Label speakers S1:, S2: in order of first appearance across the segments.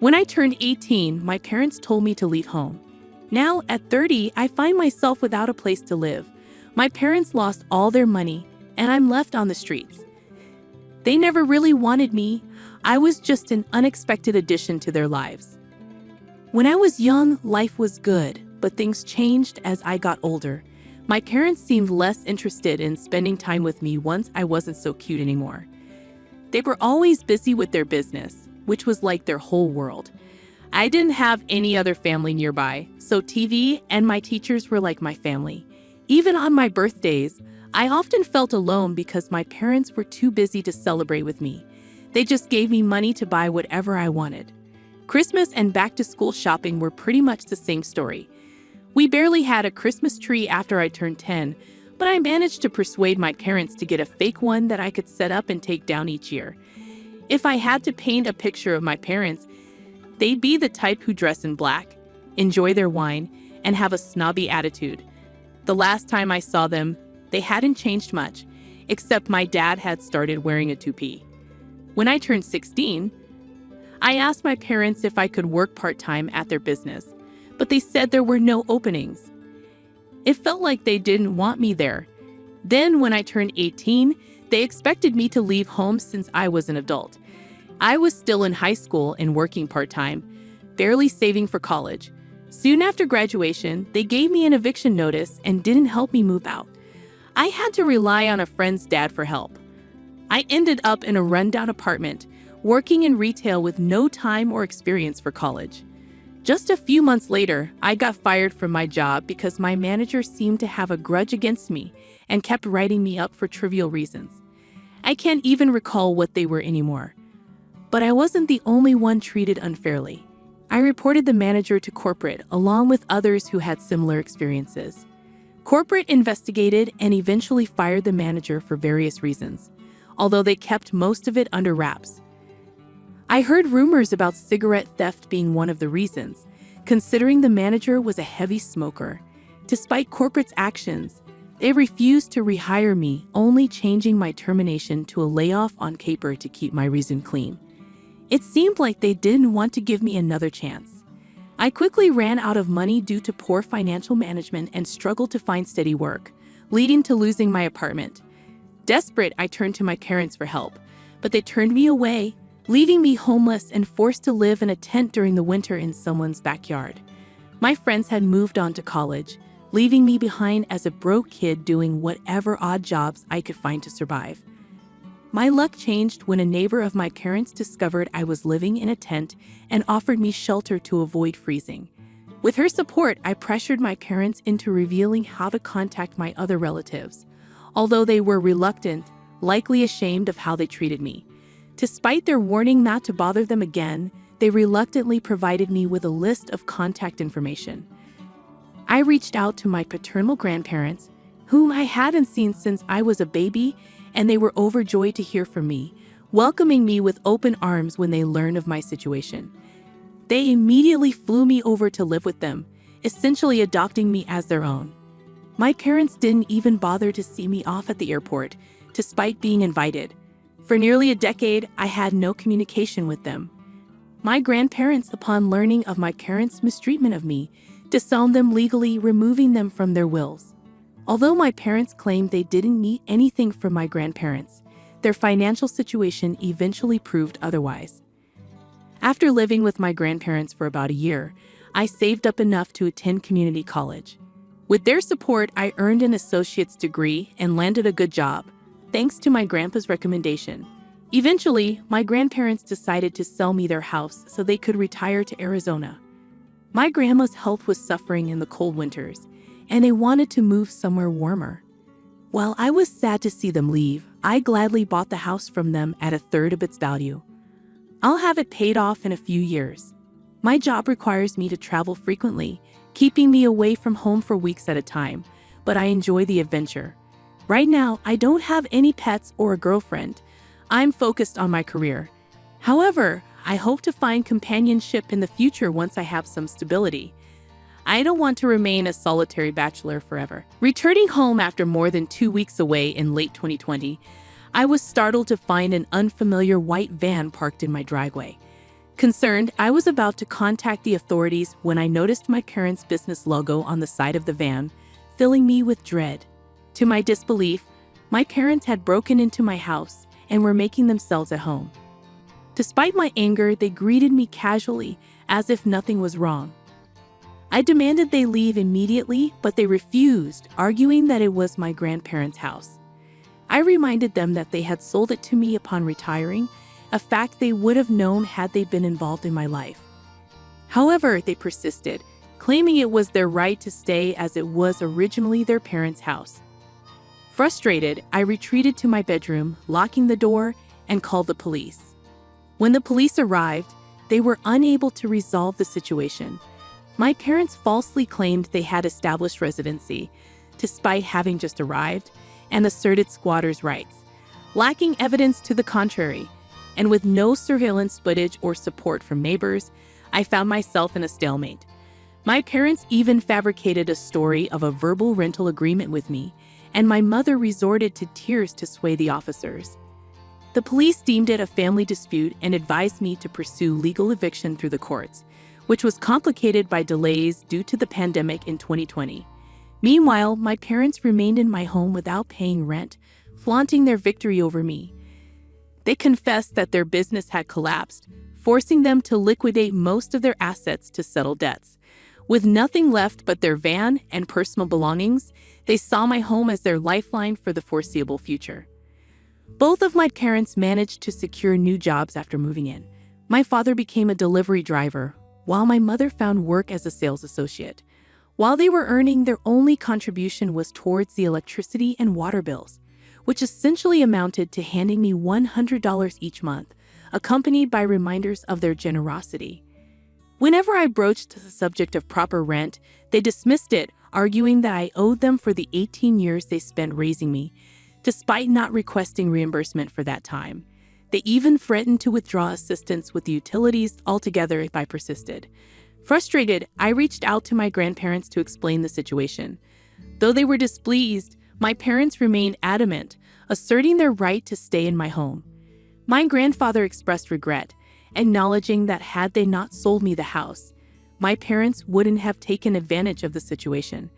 S1: When I turned 18, my parents told me to leave home. Now, at 30, I find myself without a place to live. My parents lost all their money, and I'm left on the streets. They never really wanted me. I was just an unexpected addition to their lives. When I was young, life was good, but things changed as I got older. My parents seemed less interested in spending time with me once I wasn't so cute anymore. They were always busy with their business, which was like their whole world. I didn't have any other family nearby, so TV and my teachers were like my family. Even on my birthdays, I often felt alone because my parents were too busy to celebrate with me. They just gave me money to buy whatever I wanted. Christmas and back-to-school shopping were pretty much the same story. We barely had a Christmas tree after I turned 10, but I managed to persuade my parents to get a fake one that I could set up and take down each year. If I had to paint a picture of my parents, they'd be the type who dress in black, enjoy their wine, and have a snobby attitude. The last time I saw them, they hadn't changed much, except my dad had started wearing a toupee. When I turned 16, I asked my parents if I could work part-time at their business, but they said there were no openings. It felt like they didn't want me there. Then when I turned 18, they expected me to leave home since I was an adult. I was still in high school and working part-time, barely saving for college. Soon after graduation, they gave me an eviction notice and didn't help me move out. I had to rely on a friend's dad for help. I ended up in a rundown apartment, working in retail with no time or experience for college. Just a few months later, I got fired from my job because my manager seemed to have a grudge against me and kept writing me up for trivial reasons. I can't even recall what they were anymore. But I wasn't the only one treated unfairly. I reported the manager to corporate along with others who had similar experiences. Corporate investigated and eventually fired the manager for various reasons, although they kept most of it under wraps. I heard rumors about cigarette theft being one of the reasons, considering the manager was a heavy smoker. Despite corporate's actions, they refused to rehire me, only changing my termination to a layoff on paper to keep my reason clean. It seemed like they didn't want to give me another chance. I quickly ran out of money due to poor financial management and struggled to find steady work, leading to losing my apartment. Desperate, I turned to my parents for help, but they turned me away, leaving me homeless and forced to live in a tent during the winter in someone's backyard. My friends had moved on to college, leaving me behind as a broke kid doing whatever odd jobs I could find to survive. My luck changed when a neighbor of my parents discovered I was living in a tent and offered me shelter to avoid freezing. With her support, I pressured my parents into revealing how to contact my other relatives, although they were reluctant, likely ashamed of how they treated me. Despite their warning not to bother them again, they reluctantly provided me with a list of contact information. I reached out to my paternal grandparents, whom I hadn't seen since I was a baby, and they were overjoyed to hear from me, welcoming me with open arms when they learned of my situation. They immediately flew me over to live with them, essentially adopting me as their own. My parents didn't even bother to see me off at the airport, despite being invited. For nearly a decade, I had no communication with them. My grandparents, upon learning of my parents' mistreatment of me, disowned them legally, removing them from their wills. Although my parents claimed they didn't need anything from my grandparents, their financial situation eventually proved otherwise. After living with my grandparents for about a year, I saved up enough to attend community college. With their support, I earned an associate's degree and landed a good job, thanks to my grandpa's recommendation. Eventually, my grandparents decided to sell me their house so they could retire to Arizona. My grandma's health was suffering in the cold winters, and they wanted to move somewhere warmer. While I was sad to see them leave, I gladly bought the house from them at a third of its value. I'll have it paid off in a few years. My job requires me to travel frequently, keeping me away from home for weeks at a time, but I enjoy the adventure. Right now, I don't have any pets or a girlfriend. I'm focused on my career. However, I hope to find companionship in the future once I have some stability. I don't want to remain a solitary bachelor forever. Returning home after more than 2 weeks away in late 2020, I was startled to find an unfamiliar white van parked in my driveway. Concerned, I was about to contact the authorities when I noticed my parents' business logo on the side of the van, filling me with dread. To my disbelief, my parents had broken into my house and were making themselves at home. Despite my anger, they greeted me casually, as if nothing was wrong. I demanded they leave immediately, but they refused, arguing that it was my grandparents' house. I reminded them that they had sold it to me upon retiring, a fact they would have known had they been involved in my life. However, they persisted, claiming it was their right to stay as it was originally their parents' house. Frustrated, I retreated to my bedroom, locking the door, and called the police. When the police arrived, they were unable to resolve the situation. My parents falsely claimed they had established residency, despite having just arrived, and asserted squatters' rights, lacking evidence to the contrary. And with no surveillance footage or support from neighbors, I found myself in a stalemate. My parents even fabricated a story of a verbal rental agreement with me, and my mother resorted to tears to sway the officers. The police deemed it a family dispute and advised me to pursue legal eviction through the courts, which was complicated by delays due to the pandemic in 2020. Meanwhile, my parents remained in my home without paying rent, flaunting their victory over me. They confessed that their business had collapsed, forcing them to liquidate most of their assets to settle debts. With nothing left but their van and personal belongings, they saw my home as their lifeline for the foreseeable future. Both of my parents managed to secure new jobs after moving in. My father became a delivery driver, while my mother found work as a sales associate. While they were earning, their only contribution was towards the electricity and water bills, which essentially amounted to handing me $100 each month, accompanied by reminders of their generosity. Whenever I broached the subject of proper rent, they dismissed it, arguing that I owed them for the 18 years they spent raising me, despite not requesting reimbursement for that time. They even threatened to withdraw assistance with the utilities altogether if I persisted. Frustrated, I reached out to my grandparents to explain the situation. Though they were displeased, my parents remained adamant, asserting their right to stay in my home. My grandfather expressed regret, acknowledging that had they not sold me the house, my parents wouldn't have taken advantage of the situation.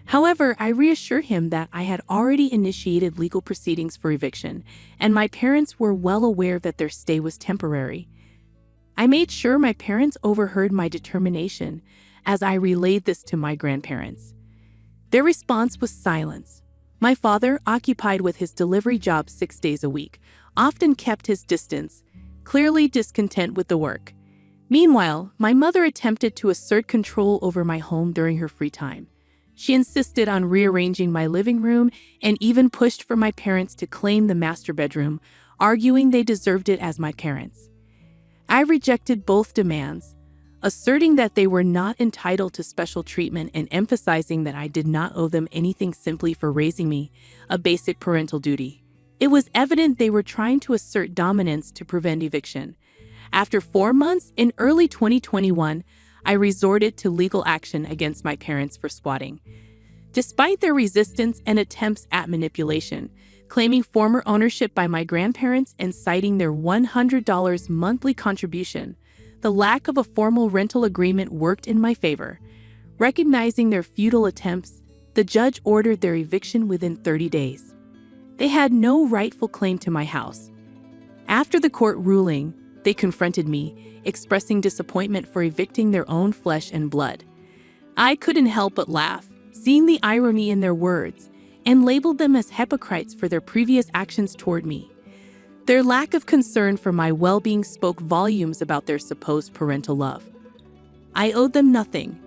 S1: However, I reassured him that I had already initiated legal proceedings for eviction, and my parents were well aware that their stay was temporary. I made sure my parents overheard my determination as I relayed this to my grandparents. Their response was silence. My father, occupied with his delivery job 6 days a week, often kept his distance, clearly discontent with the work. Meanwhile, my mother attempted to assert control over my home during her free time. She insisted on rearranging my living room and even pushed for my parents to claim the master bedroom, arguing they deserved it as my parents. I rejected both demands, asserting that they were not entitled to special treatment and emphasizing that I did not owe them anything simply for raising me, a basic parental duty. It was evident they were trying to assert dominance to prevent eviction. After 4 months, in early 2021, I resorted to legal action against my parents for squatting. Despite their resistance and attempts at manipulation, claiming former ownership by my grandparents and citing their $100 monthly contribution, the lack of a formal rental agreement worked in my favor. Recognizing their futile attempts, the judge ordered their eviction within 30 days. They had no rightful claim to my house. After the court ruling, they confronted me, expressing disappointment for evicting their own flesh and blood. I couldn't help but laugh, seeing the irony in their words, and labeled them as hypocrites for their previous actions toward me. Their lack of concern for my well-being spoke volumes about their supposed parental love. I owed them nothing.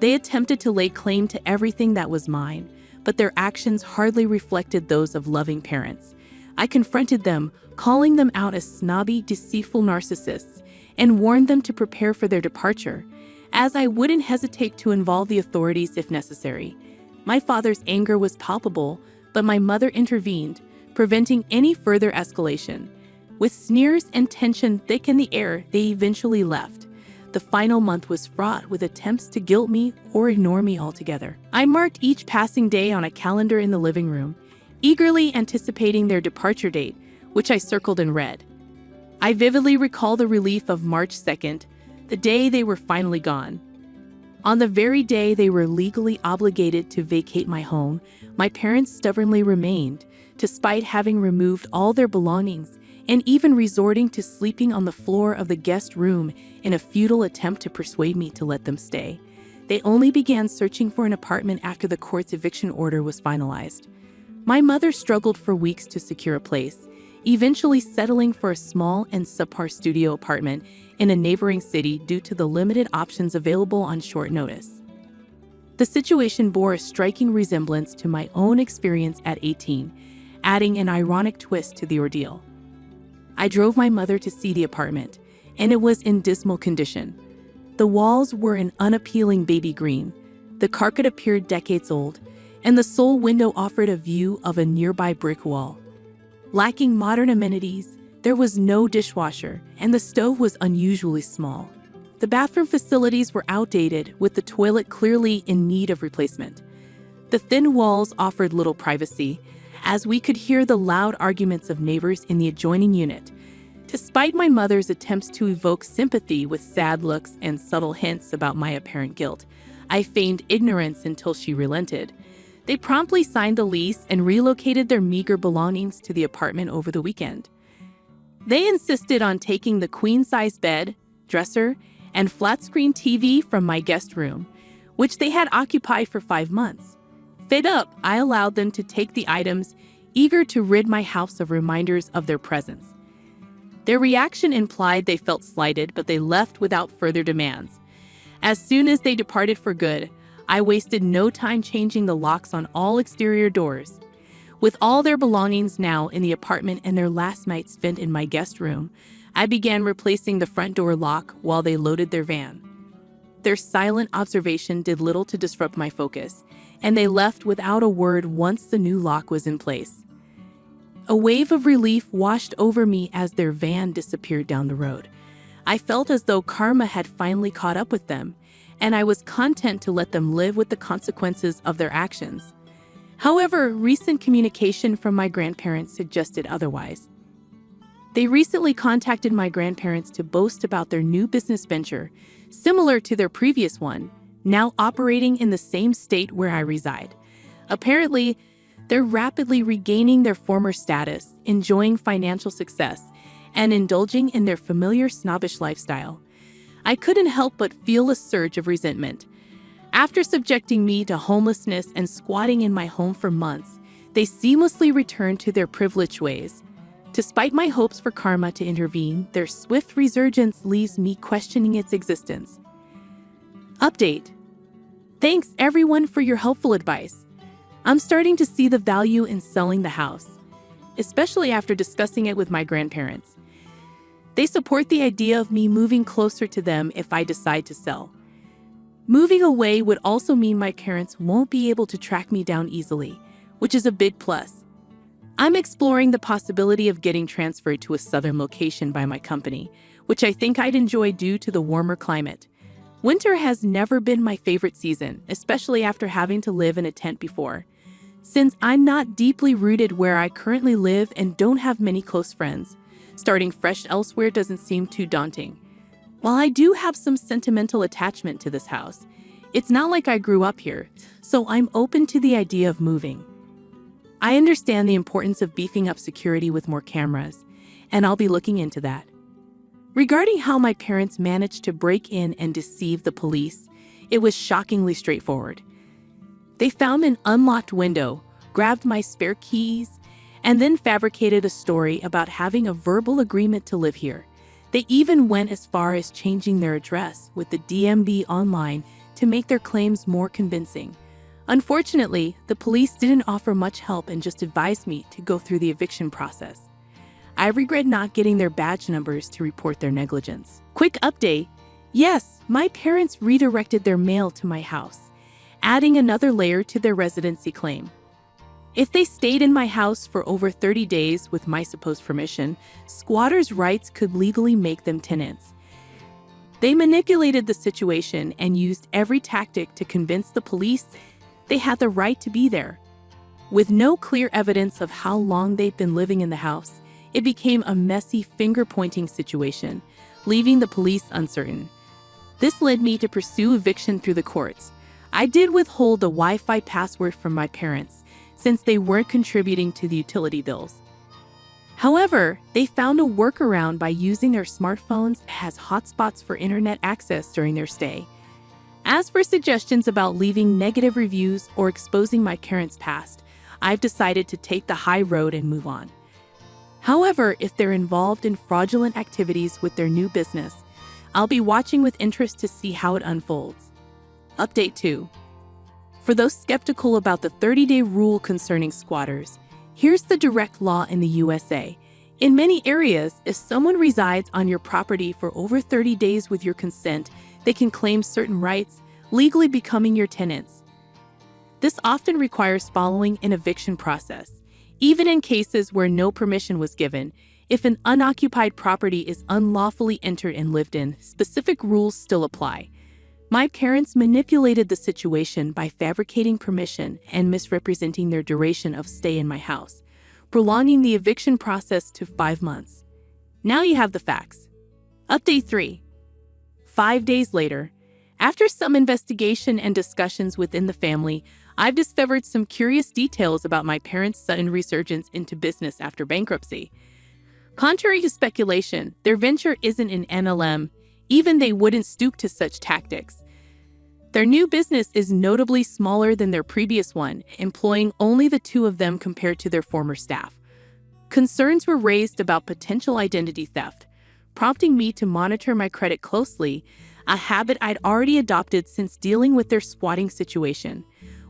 S1: They attempted to lay claim to everything that was mine, but their actions hardly reflected those of loving parents. I confronted them, calling them out as snobby, deceitful narcissists, and warned them to prepare for their departure, as I wouldn't hesitate to involve the authorities if necessary. My father's anger was palpable, but my mother intervened, preventing any further escalation. With sneers and tension thick in the air, they eventually left. The final month was fraught with attempts to guilt me or ignore me altogether. I marked each passing day on a calendar in the living room, eagerly anticipating their departure date, which I circled in red. I vividly recall the relief of March 2nd, the day they were finally gone. On the very day they were legally obligated to vacate my home, my parents stubbornly remained, despite having removed all their belongings and even resorting to sleeping on the floor of the guest room in a futile attempt to persuade me to let them stay. They only began searching for an apartment after the court's eviction order was finalized. My mother struggled for weeks to secure a place, eventually settling for a small and subpar studio apartment in a neighboring city due to the limited options available on short notice. The situation bore a striking resemblance to my own experience at 18, adding an ironic twist to the ordeal. I drove my mother to see the apartment, and it was in dismal condition. The walls were an unappealing baby green, the carpet appeared decades old, and the sole window offered a view of a nearby brick wall. Lacking modern amenities, there was no dishwasher, and the stove was unusually small. The bathroom facilities were outdated, with the toilet clearly in need of replacement. The thin walls offered little privacy, as we could hear the loud arguments of neighbors in the adjoining unit. Despite my mother's attempts to evoke sympathy with sad looks and subtle hints about my apparent guilt, I feigned ignorance until she relented. They promptly signed the lease and relocated their meager belongings to the apartment over the weekend. They insisted on taking the queen-size bed, dresser, and flat-screen TV from my guest room, which they had occupied for 5 months. Fed up, I allowed them to take the items, eager to rid my house of reminders of their presence. Their reaction implied they felt slighted, but they left without further demands. As soon as they departed for good, I wasted no time changing the locks on all exterior doors. With all their belongings now in the apartment and their last night spent in my guest room, I began replacing the front door lock while they loaded their van. Their silent observation did little to disrupt my focus, and they left without a word once the new lock was in place. A wave of relief washed over me as their van disappeared down the road. I felt as though karma had finally caught up with them, and I was content to let them live with the consequences of their actions. However, recent communication from my grandparents suggested otherwise. They recently contacted my grandparents to boast about their new business venture, similar to their previous one, now operating in the same state where I reside. Apparently, they're rapidly regaining their former status, enjoying financial success, and indulging in their familiar snobbish lifestyle. I couldn't help but feel a surge of resentment. After subjecting me to homelessness and squatting in my home for months, they seamlessly returned to their privileged ways. Despite my hopes for karma to intervene, their swift resurgence leaves me questioning its existence. Update. Thanks everyone for your helpful advice. I'm starting to see the value in selling the house, especially after discussing it with my grandparents. They support the idea of me moving closer to them if I decide to sell. Moving away would also mean my parents won't be able to track me down easily, which is a big plus. I'm exploring the possibility of getting transferred to a southern location by my company, which I think I'd enjoy due to the warmer climate. Winter has never been my favorite season, especially after having to live in a tent before. Since I'm not deeply rooted where I currently live and don't have many close friends, starting fresh elsewhere doesn't seem too daunting. While I do have some sentimental attachment to this house, it's not like I grew up here, so I'm open to the idea of moving. I understand the importance of beefing up security with more cameras, and I'll be looking into that. Regarding how my parents managed to break in and deceive the police, it was shockingly straightforward. They found an unlocked window, grabbed my spare keys, and then fabricated a story about having a verbal agreement to live here. They even went as far as changing their address with the DMV online to make their claims more convincing. Unfortunately, the police didn't offer much help and just advised me to go through the eviction process. I regret not getting their badge numbers to report their negligence. Quick update. Yes, my parents redirected their mail to my house, adding another layer to their residency claim. If they stayed in my house for over 30 days with my supposed permission, squatters' rights could legally make them tenants. They manipulated the situation and used every tactic to convince the police they had the right to be there. With no clear evidence of how long they'd been living in the house, It became a messy finger-pointing situation, leaving the police uncertain. This led me to pursue eviction through the courts. I did withhold the Wi-Fi password from my parents, since they weren't contributing to the utility bills. However, they found a workaround by using their smartphones as hotspots for internet access during their stay. As for suggestions about leaving negative reviews or exposing my parents' past, I've decided to take the high road and move on. However, if they're involved in fraudulent activities with their new business, I'll be watching with interest to see how it unfolds. Update 2. For those skeptical about the 30-day rule concerning squatters, here's the direct law in the USA. In many areas, if someone resides on your property for over 30 days with your consent, they can claim certain rights, legally becoming your tenants. This often requires following an eviction process. Even in cases where no permission was given, if an unoccupied property is unlawfully entered and lived in, specific rules still apply. My parents manipulated the situation by fabricating permission and misrepresenting their duration of stay in my house, prolonging the eviction process to 5 months. Now you have the facts. Update 3. 5 days later, after some investigation and discussions within the family, I've discovered some curious details about my parents' sudden resurgence into business after bankruptcy. Contrary to speculation, their venture isn't an MLM. Even they wouldn't stoop to such tactics. Their new business is notably smaller than their previous one, employing only the 2 of them compared to their former staff. Concerns were raised about potential identity theft, prompting me to monitor my credit closely, a habit I'd already adopted since dealing with their squatting situation.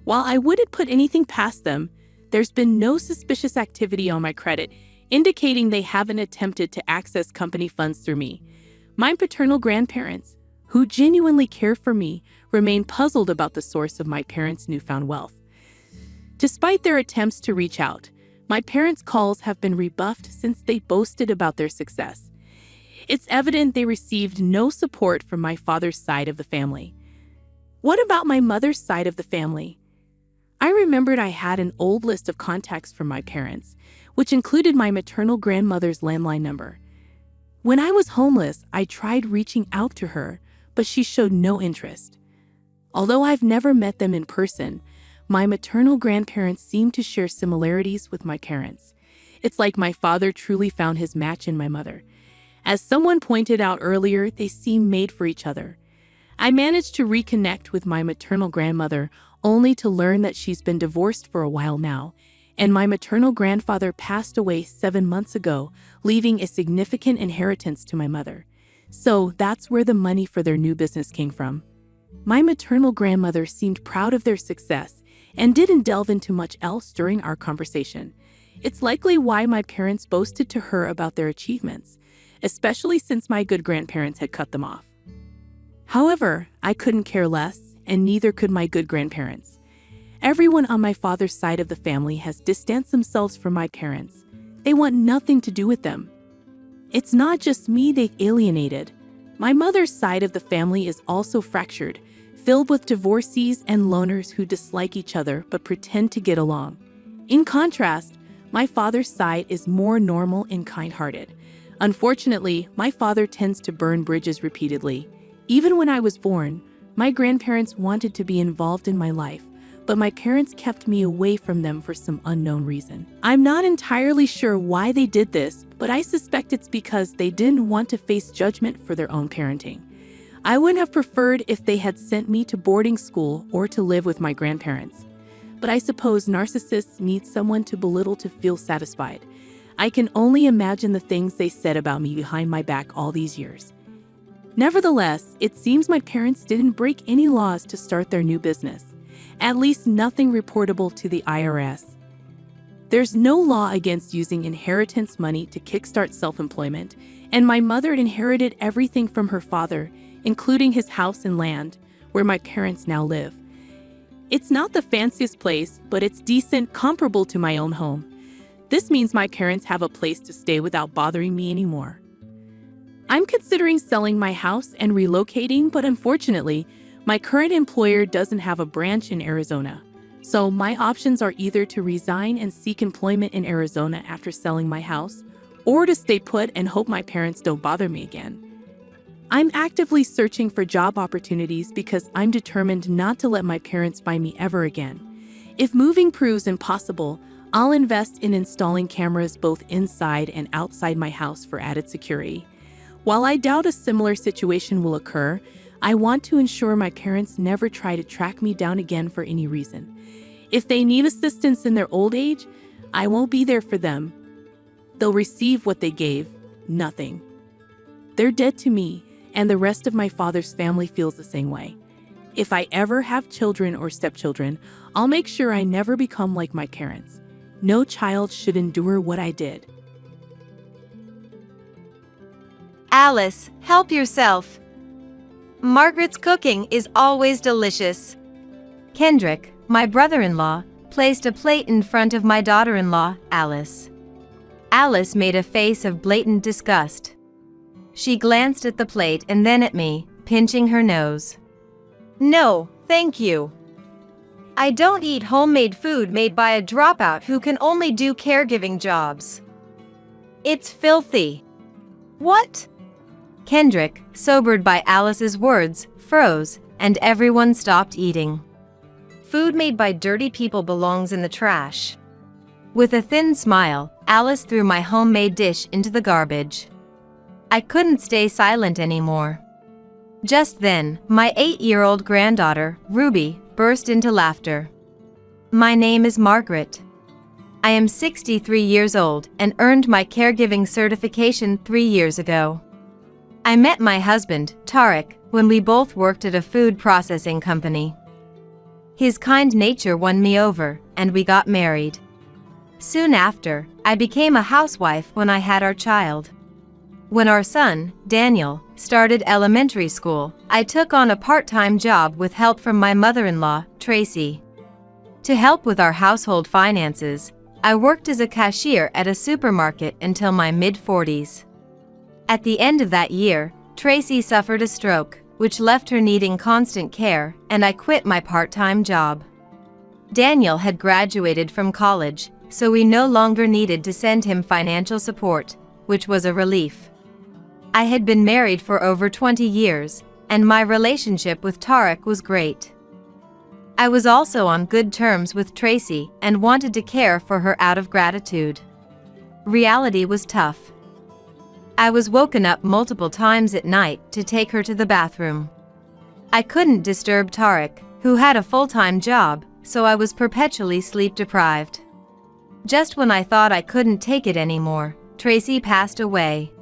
S1: While I wouldn't put anything past them, there's been no suspicious activity on my credit, indicating they haven't attempted to access company funds through me. My paternal grandparents, who genuinely care for me, remain puzzled about the source of my parents' newfound wealth. Despite their attempts to reach out, my parents' calls have been rebuffed since they boasted about their success. It's evident they received no support from my father's side of the family. What about my mother's side of the family? I remembered I had an old list of contacts from my parents, which included my maternal grandmother's landline number. When I was homeless, I tried reaching out to her, but she showed no interest. Although I've never met them in person, my maternal grandparents seem to share similarities with my parents. It's like my father truly found his match in my mother. As someone pointed out earlier, they seem made for each other. I managed to reconnect with my maternal grandmother only to learn that she's been divorced for a while now, and my maternal grandfather passed away 7 months ago, leaving a significant inheritance to my mother. So that's where the money for their new business came from. My maternal grandmother seemed proud of their success and didn't delve into much else during our conversation. It's likely why my parents boasted to her about their achievements, especially since my good grandparents had cut them off. However, I couldn't care less, and neither could my good grandparents. Everyone on my father's side of the family has distanced themselves from my parents. They want nothing to do with them. It's not just me they've alienated. My mother's side of the family is also fractured, filled with divorcees and loners who dislike each other but pretend to get along. In contrast, my father's side is more normal and kind-hearted. Unfortunately, my father tends to burn bridges repeatedly. Even when I was born, my grandparents wanted to be involved in my life, but my parents kept me away from them for some unknown reason. I'm not entirely sure why they did this, but I suspect it's because they didn't want to face judgment for their own parenting. I would have preferred if they had sent me to boarding school or to live with my grandparents. But I suppose narcissists need someone to belittle to feel satisfied. I can only imagine the things they said about me behind my back all these years. Nevertheless, it seems my parents didn't break any laws to start their new business. At least nothing reportable to the IRS. There's no law against using inheritance money to kickstart self-employment, and my mother inherited everything from her father, including his house and land, where my parents now live. It's not the fanciest place, but it's decent, comparable to my own home. This means my parents have a place to stay without bothering me anymore. I'm considering selling my house and relocating, but unfortunately, my current employer doesn't have a branch in Arizona. So my options are either to resign and seek employment in Arizona after selling my house, or to stay put and hope my parents don't bother me again. I'm actively searching for job opportunities because I'm determined not to let my parents find me ever again. If moving proves impossible, I'll invest in installing cameras both inside and outside my house for added security. While I doubt a similar situation will occur, I want to ensure my parents never try to track me down again for any reason. If they need assistance in their old age, I won't be there for them. They'll receive what they gave, nothing. They're dead to me, and the rest of my father's family feels the same way. If I ever have children or stepchildren, I'll make sure I never become like my parents. No child should endure what I did.
S2: Alice, help yourself. Margaret's cooking is always delicious. Kendrick, my brother-in-law, placed a plate in front of my daughter-in-law, Alice. Alice made a face of blatant disgust. She glanced at the plate and then at me, pinching her nose. No, thank you. I don't eat homemade food made by a dropout who can only do caregiving jobs. It's filthy. What? Kendrick, sobered by Alice's words, froze, and everyone stopped eating. Food made by dirty people belongs in the trash. With a thin smile, Alice threw my homemade dish into the garbage. I couldn't stay silent anymore. Just then, my 8-year-old granddaughter, Ruby, burst into laughter. My name is Margaret. I am 63 years old and earned my caregiving certification 3 years ago. I met my husband, Tarek, when we both worked at a food processing company. His kind nature won me over, and we got married. Soon after, I became a housewife when I had our child. When our son, Daniel, started elementary school, I took on a part-time job with help from my mother-in-law, Tracy. To help with our household finances, I worked as a cashier at a supermarket until my mid-40s. At the end of that year, Tracy suffered a stroke, which left her needing constant care, and I quit my part-time job. Daniel had graduated from college, so we no longer needed to send him financial support, which was a relief. I had been married for over 20 years, and my relationship with Tarek was great. I was also on good terms with Tracy and wanted to care for her out of gratitude. Reality was tough. I was woken up multiple times at night to take her to the bathroom. I couldn't disturb Tarek, who had a full-time job, so I was perpetually sleep-deprived. Just when I thought I couldn't take it anymore, Tracy passed away.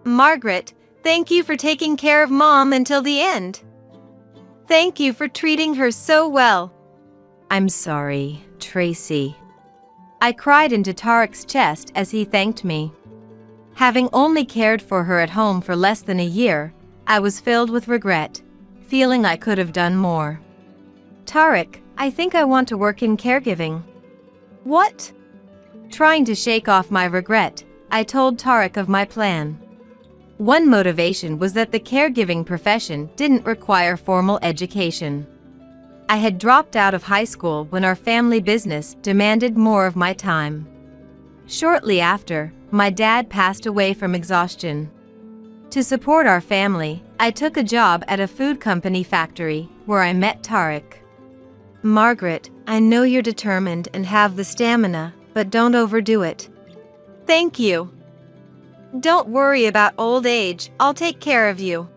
S2: Margaret, thank you for taking care of Mom until the end. Thank you for treating her so well. I'm sorry, Tracy. I cried into Tarek's chest as he thanked me. Having only cared for her at home for less than a year, I was filled with regret, feeling I could have done more. Tarek, I think I want to work in caregiving. What? Trying to shake off my regret, I told Tarek of my plan. One motivation was that the caregiving profession didn't require formal education. I had dropped out of high school when our family business demanded more of my time. Shortly after, my dad passed away from exhaustion. To support our family, I took a job at a food company factory, where I met Tarek. Margaret, I know you're determined and have the stamina, but don't overdo it. Thank you. Don't worry about old age, I'll take care of you.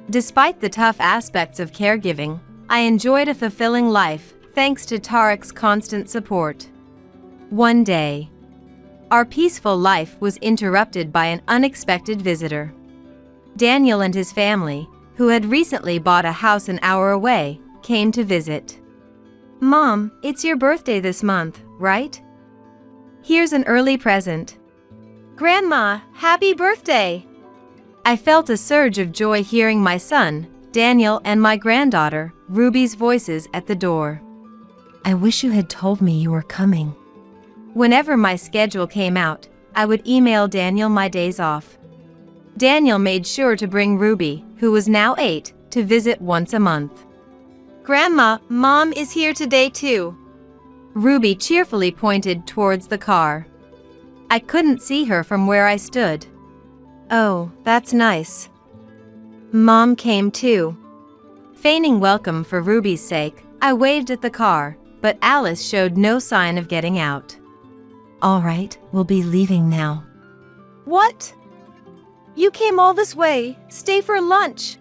S2: Despite the tough aspects of caregiving, I enjoyed a fulfilling life, thanks to Tarek's constant support. One day, our peaceful life was interrupted by an unexpected visitor. Daniel and his family, who had recently bought a house an hour away, came to visit. Mom, it's your birthday this month, right? Here's an early present. Grandma, happy birthday! I felt a surge of joy hearing my son, Daniel, and my granddaughter, Ruby's voices at the door. I wish you had told me you were coming. Whenever my schedule came out, I would email Daniel my days off. Daniel made sure to bring Ruby, who was now 8, to visit once a month. Grandma, Mom is here today too. Ruby cheerfully pointed towards the car. I couldn't see her from where I stood. "Oh, that's nice." Mom came too. Feigning welcome for Ruby's sake, I waved at the car, but Alice showed no sign of getting out. "All right, we'll be leaving now."
S3: "What? You came all this way, stay for lunch."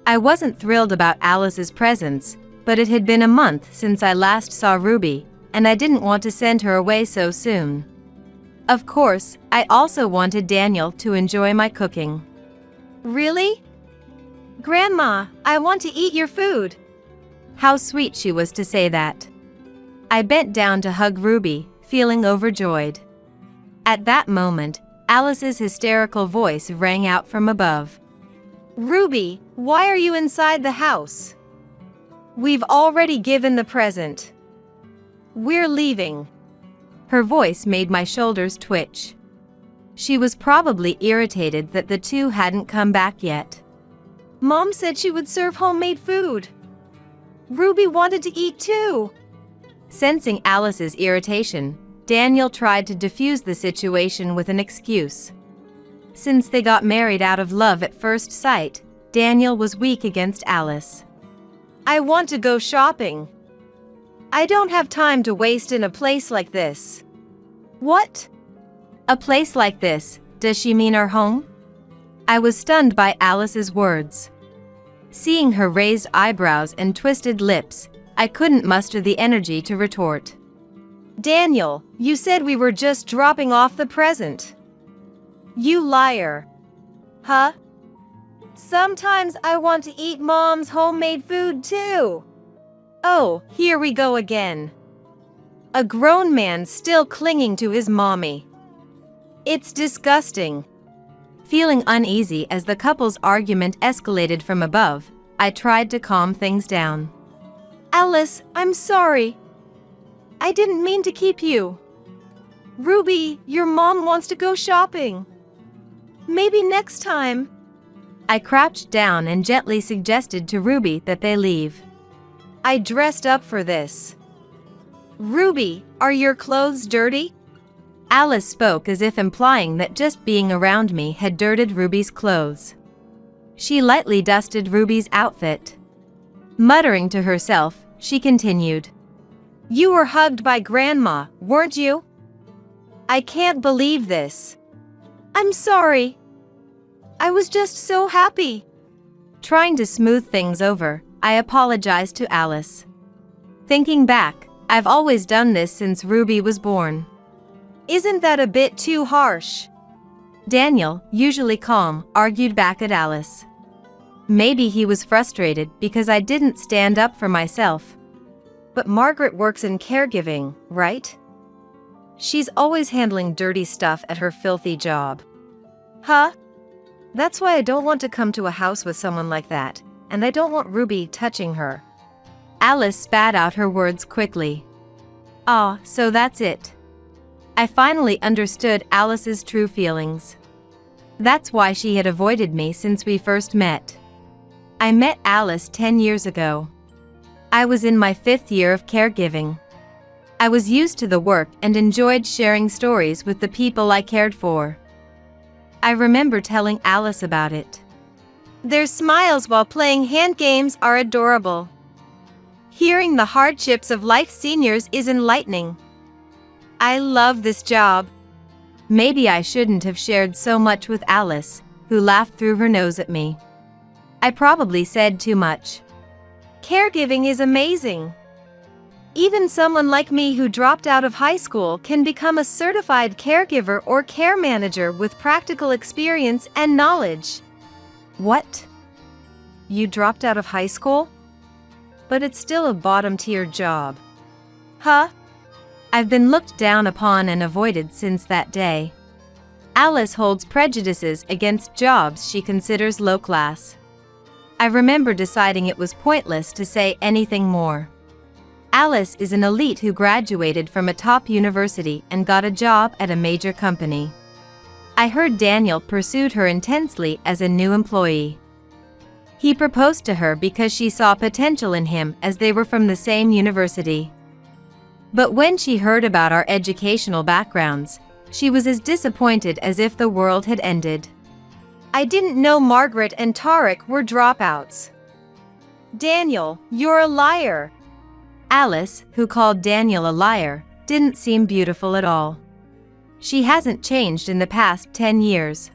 S2: I wasn't thrilled about Alice's presence, but it had been a month since I last saw Ruby, and I didn't want to send her away so soon. Of course, I also wanted Daniel to enjoy my cooking.
S3: "Really? Grandma, I want to eat your food."
S2: How sweet she was to say that. I bent down to hug Ruby, feeling overjoyed. At that moment, Alice's hysterical voice rang out from above.
S3: "Ruby, why are you inside the house? We've already given the present. We're leaving."
S2: Her voice made my shoulders twitch. She was probably irritated that the two hadn't come back yet.
S3: "Mom said she would serve homemade food. Ruby wanted to eat too."
S2: Sensing Alice's irritation, Daniel tried to defuse the situation with an excuse. Since they got married out of love at first sight, Daniel was weak against Alice.
S3: "I want to go shopping. I don't have time to waste in a place like this." "What?
S2: A place like this, does she mean our home?" I was stunned by Alice's words. Seeing her raised eyebrows and twisted lips, I couldn't muster the energy to retort.
S3: "Daniel, you said we were just dropping off the present." "You liar." "Huh? Sometimes I want to eat Mom's homemade food too." "Oh, here we go again. A grown man still clinging to his mommy. It's disgusting."
S2: Feeling uneasy as the couple's argument escalated from above, I tried to calm things down.
S3: "Alice, I'm sorry. I didn't mean to keep you. Ruby, your mom wants to go shopping. Maybe next time."
S2: I crouched down and gently suggested to Ruby that they leave.
S3: "I dressed up for this. Ruby, are your clothes dirty?"
S2: Alice spoke as if implying that just being around me had dirtied Ruby's clothes. She lightly dusted Ruby's outfit. Muttering to herself, she continued.
S3: "You were hugged by Grandma, weren't you? I can't believe this. I'm sorry. I was just so happy."
S2: Trying to smooth things over, I apologized to Alice. Thinking back, I've always done this since Ruby was born.
S3: "Isn't that a bit too harsh?"
S2: Daniel, usually calm, argued back at Alice. Maybe he was frustrated because I didn't stand up for myself.
S3: "But Margaret works in caregiving, right? She's always handling dirty stuff at her filthy job." "Huh? That's why I don't want to come to a house with someone like that, and I don't want Ruby touching her."
S2: Alice spat out her words quickly. "Ah, so that's it." I finally understood Alice's true feelings. That's why she had avoided me since we first met. I met Alice 10 years ago. I was in my 5th year of caregiving. I was used to the work and enjoyed sharing stories with the people I cared for. I remember telling Alice about it.
S3: "Their smiles while playing hand games are adorable. Hearing the hardships of life seniors is enlightening. I love this job."
S2: Maybe I shouldn't have shared so much with Alice, who laughed through her nose at me. I probably said too much.
S3: "Caregiving is amazing. Even someone like me who dropped out of high school can become a certified caregiver or care manager with practical experience and knowledge."
S2: What?
S3: "You dropped out of high school? But it's still a bottom-tier job." "Huh?
S2: I've been looked down upon and avoided since that day." Alice holds prejudices against jobs she considers low class. I remember deciding it was pointless to say anything more. Alice is an elite who graduated from a top university and got a job at a major company. I heard Daniel pursued her intensely as a new employee. He proposed to her because she saw potential in him as they were from the same university. But when she heard about our educational backgrounds, She was as disappointed as if the world had ended.
S3: I didn't know Margaret and Tarek were dropouts. Daniel, you're a liar.
S2: Alice, who called Daniel a liar, didn't seem beautiful at all. She hasn't changed in the past 10 years.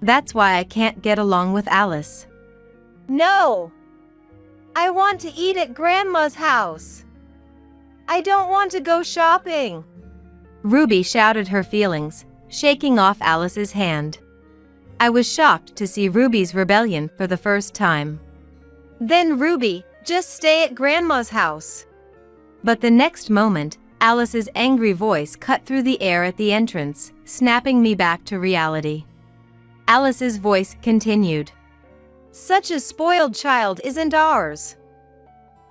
S2: That's why I can't get along with Alice.
S3: No! I want to eat at Grandma's house. I don't want to go shopping.
S2: Ruby shouted her feelings, shaking off Alice's hand. I was shocked to see Ruby's rebellion for the first time.
S3: Then Ruby, just stay at Grandma's house.
S2: But the next moment, Alice's angry voice cut through the air at the entrance, snapping me back to reality. Alice's voice continued.
S3: Such a spoiled child isn't ours.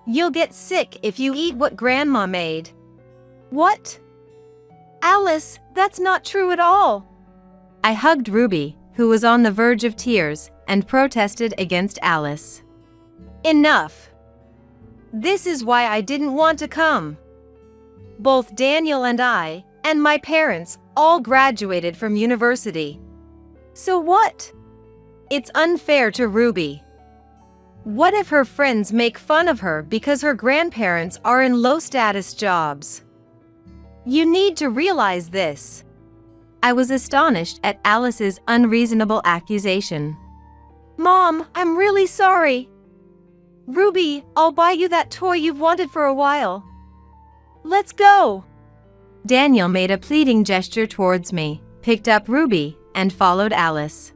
S3: You'll get sick if you eat what Grandma made. What? Alice, that's not true at all.
S2: I hugged Ruby, who was on the verge of tears, and protested against Alice.
S3: Enough. This is why I didn't want to come. Both Daniel and I, and my parents, all graduated from university. So what? It's unfair to Ruby. What if her friends make fun of her because her grandparents are in low-status jobs? You need to realize this.
S2: I was astonished at Alice's unreasonable accusation.
S3: Mom, I'm really sorry. Ruby, I'll buy you that toy you've wanted for a while. Let's go.
S2: Daniel made a pleading gesture towards me, picked up Ruby, and followed Alice.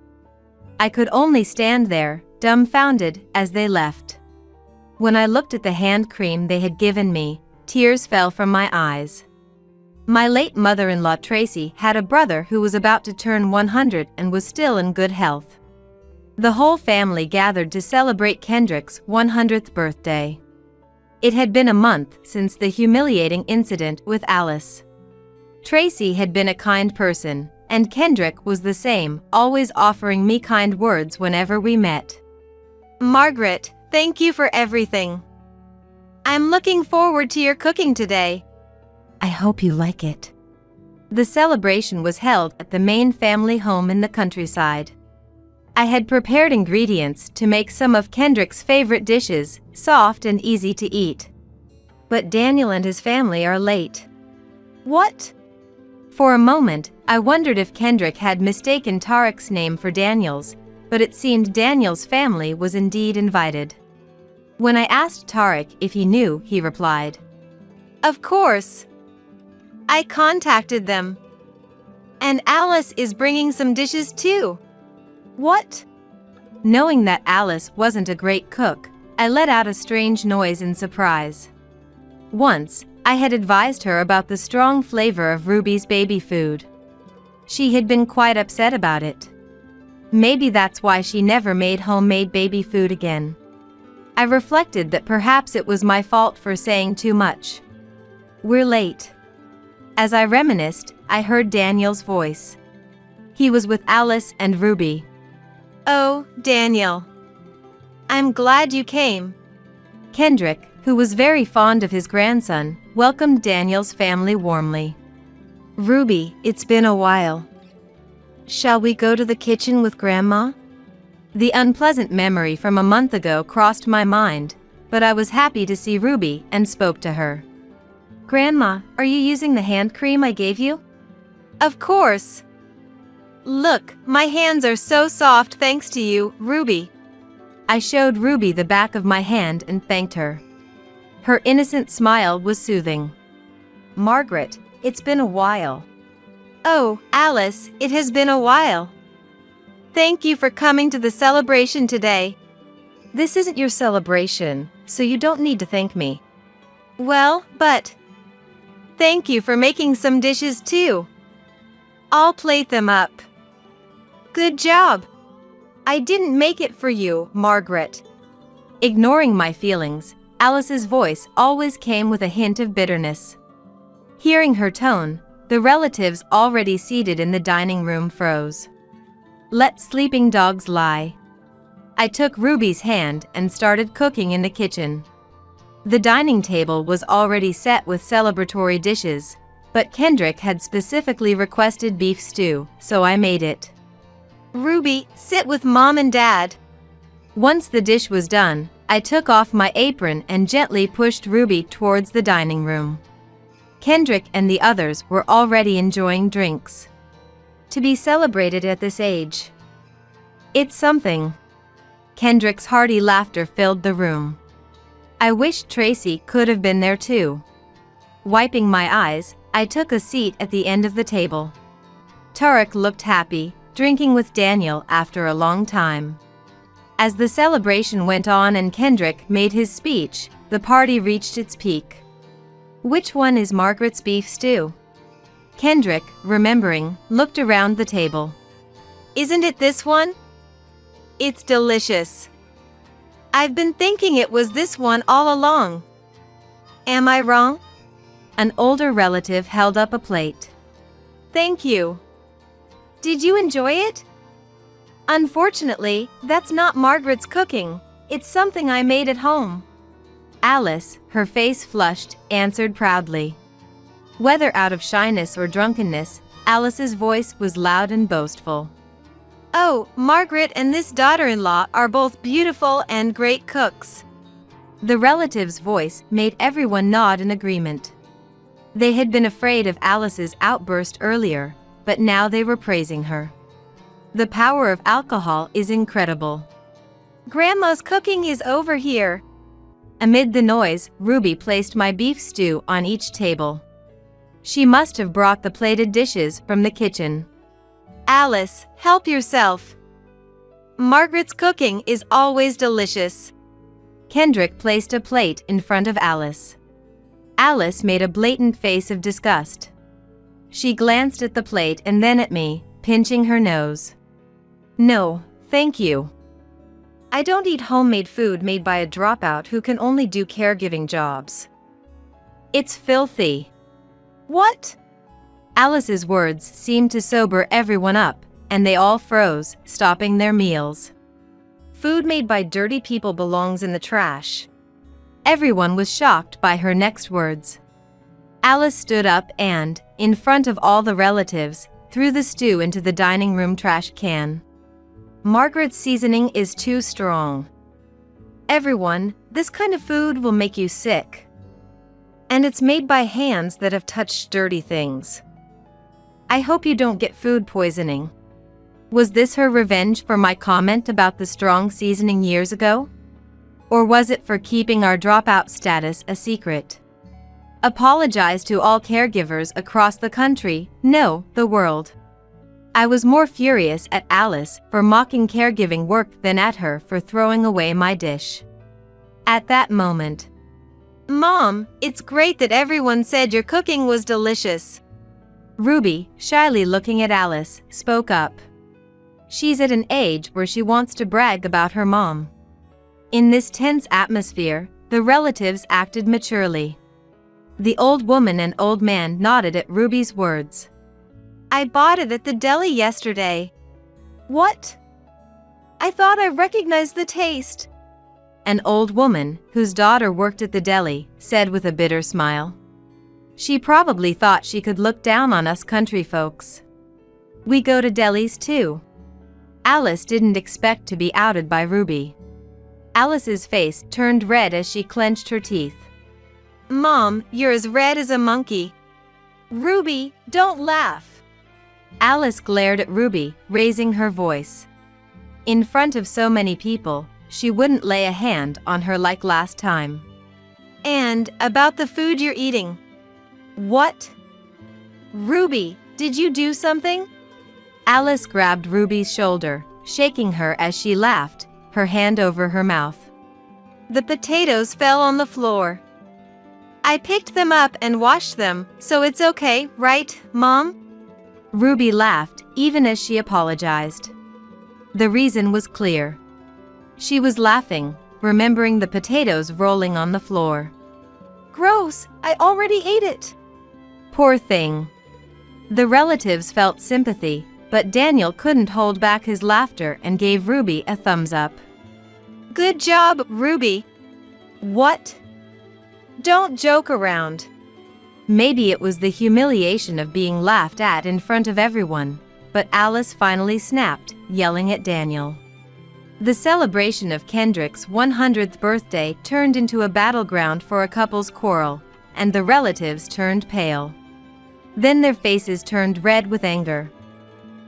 S2: I could only stand there, dumbfounded, as they left. When I looked at the hand cream they had given me, tears fell from my eyes. My late mother-in-law Tracy had a brother who was about to turn 100 and was still in good health. The whole family gathered to celebrate Kendrick's 100th birthday. It had been a month since the humiliating incident with Alice. Tracy had been a kind person, and Kendrick was the same, always offering me kind words whenever we met.
S3: Margaret, thank you for everything. I'm looking forward to your cooking today.
S2: I hope you like it. The celebration was held at the main family home in the countryside. I had prepared ingredients to make some of Kendrick's favorite dishes, soft and easy to eat. But Daniel and his family are late.
S3: What?
S2: For a moment, I wondered if Kendrick had mistaken Tarek's name for Daniel's, but it seemed Daniel's family was indeed invited. When I asked Tarek if he knew, he replied,
S3: Of course. I contacted them. And Alice is bringing some dishes too. What?
S2: Knowing that Alice wasn't a great cook, I let out a strange noise in surprise. Once, I had advised her about the strong flavor of Ruby's baby food. She had been quite upset about it. Maybe that's why she never made homemade baby food again. I reflected that perhaps it was my fault for saying too much. We're late. As I reminisced, I heard Daniel's voice. He was with Alice and Ruby.
S3: Oh, Daniel. I'm glad you came.
S2: Kendrick, who was very fond of his grandson, welcomed Daniel's family warmly.
S3: Ruby, it's been a while. Shall we go to the kitchen with Grandma?
S2: The unpleasant memory from a month ago crossed my mind, but I was happy to see Ruby and spoke to her. Grandma, are you using the hand cream I gave you?
S3: Of course. Look, my hands are so soft thanks to you, Ruby.
S2: I showed Ruby the back of my hand and thanked her. Her innocent smile was soothing.
S3: Margaret, it's been a while. Oh, Alice, it has been a while. Thank you for coming to the celebration today.
S2: This isn't your celebration, so you don't need to thank me.
S3: Well, but thank you for making some dishes too. I'll plate them up. Good job. I didn't make it for you, Margaret.
S2: Ignoring my feelings, Alice's voice always came with a hint of bitterness. Hearing her tone, the relatives already seated in the dining room froze. Let sleeping dogs lie. I took Ruby's hand and started cooking in the kitchen. The dining table was already set with celebratory dishes, But Kendrick had specifically requested beef stew, so I made it.
S3: Ruby, sit with Mom and Dad.
S2: Once the dish was done, I took off my apron and gently pushed Ruby towards the dining room. Kendrick and the others were already enjoying drinks. To be celebrated at this age. It's something. Kendrick's hearty laughter filled the room. I wished Tracy could have been there too. Wiping my eyes, I took a seat at the end of the table. Tarek looked happy, drinking with Daniel after a long time. As the celebration went on and Kendrick made his speech, the party reached its peak. Which one is Margaret's beef stew? Kendrick, remembering, looked around the table.
S3: Isn't it this one? It's delicious. I've been thinking it was this one all along. Am I wrong?
S2: An older relative held up a plate.
S3: Thank you. Did you enjoy it? Unfortunately, that's not Margaret's cooking. It's something I made at home.
S2: Alice, her face flushed, answered proudly. Whether out of shyness or drunkenness, Alice's voice was loud and boastful.
S3: Oh, Margaret and this daughter-in-law are both beautiful and great cooks.
S2: The relative's voice made everyone nod in agreement. They had been afraid of Alice's outburst earlier, but now they were praising her. The power of alcohol is incredible.
S3: Grandma's cooking is over here.
S2: Amid the noise, Ruby placed my beef stew on each table. She must have brought the plated dishes from the kitchen.
S3: Alice, help yourself. Margaret's cooking is always delicious.
S2: Kendrick placed a plate in front of Alice. Alice made a blatant face of disgust. She glanced at the plate and then at me, pinching her nose. No, thank you.
S3: I don't eat homemade food made by a dropout who can only do caregiving jobs.
S2: It's filthy.
S3: What?
S2: Alice's words seemed to sober everyone up, and they all froze, stopping their meals.
S3: Food made by dirty people belongs in the trash.
S2: Everyone was shocked by her next words. Alice stood up and, in front of all the relatives, threw the stew into the dining room trash can. Margaret's seasoning is too strong.
S3: Everyone, this kind of food will make you sick. And it's made by hands that have touched dirty things.
S2: I hope you don't get food poisoning. Was this her revenge for my comment about the strong seasoning years ago? Or was it for keeping our dropout status a secret? Apologize to all caregivers across the country, no, the world. I was more furious at Alice for mocking caregiving work than at her for throwing away my dish. At that moment,
S3: Mom, it's great that everyone said your cooking was delicious.
S2: Ruby, shyly looking at Alice, spoke up. She's at an age where she wants to brag about her mom. In this tense atmosphere, the relatives acted maturely. The old woman and old man nodded at Ruby's words.
S3: I bought it at the deli yesterday. What? I thought I recognized the taste.
S2: An old woman, whose daughter worked at the deli, said with a bitter smile. She probably thought she could look down on us country folks. We go to delis too. Alice didn't expect to be outed by Ruby. Alice's face turned red as she clenched her teeth.
S3: Mom, you're as red as a monkey. Ruby, don't laugh.
S2: Alice glared at Ruby, raising her voice. In front of so many people, she wouldn't lay a hand on her like last time.
S3: And about the food you're eating. What? Ruby, did you do something?
S2: Alice grabbed Ruby's shoulder, shaking her as she laughed, her hand over her mouth.
S3: The potatoes fell on the floor. I picked them up and washed them, so it's okay, right, Mom?
S2: Ruby laughed, even as she apologized. The reason was clear. She was laughing, remembering the potatoes rolling on the floor.
S3: Gross, I already ate it.
S2: Poor thing. The relatives felt sympathy, but Daniel couldn't hold back his laughter and gave Ruby a thumbs up.
S3: Good job, Ruby. What? Don't joke around.
S2: Maybe it was the humiliation of being laughed at in front of everyone, but Alice finally snapped, yelling at Daniel. The celebration of Kendrick's 100th birthday turned into a battleground for a couple's quarrel, and the relatives turned pale. Then their faces turned red with anger.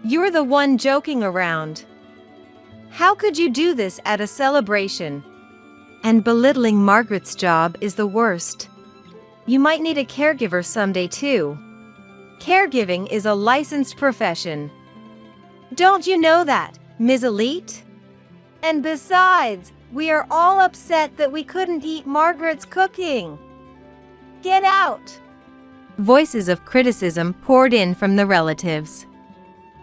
S3: You're the one joking around. How could you do this at a celebration?
S2: And belittling Margaret's job is the worst.
S3: You might need a caregiver someday too. Caregiving is a licensed profession. Don't you know that, Ms. Elite? And besides, we are all upset that we couldn't eat Margaret's cooking. Get out!
S2: Voices of criticism poured in from the relatives.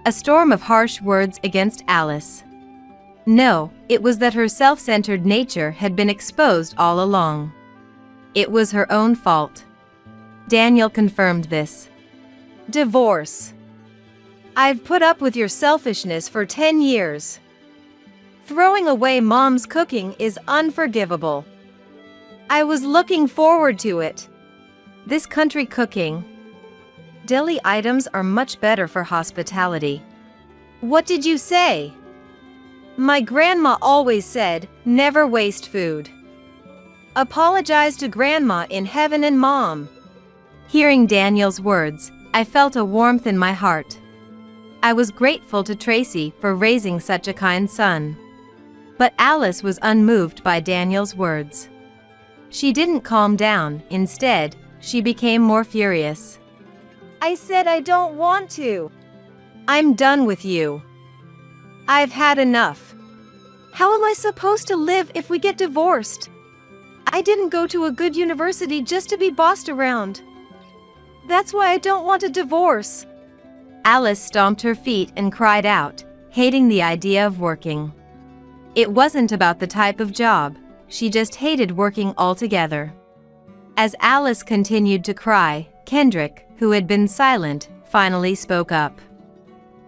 S2: A storm of harsh words against Alice. No, it was that her self-centered nature had been exposed all along. It was her own fault. Daniel confirmed this.
S3: Divorce. I've put up with your selfishness for 10 years. Throwing away Mom's cooking is unforgivable. I was looking forward to it.
S2: This country cooking.
S3: Deli items are much better for hospitality. What did you say? My grandma always said, never waste food. Apologize to Grandma in heaven and Mom.
S2: Hearing Daniel's words, I felt a warmth in my heart. I was grateful to Tracy for raising such a kind son. But Alice was unmoved by Daniel's words. She didn't calm down, instead, she became more furious.
S3: I said I don't want to. I'm done with you. I've had enough. How am I supposed to live if we get divorced? I didn't go to a good university just to be bossed around. That's why I don't want a divorce.
S2: Alice stomped her feet and cried out, hating the idea of working. It wasn't about the type of job, she just hated working altogether. As Alice continued to cry, Kendrick, who had been silent, finally spoke up.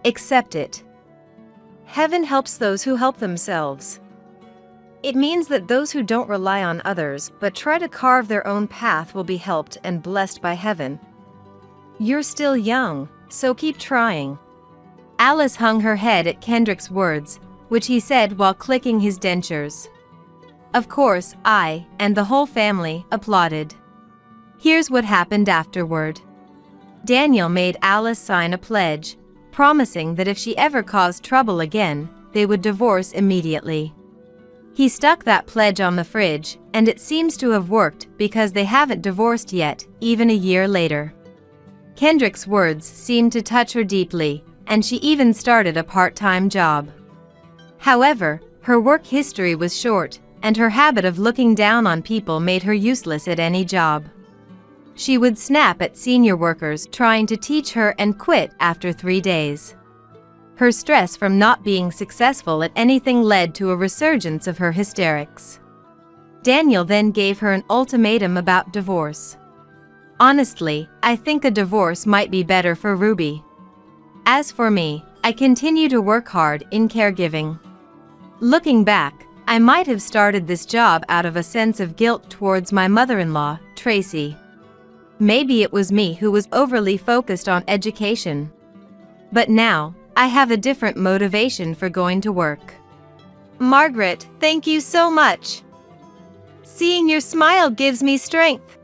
S3: Accept it. Heaven helps those who help themselves. It means that those who don't rely on others but try to carve their own path will be helped and blessed by heaven. You're still young, so keep trying.
S2: Alice hung her head at Kendrick's words, which he said while clicking his dentures. Of course, I, and the whole family, applauded. Here's what happened afterward. Daniel made Alice sign a pledge, promising that if she ever caused trouble again, they would divorce immediately. He stuck that pledge on the fridge, and it seems to have worked because they haven't divorced yet, even a year later. Kendrick's words seemed to touch her deeply, and she even started a part-time job. However, her work history was short, and her habit of looking down on people made her useless at any job. She would snap at senior workers trying to teach her and quit after 3 days. Her stress from not being successful at anything led to a resurgence of her hysterics. Daniel then gave her an ultimatum about divorce. Honestly, I think a divorce might be better for Ruby. As for me, I continue to work hard in caregiving. Looking back, I might have started this job out of a sense of guilt towards my mother-in-law, Tracy. Maybe it was me who was overly focused on education. But now, I have a different motivation for going to work.
S3: Margaret, thank you so much. Seeing your smile gives me strength.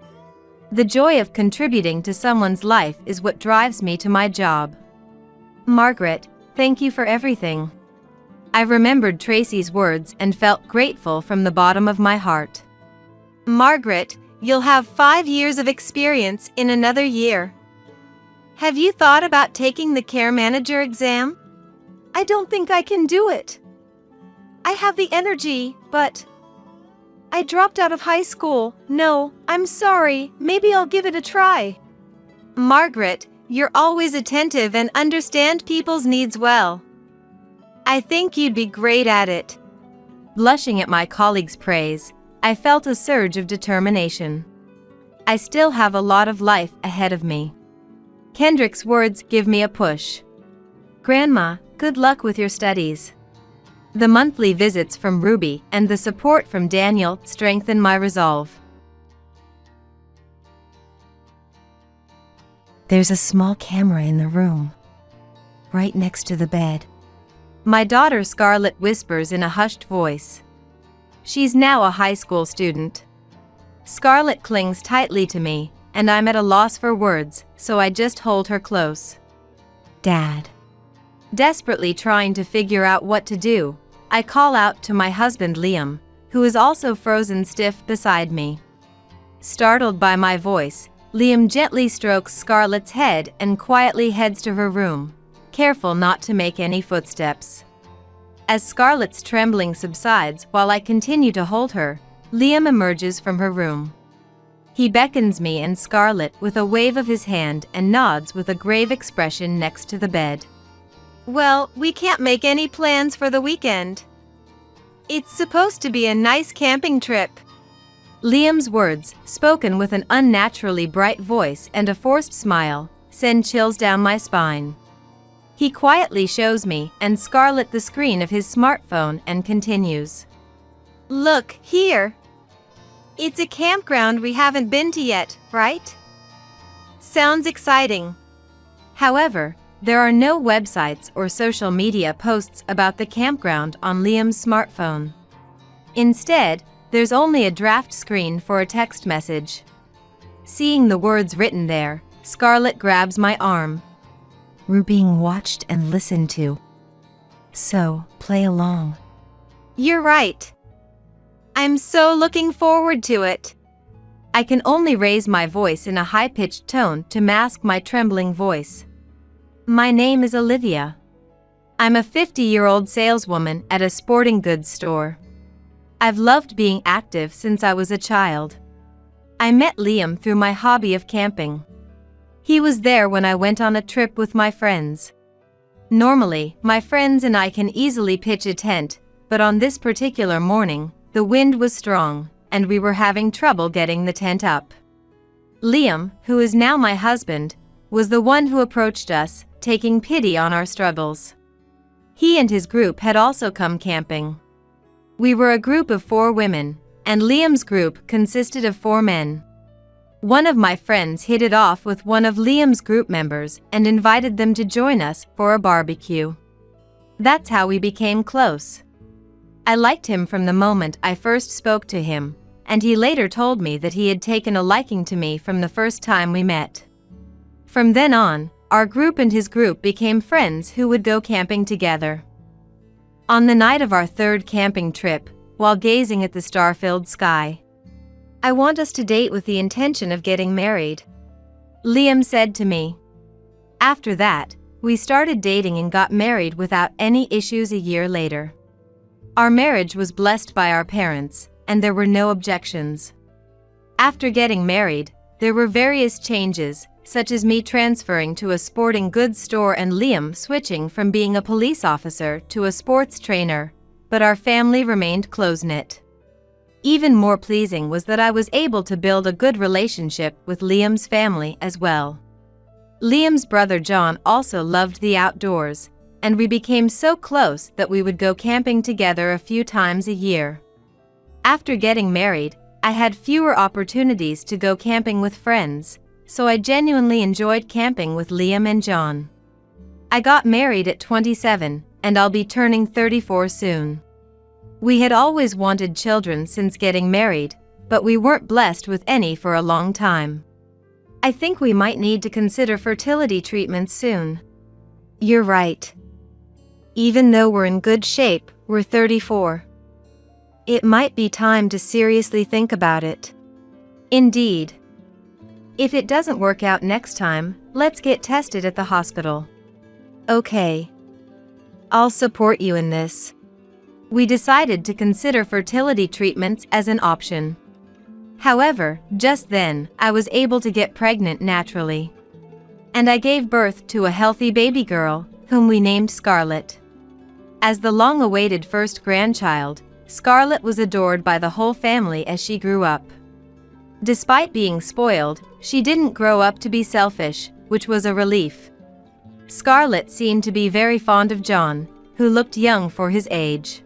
S2: The joy of contributing to someone's life is what drives me to my job. Margaret, thank you for everything. I remembered Tracy's words and felt grateful from the bottom of my heart.
S3: Margaret, you'll have 5 years of experience in another year. Have you thought about taking the care manager exam? I don't think I can do it. I have the energy, but I dropped out of high school. No, I'm sorry. Maybe I'll give it a try. Margaret, you're always attentive and understand people's needs well. I think you'd be great at it.
S2: Blushing at my colleague's praise, I felt a surge of determination. I still have a lot of life ahead of me. Kendrick's words give me a push. Grandma, good luck with your studies. The monthly visits from Ruby and the support from Daniel strengthen my resolve.
S3: There's a small camera in the room, right next to the bed.
S2: My daughter Scarlett whispers in a hushed voice. She's now a high school student. Scarlett clings tightly to me, and I'm at a loss for words, so I just hold her close.
S3: Dad.
S2: Desperately trying to figure out what to do, I call out to my husband Liam, who is also frozen stiff beside me. Startled by my voice, Liam gently strokes Scarlett's head and quietly heads to her room, careful not to make any footsteps. As Scarlett's trembling subsides while I continue to hold her, Liam emerges from her room. He beckons me and Scarlett with a wave of his hand and nods with a grave expression next to the bed.
S3: Well, we can't make any plans for the weekend. It's supposed to be a nice camping trip.
S2: Liam's words, spoken with an unnaturally bright voice and a forced smile, send chills down my spine. He quietly shows me and Scarlett the screen of his smartphone and continues.
S3: Look, here. It's a campground we haven't been to yet, right? Sounds exciting.
S2: However, there are no websites or social media posts about the campground on Liam's smartphone. Instead, there's only a draft screen for a text message. Seeing the words written there, Scarlett grabs my arm.
S3: We're being watched and listened to. So, play along. You're right. I'm so looking forward to it.
S2: I can only raise my voice in a high-pitched tone to mask my trembling voice. My name is Olivia. I'm a 50-year-old saleswoman at a sporting goods store. I've loved being active since I was a child. I met Liam through my hobby of camping. He was there when I went on a trip with my friends. Normally, my friends and I can easily pitch a tent, but on this particular morning, the wind was strong, and we were having trouble getting the tent up. Liam, who is now my husband, was the one who approached us, taking pity on our struggles. He and his group had also come camping. We were a group of 4 women, and Liam's group consisted of 4 men. One of my friends hit it off with one of Liam's group members and invited them to join us for a barbecue. That's how we became close. I liked him from the moment I first spoke to him, and he later told me that he had taken a liking to me from the first time we met. From then on, our group and his group became friends who would go camping together. On the night of our 3rd camping trip, while gazing at the star-filled sky,
S3: I want us to date with the intention of getting married,
S2: Liam said to me. After that, we started dating and got married without any issues a year later. Our marriage was blessed by our parents, and there were no objections. After getting married, there were various changes, such as me transferring to a sporting goods store and Liam switching from being a police officer to a sports trainer, but our family remained close-knit. Even more pleasing was that I was able to build a good relationship with Liam's family as well. Liam's brother John also loved the outdoors, and we became so close that we would go camping together a few times a year. After getting married, I had fewer opportunities to go camping with friends, so I genuinely enjoyed camping with Liam and John. I got married at 27, and I'll be turning 34 soon. We had always wanted children since getting married, but we weren't blessed with any for a long time. I think we might need to consider fertility treatments soon.
S3: You're right. Even though we're in good shape, we're 34. It might be time to seriously think about it.
S2: Indeed. If it doesn't work out next time, let's get tested at the hospital.
S3: Okay. I'll support you in this.
S2: We decided to consider fertility treatments as an option. However, just then, I was able to get pregnant naturally. And I gave birth to a healthy baby girl, whom we named Scarlett. As the long-awaited first grandchild, Scarlett was adored by the whole family as she grew up. Despite being spoiled, she didn't grow up to be selfish, which was a relief. Scarlett seemed to be very fond of John, who looked young for his age.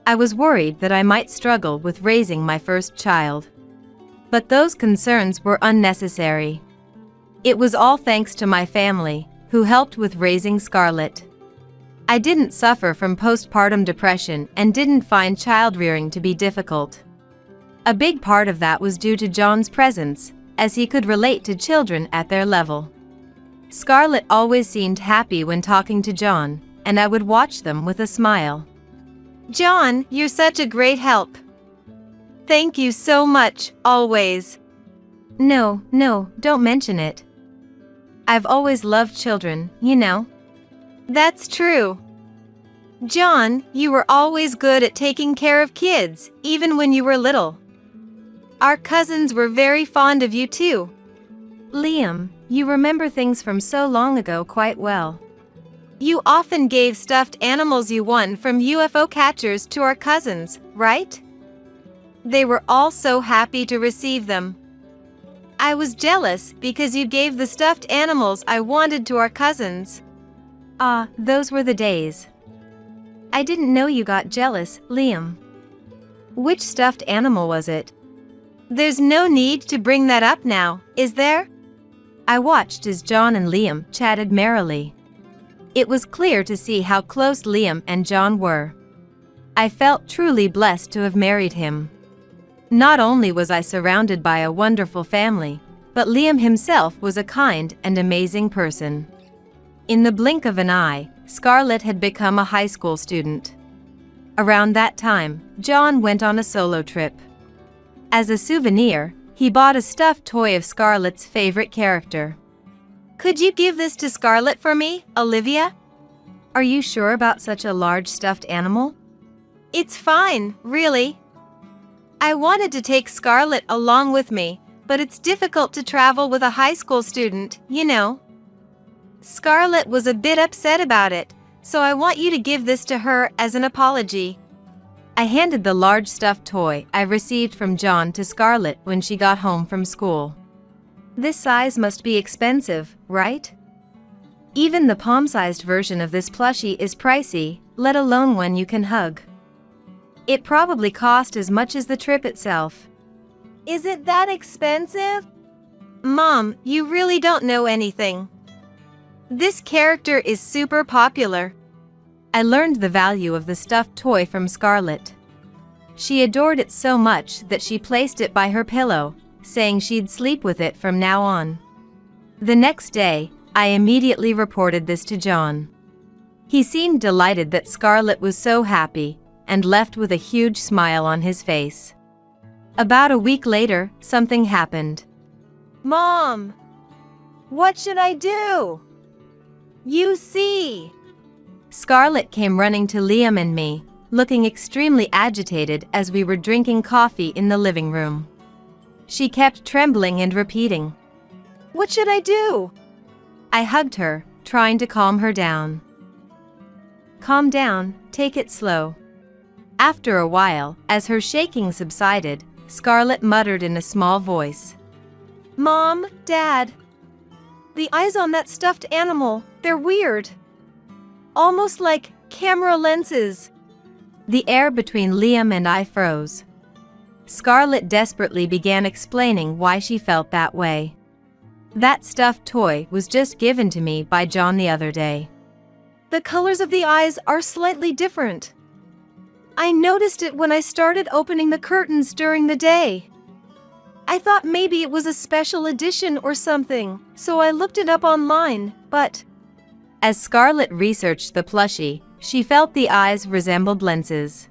S2: I was worried that I might struggle with raising my first child. But those concerns were unnecessary. It was all thanks to my family, who helped with raising Scarlett. I didn't suffer from postpartum depression and didn't find child-rearing to be difficult. A big part of that was due to John's presence, as he could relate to children at their level. Scarlett always seemed happy when talking to John, and I would watch them with a smile.
S3: John, you're such a great help. Thank you so much, always.
S2: No, don't mention it. I've always loved children, you know.
S3: That's true. John, you were always good at taking care of kids, even when you were little. Our cousins were very fond of you too.
S2: Liam, you remember things from so long ago quite well.
S3: You often gave stuffed animals you won from UFO catchers to our cousins, right? They were all so happy to receive them. I was jealous because you gave the stuffed animals I wanted to our cousins.
S2: Ah, those were the days. I didn't know you got jealous, Liam. Which stuffed animal was it?
S3: There's no need to bring that up now, is there?
S2: I watched as John and Liam chatted merrily. It was clear to see how close Liam and John were. I felt truly blessed to have married him. Not only was I surrounded by a wonderful family, but Liam himself was a kind and amazing person. In the blink of an eye, Scarlett had become a high school student. Around that time, John went on a solo trip. As a souvenir, he bought a stuffed toy of Scarlett's favorite character.
S3: Could you give this to Scarlett for me, Olivia?
S2: Are you sure about such a large stuffed animal?
S3: It's fine, really. I wanted to take Scarlett along with me, but it's difficult to travel with a high school student, you know. Scarlett was a bit upset about it, so I want you to give this to her as an apology.
S2: I handed the large stuffed toy I received from John to Scarlett when she got home from school. This size must be expensive, right? Even the palm-sized version of this plushie is pricey, let alone one you can hug. It probably cost as much as the trip itself.
S3: Is it that expensive? Mom, you really don't know anything. This character is super popular.
S2: I learned the value of the stuffed toy from Scarlett. She adored it so much that she placed it by her pillow, saying she'd sleep with it from now on. The next day, I immediately reported this to John. He seemed delighted that Scarlett was so happy, and left with a huge smile on his face. About a week later, something happened.
S3: Mom! What should I do? You see!
S2: Scarlett came running to Liam and me, looking extremely agitated as we were drinking coffee in the living room. She kept trembling and repeating,
S3: "What should I do?"
S2: I hugged her, trying to calm her down. Calm down, take it slow. After a while, as her shaking subsided, Scarlett muttered in a small voice,
S3: "Mom, Dad, the eyes on that stuffed animal, they're weird. Almost like camera lenses."
S2: The air between Liam and I froze. Scarlett desperately began explaining why she felt that way. That stuffed toy was just given to me by John the other day.
S3: The colors of the eyes are slightly different. I noticed it when I started opening the curtains during the day. I thought maybe it was a special edition or something, so I looked it up online, but...
S2: As Scarlett researched the plushie, she felt the eyes resembled lenses.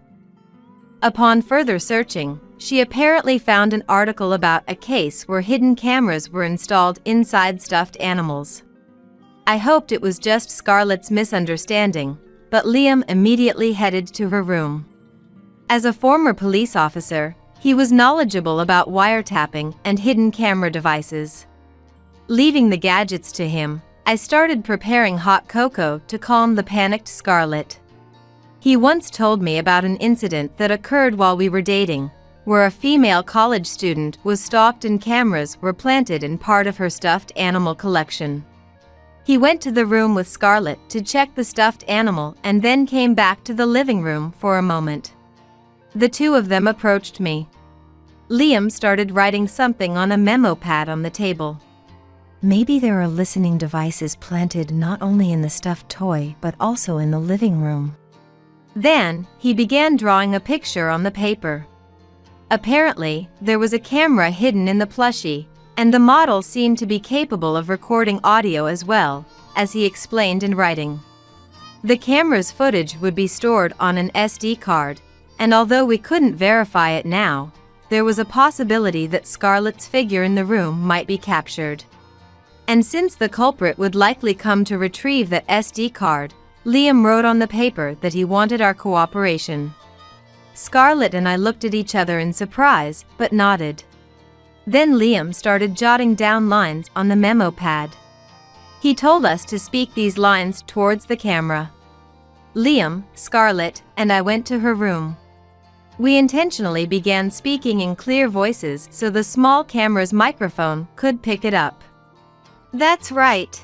S2: Upon further searching, she apparently found an article about a case where hidden cameras were installed inside stuffed animals. I hoped it was just Scarlett's misunderstanding, but Liam immediately headed to her room. As a former police officer, he was knowledgeable about wiretapping and hidden camera devices. Leaving the gadgets to him, I started preparing hot cocoa to calm the panicked Scarlett. He once told me about an incident that occurred while we were dating, where a female college student was stalked and cameras were planted in part of her stuffed animal collection. He went to the room with Scarlett to check the stuffed animal and then came back to the living room for a moment. The two of them approached me. Liam started writing something on a memo pad on the table. Maybe there are listening devices planted not only in the stuffed toy but also in the living room.
S3: Then, he began drawing a picture on the paper. Apparently, there was a camera hidden in the plushie, and the model seemed to be capable of recording audio as well, as he explained in writing. The camera's footage would be stored on an SD card, and although we couldn't verify it now, there was a possibility that Scarlett's figure in the room might be captured. And since the culprit would likely come to retrieve that SD card, Liam wrote on the paper that he wanted our cooperation. Scarlett and I looked at each other in surprise, but nodded. Then Liam started jotting down lines on the memo pad. He told us to speak these lines towards the camera. Liam, Scarlett, and I went to her room. We intentionally began speaking in clear voices so the small camera's microphone could pick it up.
S2: That's right.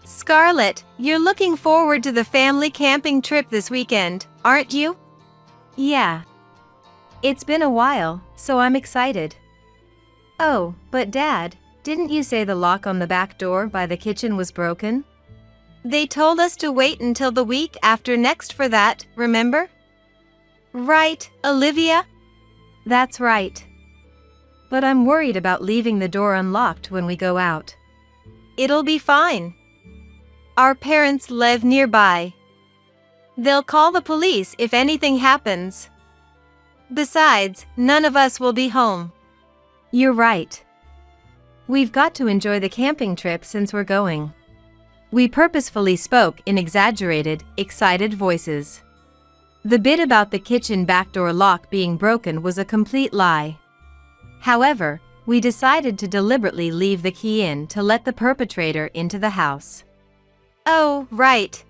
S2: Scarlett, you're looking forward to the family camping trip this weekend, aren't you?
S3: Yeah. It's been a while, so I'm excited. Oh, but Dad, didn't you say the lock on the back door by the kitchen was broken?
S2: They told us to wait until the week after next for that, remember? Right, Olivia?
S3: That's right. But I'm worried about leaving the door unlocked when we go out.
S2: It'll be fine. Our parents live nearby. They'll call the police if anything happens. Besides, none of us will be home.
S3: You're right. We've got to enjoy the camping trip since we're going. We purposefully spoke in exaggerated, excited voices. The bit about the kitchen back door lock being broken was a complete lie. However, we decided to deliberately leave the key in to let the perpetrator into the house.
S2: Oh, right.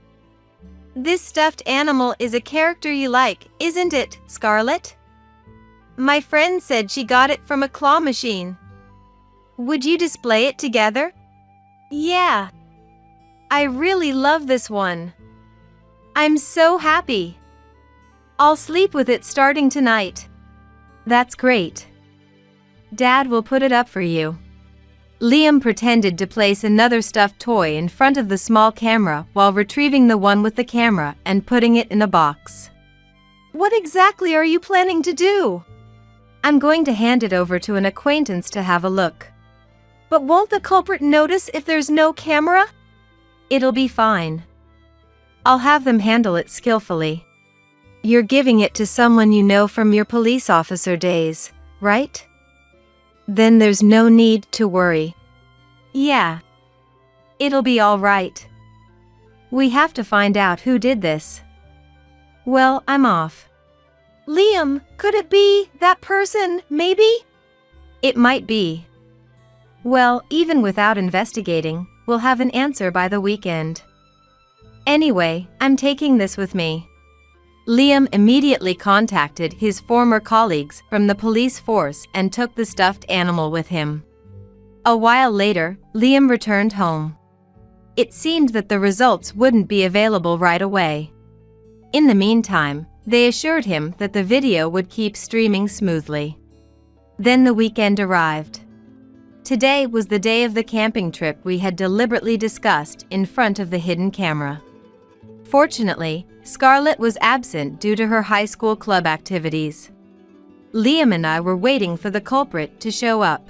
S2: This stuffed animal is a character you like, isn't it, Scarlett? My friend said she got it from a claw machine. Would you display it together? Yeah. I really love this one. I'm so happy. I'll sleep with it starting tonight.
S3: That's great. Dad will put it up for you. Liam pretended to place another stuffed toy in front of the small camera while retrieving the one with the camera and putting it in a box.
S2: What exactly are you planning to do?
S3: I'm going to hand it over to an acquaintance to have a look.
S2: But won't the culprit notice if there's no camera?
S3: It'll be fine. I'll have them handle it skillfully. You're giving it to someone you know from your police officer days, right? Then there's no need to worry.
S2: Yeah.
S3: It'll be all right. We have to find out who did this. Well, I'm off.
S2: Liam, could it be that person, maybe?
S3: It might be. Well, even without investigating, we'll have an answer by the weekend. Anyway, I'm taking this with me. Liam immediately contacted his former colleagues from the police force and took the stuffed animal with him. A while later, Liam returned home. It seemed that the results wouldn't be available right away. In the meantime, they assured him that the video would keep streaming smoothly. Then the weekend arrived. Today was the day of the camping trip we had deliberately discussed in front of the hidden camera. Fortunately, Scarlett was absent due to her high school club activities. Liam and I were waiting for the culprit to show up.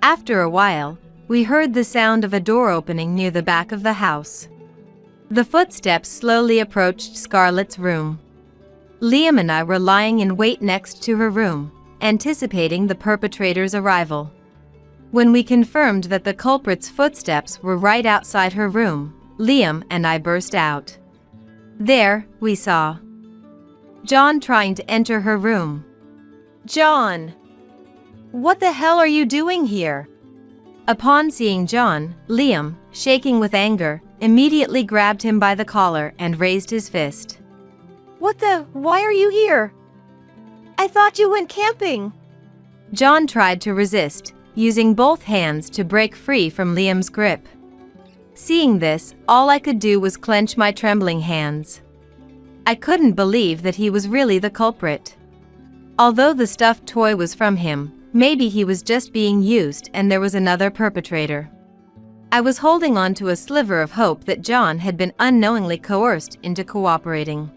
S3: After a while, we heard the sound of a door opening near the back of the house. The footsteps slowly approached Scarlett's room. Liam and I were lying in wait next to her room, anticipating the perpetrator's arrival. When we confirmed that the culprit's footsteps were right outside her room, Liam and I burst out. There, we saw John trying to enter her room.
S2: John! What the hell are you doing here?
S3: Upon seeing John, Liam, shaking with anger, immediately grabbed him by the collar and raised his fist.
S2: Why are you here? I thought you went camping.
S3: John tried to resist, using both hands to break free from Liam's grip. Seeing this, all I could do was clench my trembling hands. I couldn't believe that he was really the culprit. Although the stuffed toy was from him, maybe he was just being used and there was another perpetrator.
S2: I was holding on to a sliver of hope that John had been unknowingly coerced into cooperating.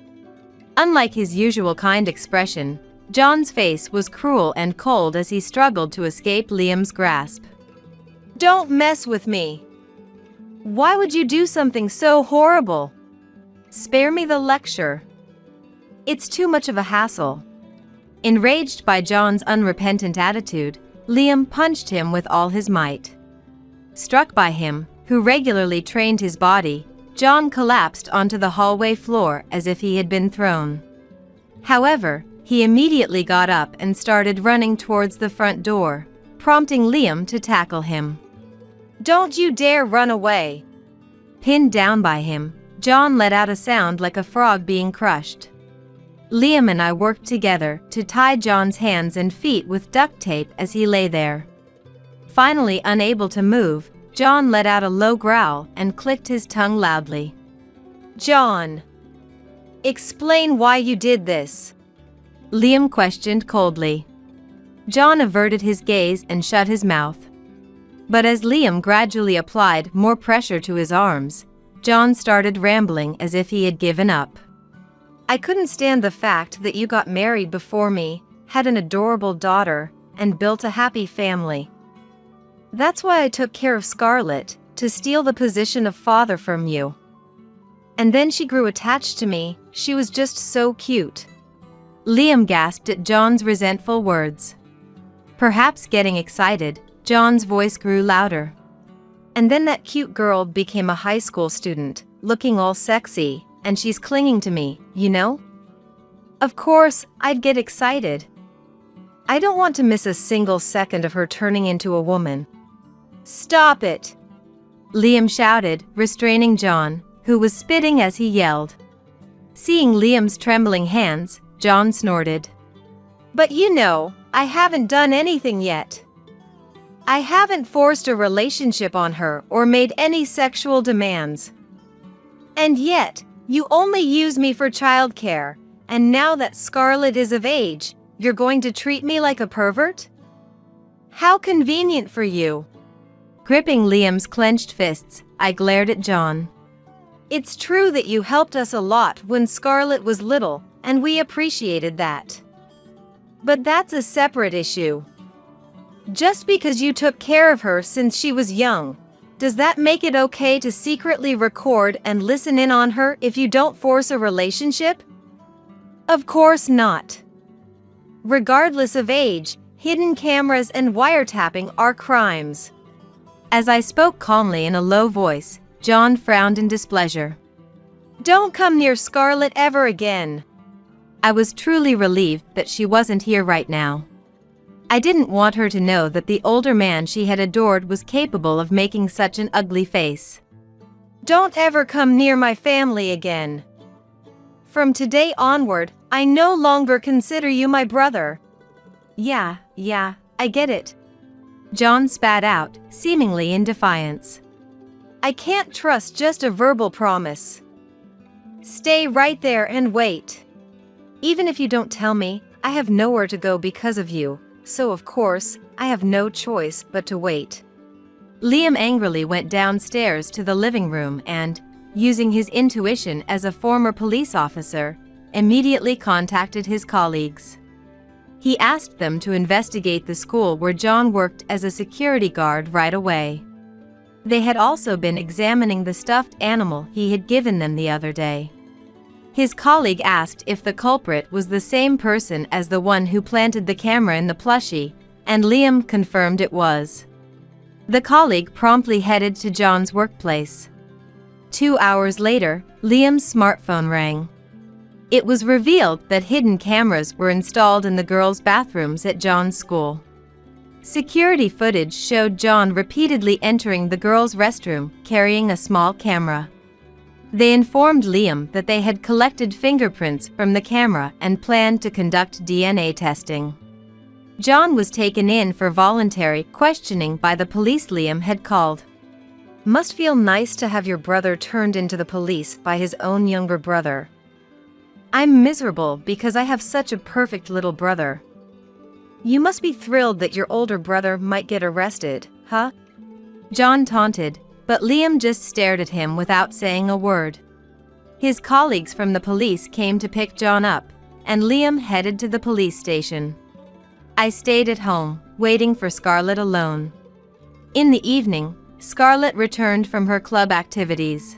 S2: Unlike his usual kind expression, John's face was cruel and cold as he struggled to escape Liam's grasp.
S3: Don't mess with me. Why would you do something so horrible?
S2: Spare me the lecture. It's too much of a hassle. Enraged by John's unrepentant attitude, Liam punched him with all his might. Struck by him, who regularly trained his body, John collapsed onto the hallway floor as if he had been thrown. However, he immediately got up and started running towards the front door, prompting Liam to tackle him.
S3: Don't you dare run away.
S2: Pinned down by him, John let out a sound like a frog being crushed. Liam and I worked together to tie John's hands and feet with duct tape as he lay there. Finally unable to move, John let out a low growl and clicked his tongue loudly.
S3: John, explain why you did this.
S2: Liam questioned coldly. John averted his gaze and shut his mouth. But as Liam gradually applied more pressure to his arms, John started rambling as if he had given up.
S3: I couldn't stand the fact that you got married before me, had an adorable daughter, and built a happy family. That's why I took care of Scarlett, to steal the position of father from you. And then she grew attached to me, she was just so cute.
S2: Liam gasped at John's resentful words. Perhaps getting excited, John's voice grew louder.
S3: And then that cute girl became a high school student, looking all sexy, and she's clinging to me, you know? Of course, I'd get excited. I don't want to miss a single second of her turning into a woman. Stop it!
S2: Liam shouted, restraining John, who was spitting as he yelled. Seeing Liam's trembling hands, John snorted.
S3: But you know, I haven't done anything yet. I haven't forced a relationship on her or made any sexual demands. And yet, you only use me for childcare, and now that Scarlett is of age, you're going to treat me like a pervert? How convenient for you.
S2: Gripping Liam's clenched fists, I glared at John.
S3: It's true that you helped us a lot when Scarlett was little, and we appreciated that. But that's a separate issue. Just because you took care of her since she was young, does that make it okay to secretly record and listen in on her if you don't force a relationship? Of course not. Regardless of age, hidden cameras and wiretapping are crimes.
S2: As I spoke calmly in a low voice, John frowned in displeasure.
S3: Don't come near Scarlett ever again.
S2: I was truly relieved that she wasn't here right now. I didn't want her to know that the older man she had adored was capable of making such an ugly face.
S3: Don't ever come near my family again. From today onward, I no longer consider you my brother.
S2: Yeah, I get it. John spat out, seemingly in defiance.
S3: I can't trust just a verbal promise. Stay right there and wait. Even if you don't tell me, I have nowhere to go because of you, so of course, I have no choice but to wait.
S2: Liam angrily went downstairs to the living room and, using his intuition as a former police officer, immediately contacted his colleagues. He asked them to investigate the school where John worked as a security guard right away. They had also been examining the stuffed animal he had given them the other day. His colleague asked if the culprit was the same person as the one who planted the camera in the plushie, and Liam confirmed it was. The colleague promptly headed to John's workplace. 2 hours later, Liam's smartphone rang. It was revealed that hidden cameras were installed in the girls' bathrooms at John's school. Security footage showed John repeatedly entering the girls' restroom carrying a small camera. They informed Liam that they had collected fingerprints from the camera and planned to conduct DNA testing. John was taken in for voluntary questioning by the police Liam had called.
S3: Must feel nice to have your brother turned into the police by his own younger brother. I'm miserable because I have such a perfect little brother. You must be thrilled that your older brother might get arrested, huh?
S2: John taunted, But Liam just stared at him without saying a word. His colleagues from the police came to pick John up, and Liam headed to the police station. I stayed at home, waiting for Scarlett alone. In the evening, Scarlett returned from her club activities.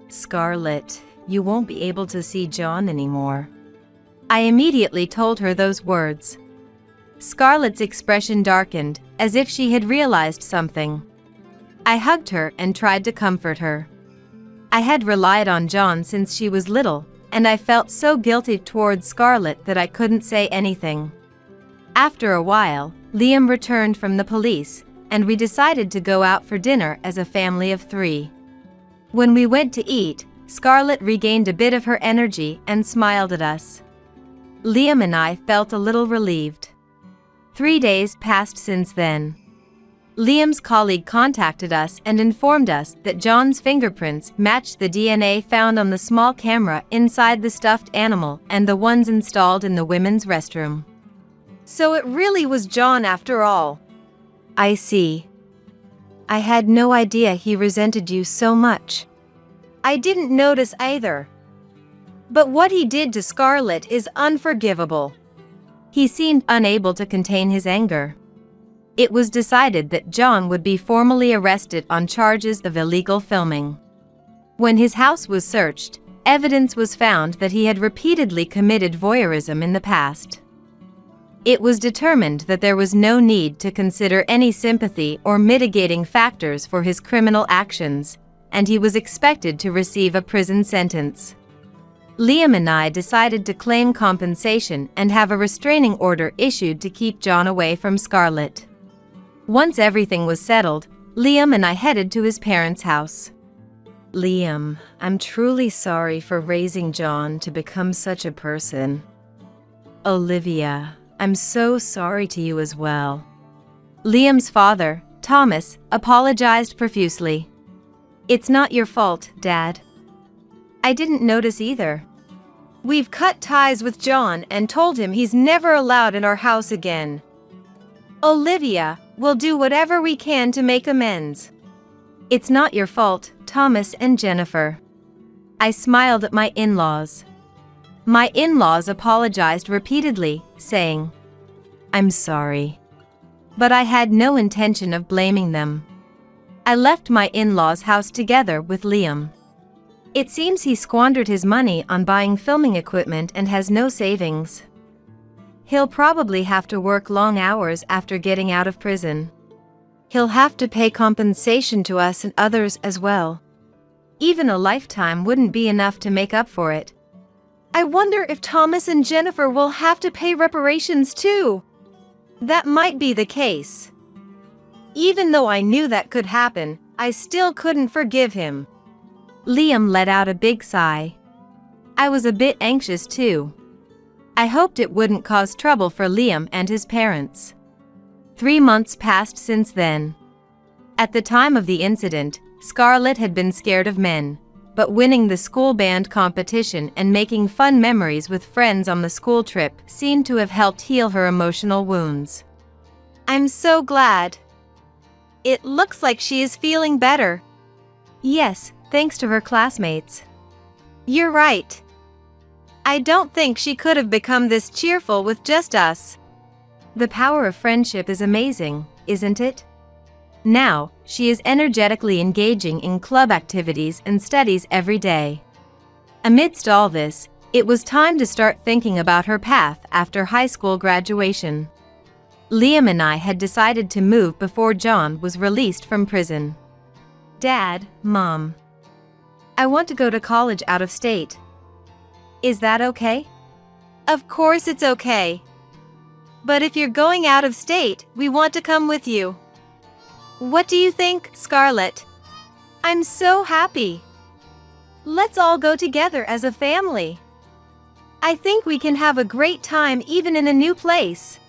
S2: "Scarlett, you won't be able to see John anymore." I immediately told her those words. Scarlett's expression darkened, as if she had realized something. I hugged her and tried to comfort her. I had relied on John since she was little, and I felt so guilty towards Scarlett that I couldn't say anything. After a while, Liam returned from the police, and we decided to go out for dinner as a family of 3. When we went to eat, Scarlett regained a bit of her energy and smiled at us. Liam and I felt a little relieved. 3 days passed since then. Liam's colleague contacted us and informed us that John's fingerprints matched the DNA found on the small camera inside the stuffed animal and the ones installed in the women's restroom.
S3: So it really was John after all.
S2: I see. I had no idea he resented you so much.
S3: I didn't notice either. But what he did to Scarlett is unforgivable.
S2: He seemed unable to contain his anger. It was decided that John would be formally arrested on charges of illegal filming. When his house was searched, evidence was found that he had repeatedly committed voyeurism in the past. It was determined that there was no need to consider any sympathy or mitigating factors for his criminal actions, and he was expected to receive a prison sentence. Liam and I decided to claim compensation and have a restraining order issued to keep John away from Scarlett. Once everything was settled, Liam and I headed to his parents' house. "Liam, I'm truly sorry for raising John to become such a person. Olivia, I'm so sorry to you as well." Liam's father, Thomas, apologized profusely. "It's not your fault, Dad. I didn't notice either.
S3: We've cut ties with John and told him he's never allowed in our house again. Olivia, we'll do whatever we can to make amends."
S2: It's not your fault, Thomas and Jennifer." I smiled at my in-laws. My in-laws apologized repeatedly, saying, "I'm sorry." But I had no intention of blaming them. I left my in-laws' house together with Liam. It seems he squandered his money on buying filming equipment and has no savings. He'll probably have to work long hours after getting out of prison. He'll have to pay compensation to us and others as well. Even a lifetime wouldn't be enough to make up for it.
S3: I wonder if Thomas and Jennifer will have to pay reparations too. That might be the case. Even though I knew that could happen, I still couldn't forgive him.
S2: Liam let out a big sigh. I was a bit anxious too. I hoped it wouldn't cause trouble for Liam and his parents. 3 months passed since then. At the time of the incident, Scarlett had been scared of men, but winning the school band competition and making fun memories with friends on the school trip seemed to have helped heal her emotional wounds.
S3: I'm so glad. It looks like she is feeling better.
S2: Yes, thanks to her classmates.
S3: You're right. I don't think she could have become this cheerful with just us.
S2: The power of friendship is amazing, isn't it? Now, she is energetically engaging in club activities and studies every day. Amidst all this, it was time to start thinking about her path after high school graduation. Liam and I had decided to move before John was released from prison. Dad, Mom, I want to go to college out of state. Is that okay?
S3: Of course it's okay. But if you're going out of state, we want to come with you. What do you think, Scarlett? I'm so happy. Let's all go together as a family. I think we can have a great time even in a new place.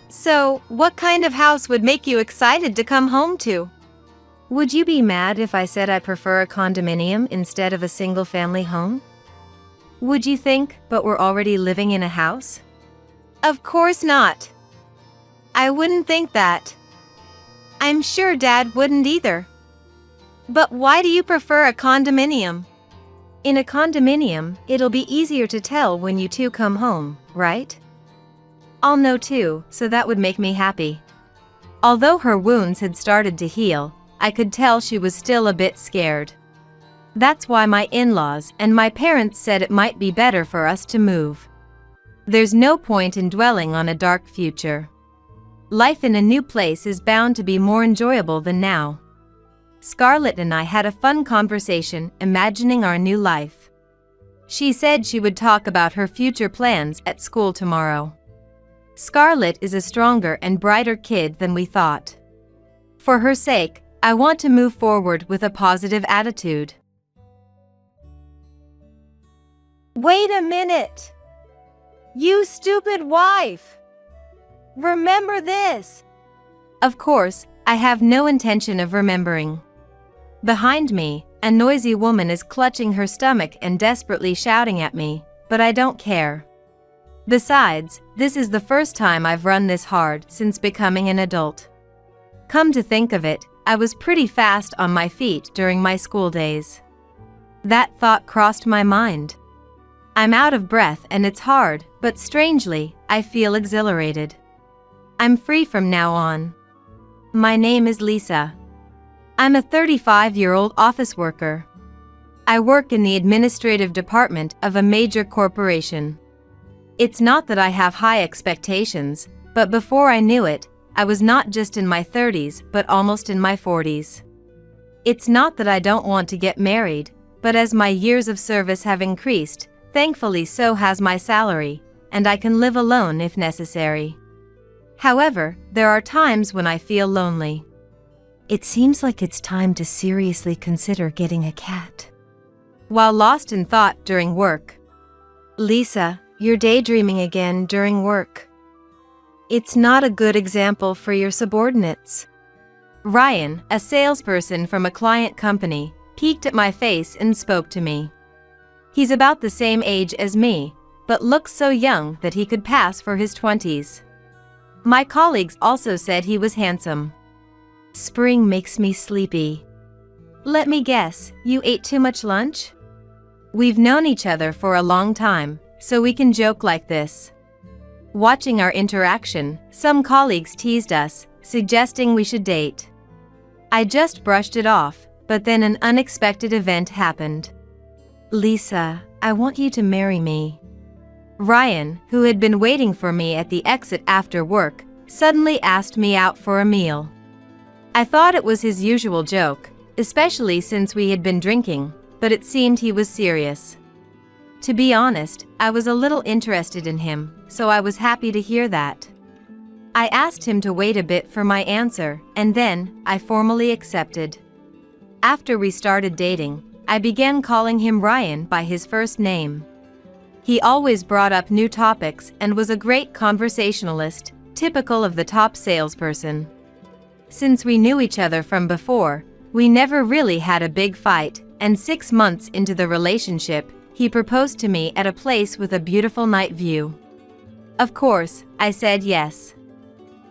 S3: So, what kind of house would make you excited to come home to?
S2: Would you be mad if I said I prefer a condominium instead of a single-family home? Would you think, but we're already living in a house?
S3: Of course not. I wouldn't think that. I'm sure Dad wouldn't either. But why do you prefer a condominium? In a condominium, it'll be easier to tell when you two come home, right?
S2: I'll know too, so that would make me happy. Although her wounds had started to heal, I could tell she was still a bit scared. That's why my in-laws and my parents said it might be better for us to move. There's no point in dwelling on a dark future. Life in a new place is bound to be more enjoyable than now. Scarlett and I had a fun conversation imagining our new life. She said she would talk about her future plans at school tomorrow. Scarlett is a stronger and brighter kid than we thought. For her sake, I want to move forward with a positive attitude.
S3: Wait a minute! You stupid wife! Remember this!
S2: Of course, I have no intention of remembering. Behind me, a noisy woman is clutching her stomach and desperately shouting at me, but I don't care. Besides, this is the first time I've run this hard since becoming an adult. Come to think of it, I was pretty fast on my feet during my school days. That thought crossed my mind. I'm out of breath and it's hard, but strangely, I feel exhilarated. I'm free from now on. My name is Lisa. I'm a 35-year-old office worker. I work in the administrative department of a major corporation. It's not that I have high expectations, but before I knew it, I was not just in my 30s but almost in my 40s. It's not that I don't want to get married, but as my years of service have increased, thankfully so has my salary, and I can live alone if necessary. However, there are times when I feel lonely. It seems like it's time to seriously consider getting a cat. While lost in thought during work. Lisa, you're daydreaming again during work. It's not a good example for your subordinates. Ryan, a salesperson from a client company, peeked at my face and spoke to me. He's about the same age as me, but looks so young that he could pass for his 20s. My colleagues also said he was handsome. Spring makes me sleepy. Let me guess, you ate too much lunch? We've known each other for a long time, so we can joke like this. Watching our interaction, some colleagues teased us, suggesting we should date. I just brushed it off, but then an unexpected event happened. Lisa, I want you to marry me. Ryan, who had been waiting for me at the exit after work, suddenly asked me out for a meal. I thought it was his usual joke, especially since we had been drinking, but it seemed he was serious. To be honest, I was a little interested in him, so I was happy to hear that. I asked him to wait a bit for my answer, and then I formally accepted. After we started dating, I began calling him Ryan by his first name. He always brought up new topics and was a great conversationalist, typical of the top salesperson. Since we knew each other from before, we never really had a big fight, and 6 months into the relationship, he proposed to me at a place with a beautiful night view. Of course, I said yes.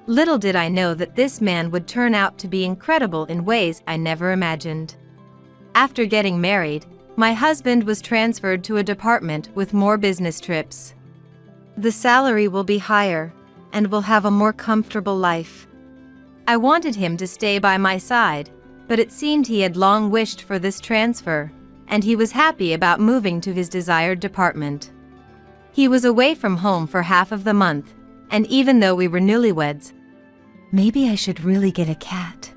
S2: Little did I know that this man would turn out to be incredible in ways I never imagined. After getting married, my husband was transferred to a department with more business trips. The salary will be higher, and we'll have a more comfortable life. I wanted him to stay by my side, but it seemed he had long wished for this transfer, and he was happy about moving to his desired department. He was away from home for half of the month, and even though we were newlyweds, maybe I should really get a cat.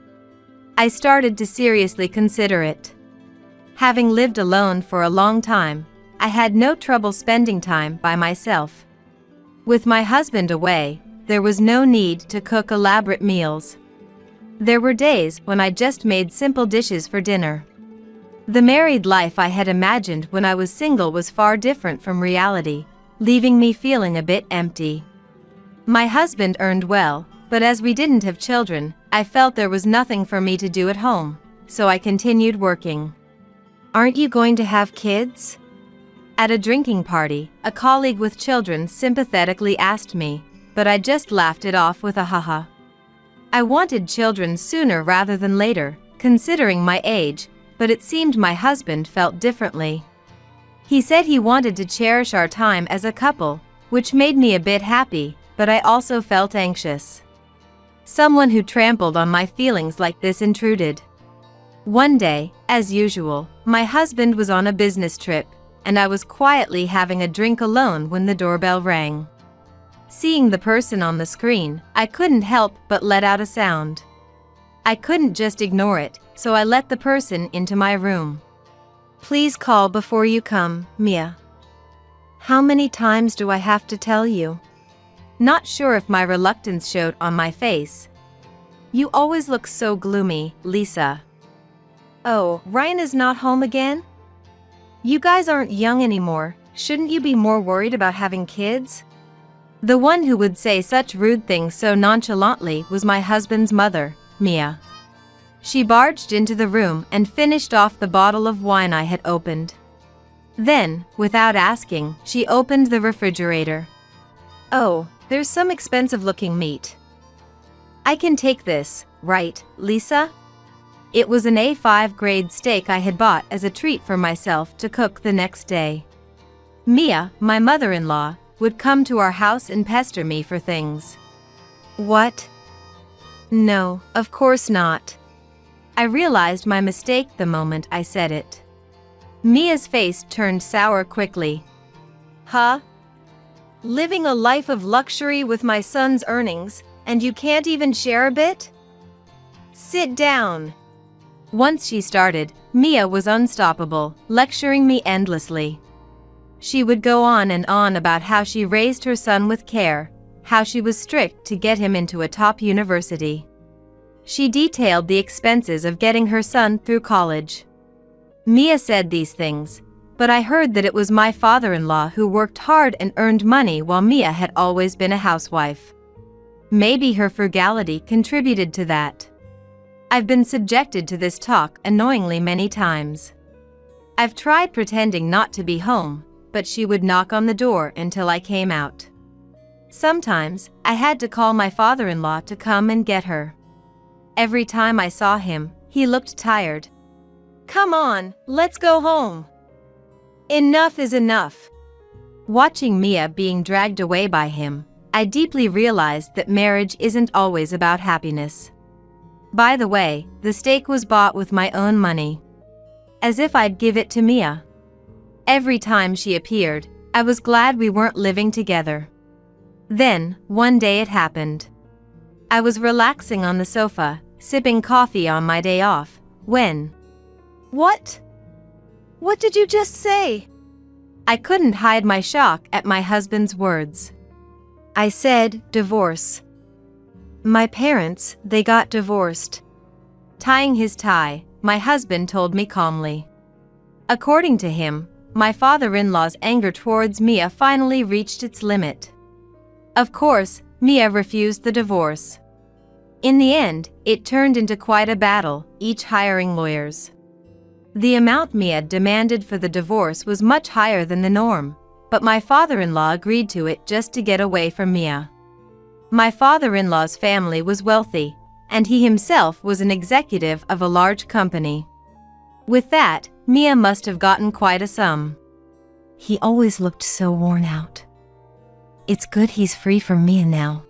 S2: I started to seriously consider it. Having lived alone for a long time, I had no trouble spending time by myself. With my husband away, there was no need to cook elaborate meals. There were days when I just made simple dishes for dinner. The married life I had imagined when I was single was far different from reality, leaving me feeling a bit empty. My husband earned well, but as we didn't have children, I felt there was nothing for me to do at home, so I continued working. Aren't you going to have kids? At a drinking party, a colleague with children sympathetically asked me, but I just laughed it off with a haha. I wanted children sooner rather than later, considering my age, but it seemed my husband felt differently. He said he wanted to cherish our time as a couple, which made me a bit happy, but I also felt anxious. Someone who trampled on my feelings like this intruded. One day, as usual, my husband was on a business trip, and I was quietly having a drink alone when the doorbell rang. Seeing the person on the screen, I couldn't help but let out a sound. I couldn't just ignore it, so I let the person into my room.
S3: Please call before you come, Mia. How many times do I have to tell you?
S2: Not sure if my reluctance showed on my face. You always look so gloomy, Lisa.
S3: Oh, Ryan is not home again? You guys aren't young anymore. Shouldn't you be more worried about having kids?
S2: The one who would say such rude things so nonchalantly was my husband's mother, Mia. She barged into the room and finished off the bottle of wine I had opened. Then, without asking, she opened the refrigerator.
S3: Oh, there's some expensive-looking meat.
S2: I can take this, right, Lisa? It was an A5 grade steak I had bought as a treat for myself to cook the next day. Mia, my mother-in-law, would come to our house and pester me for things.
S3: What? No, of course not.
S2: I realized my mistake the moment I said it. Mia's face turned sour quickly.
S3: Huh? Living a life of luxury with my son's earnings, and you can't even share a bit? Sit down.
S2: Once she started, Mia was unstoppable, lecturing me endlessly. She would go on and on about how she raised her son with care, how she was strict to get him into a top university. She detailed the expenses of getting her son through college. Mia said these things, but I heard that it was my father-in-law who worked hard and earned money while Mia had always been a housewife. Maybe her frugality contributed to that. I've been subjected to this talk annoyingly many times. I've tried pretending not to be home, but she would knock on the door until I came out. Sometimes, I had to call my father-in-law to come and get her. Every time I saw him, he looked tired.
S3: Come on, let's go home. Enough is enough.
S2: Watching Mia being dragged away by him, I deeply realized that marriage isn't always about happiness. By the way, the steak was bought with my own money. As if I'd give it to Mia. Every time she appeared, I was glad we weren't living together. Then, one day it happened. I was relaxing on the sofa, sipping coffee on my day off, when…
S3: What? What did you just say?
S2: I couldn't hide my shock at my husband's words.
S3: I said, divorce. My parents, they got divorced.
S2: Tying his tie, my husband told me calmly. According to him, my father-in-law's anger towards Mia finally reached its limit. Of course, Mia refused the divorce. In the end, it turned into quite a battle, each hiring lawyers. The amount Mia demanded for the divorce was much higher than the norm, but my father-in-law agreed to it just to get away from Mia. My father-in-law's family was wealthy, and he himself was an executive of a large company. With that, Mia must have gotten quite a sum.
S3: He always looked so worn out. It's good he's free from Mia now.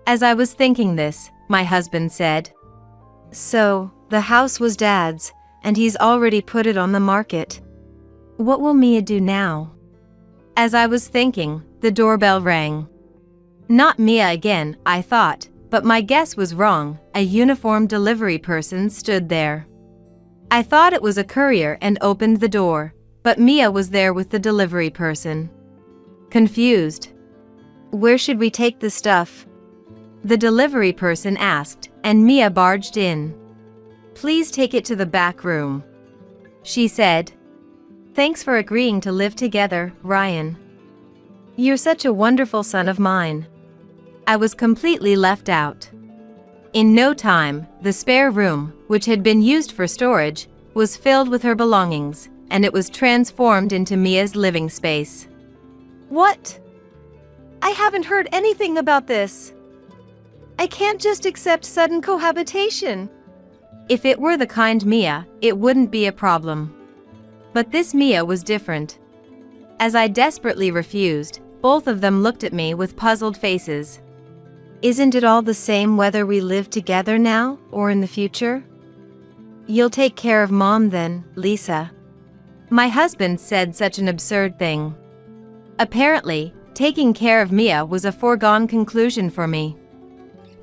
S2: As I was thinking this, my husband said,
S3: So, the house was Dad's, and he's already put it on the market. What will Mia do now?
S2: As I was thinking, the doorbell rang. Not Mia again, I thought, but my guess was wrong. A uniformed delivery person stood there. I thought it was a courier and opened the door, but Mia was there with the delivery person. Confused.
S3: Where should we take the stuff?
S2: The delivery person asked, and Mia barged in. Please take it to the back room, she said. Thanks for agreeing to live together, Ryan.
S3: You're such a wonderful son of mine.
S2: I was completely left out. In no time, the spare room, which had been used for storage, was filled with her belongings, and it was transformed into Mia's living space.
S3: What? I haven't heard anything about this. I can't just accept sudden cohabitation.
S2: If it were the kind Mia, it wouldn't be a problem. But this Mia was different. As I desperately refused, both of them looked at me with puzzled faces.
S3: Isn't it all the same whether we live together now or in the future? You'll take care of Mom then, Lisa.
S2: My husband said such an absurd thing. Apparently, taking care of Mia was a foregone conclusion for me.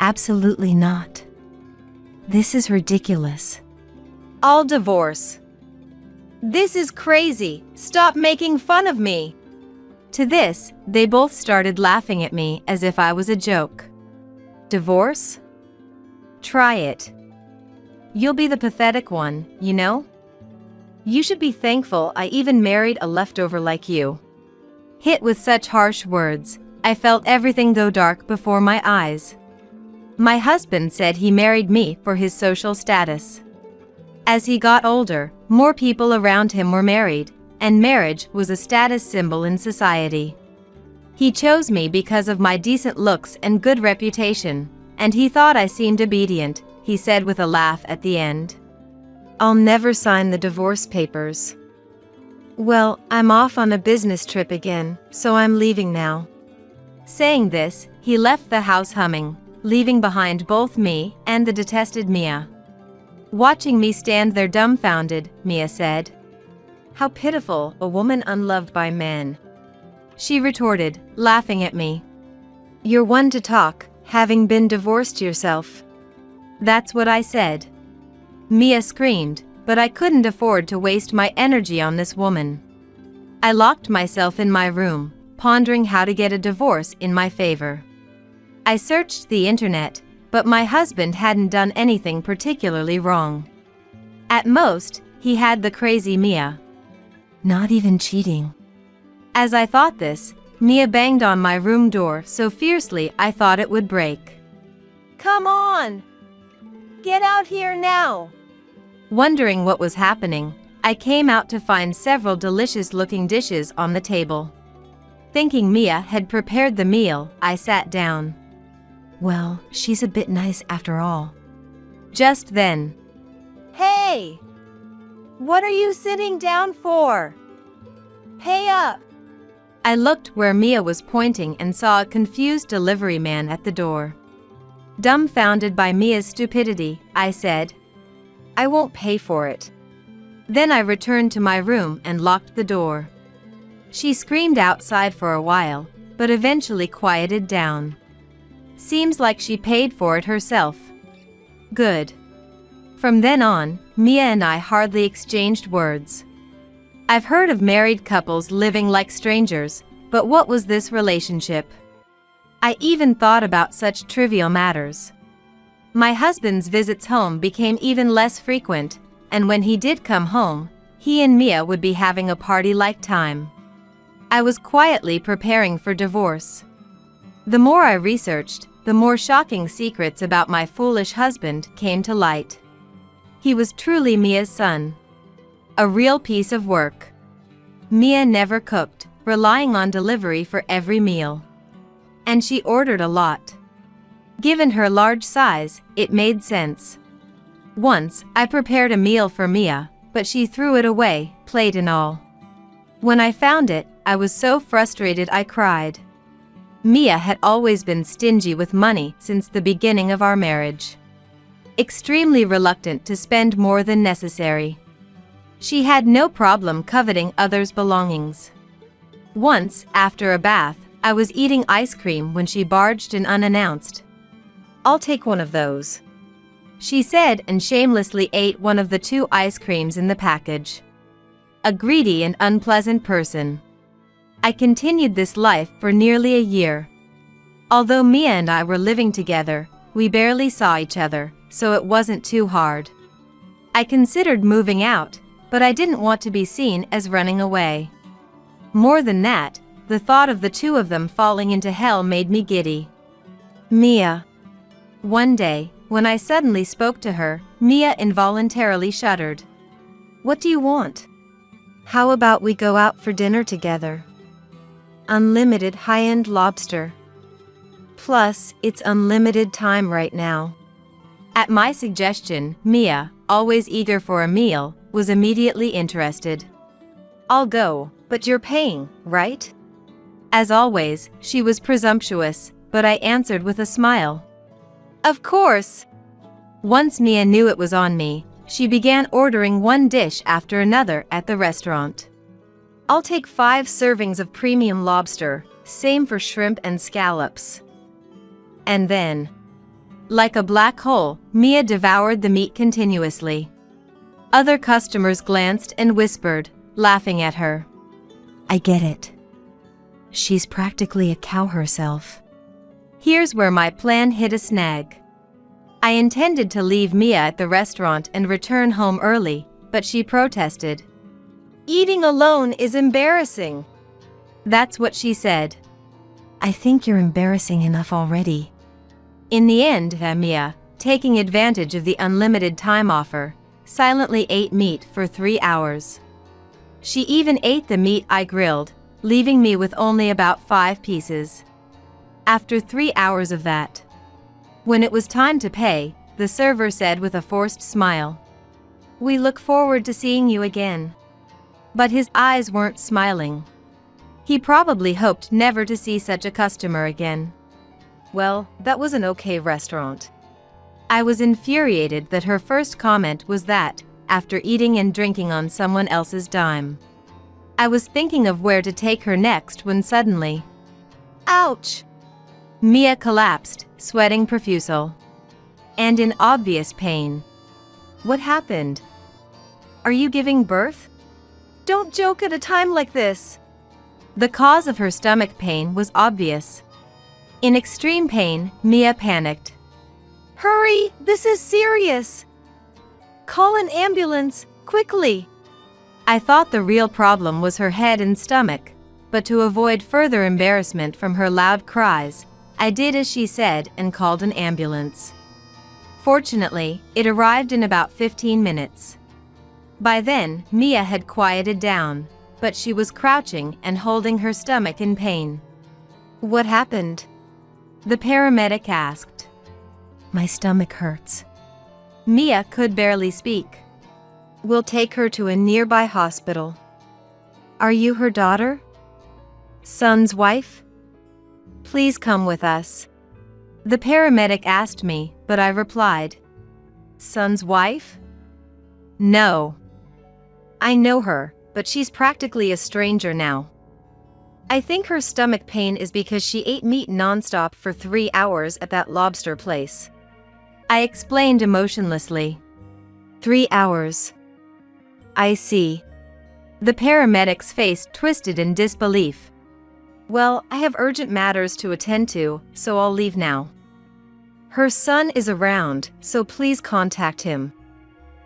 S3: Absolutely not. This is ridiculous.
S2: I'll divorce. This is crazy. Stop making fun of me. To this, they both started laughing at me as if I was a joke. Divorce? Try it. You'll be the pathetic one, you know? You should be thankful I even married a leftover like you. Hit with such harsh words, I felt everything go dark before my eyes. My husband said he married me for his social status. As he got older, more people around him were married, and marriage was a status symbol in society. He chose me because of my decent looks and good reputation, and he thought I seemed obedient, he said with a laugh at the end.
S3: I'll never sign the divorce papers. Well, I'm off on a business trip again, so I'm leaving now.
S2: Saying this, he left the house humming, leaving behind both me and the detested Mia. Watching me stand there dumbfounded, Mia said,
S3: "How pitiful, a woman unloved by men."
S2: She retorted, laughing at me.
S3: "You're one to talk, having been divorced yourself."
S2: That's what I said. Mia screamed, but I couldn't afford to waste my energy on this woman. I locked myself in my room, pondering how to get a divorce in my favor. I searched the internet, but my husband hadn't done anything particularly wrong. At most, he had the crazy Mia.
S3: Not even cheating.
S2: As I thought this, Mia banged on my room door so fiercely I thought it would break.
S3: "Come on! Get out here now!"
S2: Wondering what was happening, I came out to find several delicious-looking dishes on the table. Thinking Mia had prepared the meal, I sat down.
S3: Well, she's a bit nice after all.
S2: Just then.
S3: "Hey! What are you sitting down for? Pay up!"
S2: I looked where Mia was pointing and saw a confused delivery man at the door. Dumbfounded by Mia's stupidity, I said, "I won't pay for it." Then I returned to my room and locked the door. She screamed outside for a while, but eventually quieted down. Seems like she paid for it herself. Good. From then on, Mia and I hardly exchanged words. I've heard of married couples living like strangers, but what was this relationship? I even thought about such trivial matters. My husband's visits home became even less frequent, and when he did come home, he and Mia would be having a party-like time. I was quietly preparing for divorce. The more I researched, the more shocking secrets about my foolish husband came to light. He was truly Mia's son. A real piece of work. Mia never cooked, relying on delivery for every meal. And she ordered a lot. Given her large size, it made sense. Once, I prepared a meal for Mia, but she threw it away, plate and all. When I found it, I was so frustrated I cried. Mia had always been stingy with money since the beginning of our marriage. Extremely reluctant to spend more than necessary. She had no problem coveting others' belongings. Once, after a bath, I was eating ice cream when she barged in unannounced.
S3: "I'll take one of those,"
S2: she said, and shamelessly ate one of the 2 ice creams in the package. A greedy and unpleasant person. I continued this life for nearly a year. Although Mia and I were living together, we barely saw each other, so it wasn't too hard. I considered moving out, but I didn't want to be seen as running away. More than that, the thought of the 2 of them falling into hell made me giddy.
S3: "Mia."
S2: One day, when I suddenly spoke to her, Mia involuntarily shuddered.
S3: "What do you want? How about we go out for dinner together? Unlimited high-end lobster. Plus, it's unlimited time right now."
S2: At my suggestion, Mia, always eager for a meal, was immediately interested.
S3: I'll go, but you're paying, right?
S2: As always, she was presumptuous, but I answered with a smile.
S3: Of course.
S2: Once Mia knew it was on me, she began ordering one dish after another at the restaurant.
S3: I'll take 5 servings of premium lobster, same for shrimp and scallops.
S2: And then, like a black hole, Mia devoured the meat continuously. Other customers glanced and whispered, laughing at her. I get it. She's practically a cow herself. Here's where my plan hit a snag. I intended to leave Mia at the restaurant and return home early, but she protested.
S3: Eating alone is embarrassing.
S2: That's what she said. I think you're embarrassing enough already. In the end, Mia, taking advantage of the unlimited time offer, silently ate meat for 3 hours. She even ate the meat I grilled, leaving me with only about 5 pieces. After 3 hours of that, when it was time to pay, the server said with a forced smile, "We look forward to seeing you again." But his eyes weren't smiling. He probably hoped never to see such a customer again.
S3: Well, that was an okay restaurant.
S2: I was infuriated that her first comment was that, after eating and drinking on someone else's dime. I was thinking of where to take her next when suddenly,
S3: ouch!
S2: Mia collapsed, sweating profusely. And in obvious pain.
S3: What happened?
S2: Are you giving birth?
S3: Don't joke at a time like this.
S2: The cause of her stomach pain was obvious. In extreme pain, Mia panicked.
S3: Hurry, this is serious. Call an ambulance, quickly.
S2: I thought the real problem was her head and stomach, but to avoid further embarrassment from her loud cries, I did as she said and called an ambulance. Fortunately, it arrived in about 15 minutes. By then, Mia had quieted down, but she was crouching and holding her stomach in pain.
S3: What happened?
S2: The paramedic asked. My stomach hurts. Mia could barely speak.
S3: We'll take her to a nearby hospital.
S2: Are you her daughter? Son's wife? Please come with us. The paramedic asked me, but I replied. Son's wife? No.
S3: I know her, but she's practically a stranger now. I think her stomach pain is because she ate meat nonstop for 3 hours at that lobster place.
S2: I explained emotionlessly. 3 hours. I see. The paramedic's face twisted in disbelief.
S3: Well, I have urgent matters to attend to, so I'll leave now. Her son is around, so please contact him.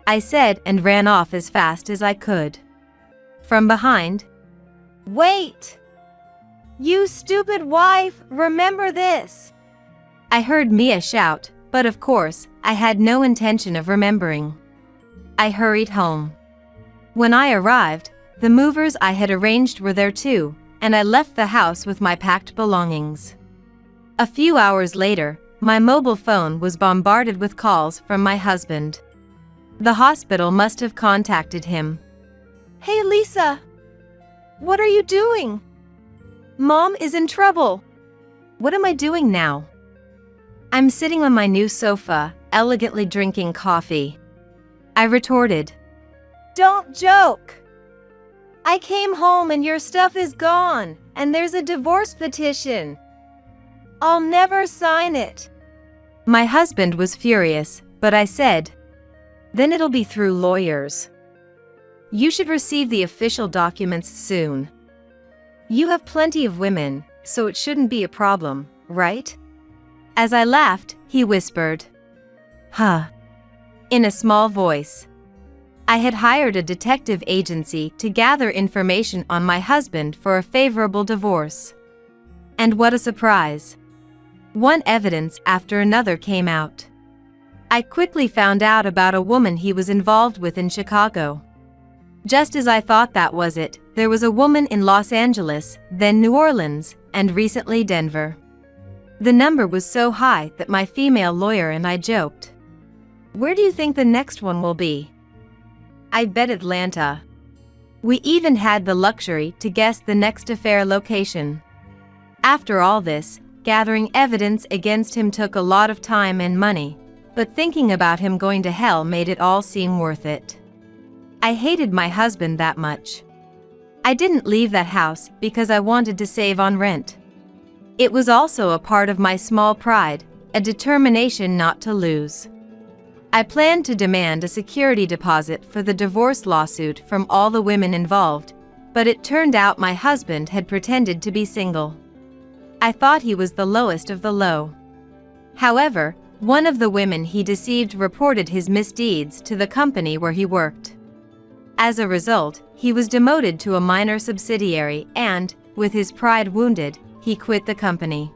S2: I said and ran off as fast as I could. From behind,
S3: Wait! You stupid wife, remember this!
S2: I heard Mia shout, but of course, I had no intention of remembering. I hurried home. When I arrived, the movers I had arranged were there too, and I left the house with my packed belongings. A few hours later, my mobile phone was bombarded with calls from my husband. The hospital must have contacted him.
S3: Hey Lisa! What are you doing? Mom is in trouble.
S2: What am I doing now? I'm sitting on my new sofa, elegantly drinking coffee. I retorted.
S3: Don't joke! I came home and your stuff is gone, and there's a divorce petition. I'll never sign it.
S2: My husband was furious, but I said, then it'll be through lawyers. You should receive the official documents soon. You have plenty of women, so it shouldn't be a problem, right? As I laughed, he whispered, huh, in a small voice. I had hired a detective agency to gather information on my husband for a favorable divorce. And what a surprise! One evidence after another came out. I quickly found out about a woman he was involved with in Chicago. Just as I thought that was it, there was a woman in Los Angeles, then New Orleans, and recently Denver. The number was so high that my female lawyer and I joked. Where do you think the next one will be? I bet Atlanta. We even had the luxury to guess the next affair location. After all this, gathering evidence against him took a lot of time and money, but thinking about him going to hell made it all seem worth it. I hated my husband that much. I didn't leave that house because I wanted to save on rent. It was also a part of my small pride, a determination not to lose. I planned to demand a security deposit for the divorce lawsuit from all the women involved, but it turned out my husband had pretended to be single. I thought he was the lowest of the low. However, one of the women he deceived reported his misdeeds to the company where he worked. As a result, he was demoted to a minor subsidiary and, with his pride wounded, he quit the company.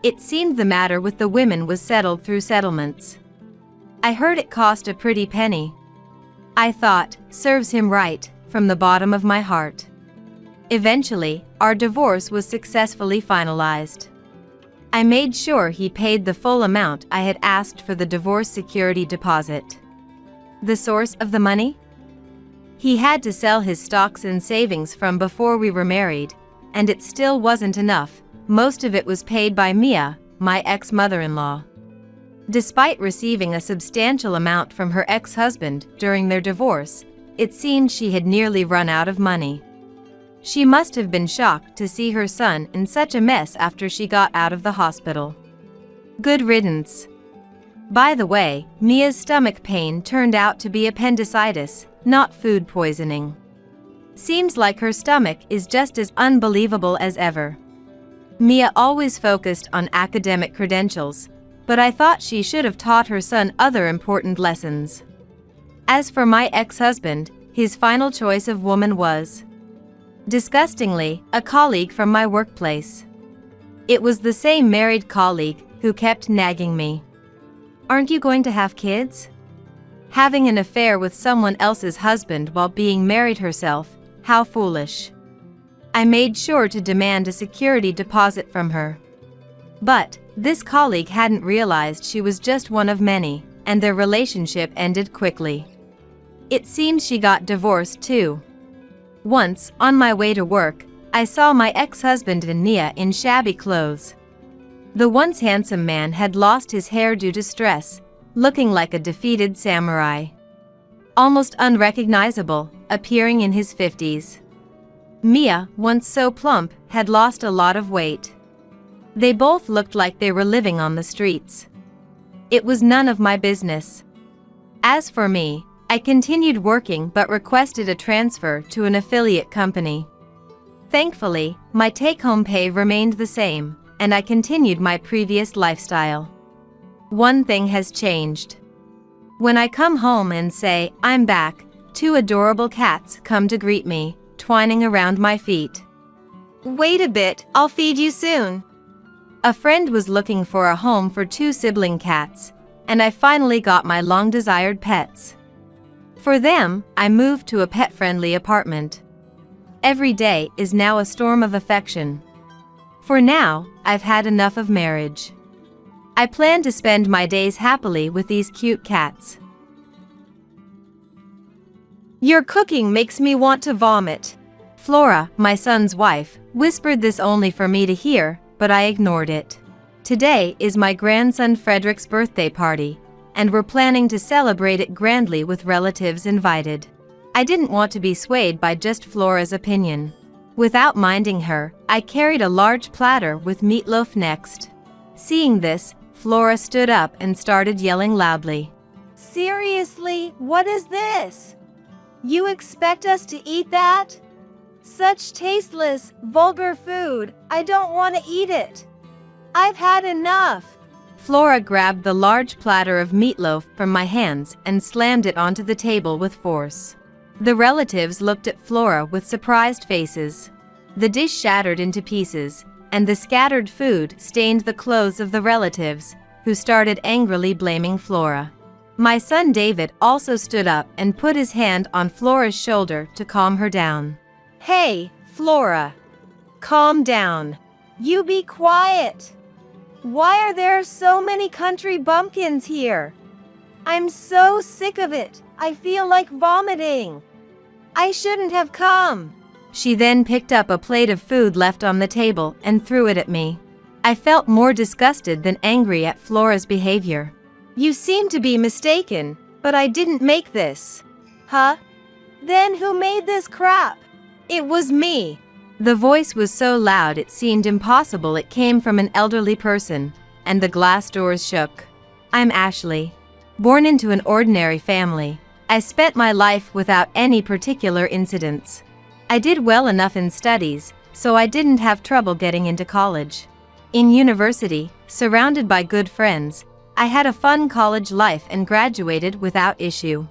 S2: It seemed the matter with the women was settled through settlements. I heard it cost a pretty penny. I thought, serves him right, from the bottom of my heart. Eventually, our divorce was successfully finalized. I made sure he paid the full amount I had asked for the divorce security deposit. The source of the money? He had to sell his stocks and savings from before we were married, and it still wasn't enough. Most of it was paid by Mia, my ex-mother-in-law. Despite receiving a substantial amount from her ex-husband during their divorce, it seemed she had nearly run out of money. She must have been shocked to see her son in such a mess after she got out of the hospital. Good riddance. By the way, Mia's stomach pain turned out to be appendicitis, not food poisoning. Seems like her stomach is just as unbelievable as ever. Mia always focused on academic credentials, but I thought she should have taught her son other important lessons. As for my ex-husband, his final choice of woman was, disgustingly, a colleague from my workplace. It was the same married colleague who kept nagging me. Aren't you going to have kids? Having an affair with someone else's husband while being married herself, how foolish. I made sure to demand a security deposit from her. But this colleague hadn't realized she was just one of many, and their relationship ended quickly. It seems she got divorced too. Once, on my way to work, I saw my ex-husband and Mia in shabby clothes. The once handsome man had lost his hair due to stress, looking like a defeated samurai. Almost unrecognizable, appearing in his 50s. Mia, once so plump, had lost a lot of weight. They both looked like they were living on the streets. It was none of my business. As for me, I continued working but requested a transfer to an affiliate company. Thankfully, my take-home pay remained the same, and I continued my previous lifestyle. One thing has changed. When I come home and say, "I'm back," 2 adorable cats come to greet me, twining around my feet.
S3: Wait a bit, I'll feed you soon.
S2: A friend was looking for a home for 2 sibling cats, and I finally got my long-desired pets. For them, I moved to a pet-friendly apartment. Every day is now a storm of affection. For now, I've had enough of marriage. I plan to spend my days happily with these cute cats.
S3: Your cooking makes me want to vomit.
S2: Flora, my son's wife, whispered this only for me to hear, but I ignored it. Today is my grandson Frederick's birthday party, and we're planning to celebrate it grandly with relatives invited. I didn't want to be swayed by just Flora's opinion. Without minding her, I carried a large platter with meatloaf next. Seeing this, Flora stood up and started yelling loudly.
S3: Seriously, what is this? You expect us to eat that? Such tasteless, vulgar food, I don't want to eat it. I've had enough.
S2: Flora grabbed the large platter of meatloaf from my hands and slammed it onto the table with force. The relatives looked at Flora with surprised faces. The dish shattered into pieces, and the scattered food stained the clothes of the relatives, who started angrily blaming Flora. My son David also stood up and put his hand on Flora's shoulder to calm her down.
S3: Hey, Flora. Calm down. You be quiet. Why are there so many country bumpkins here? I'm so sick of it. I feel like vomiting. I shouldn't have come.
S2: She then picked up a plate of food left on the table and threw it at me. I felt more disgusted than angry at Flora's behavior.
S3: You seem to be mistaken, but I didn't make this. Huh? Then who made this crap? It was me.
S2: The voice was so loud it seemed impossible it came from an elderly person, and the glass doors shook. I'm Ashley. Born into an ordinary family, I spent my life without any particular incidents. I did well enough in studies, so I didn't have trouble getting into college. In university, surrounded by good friends, I had a fun college life and graduated without issue.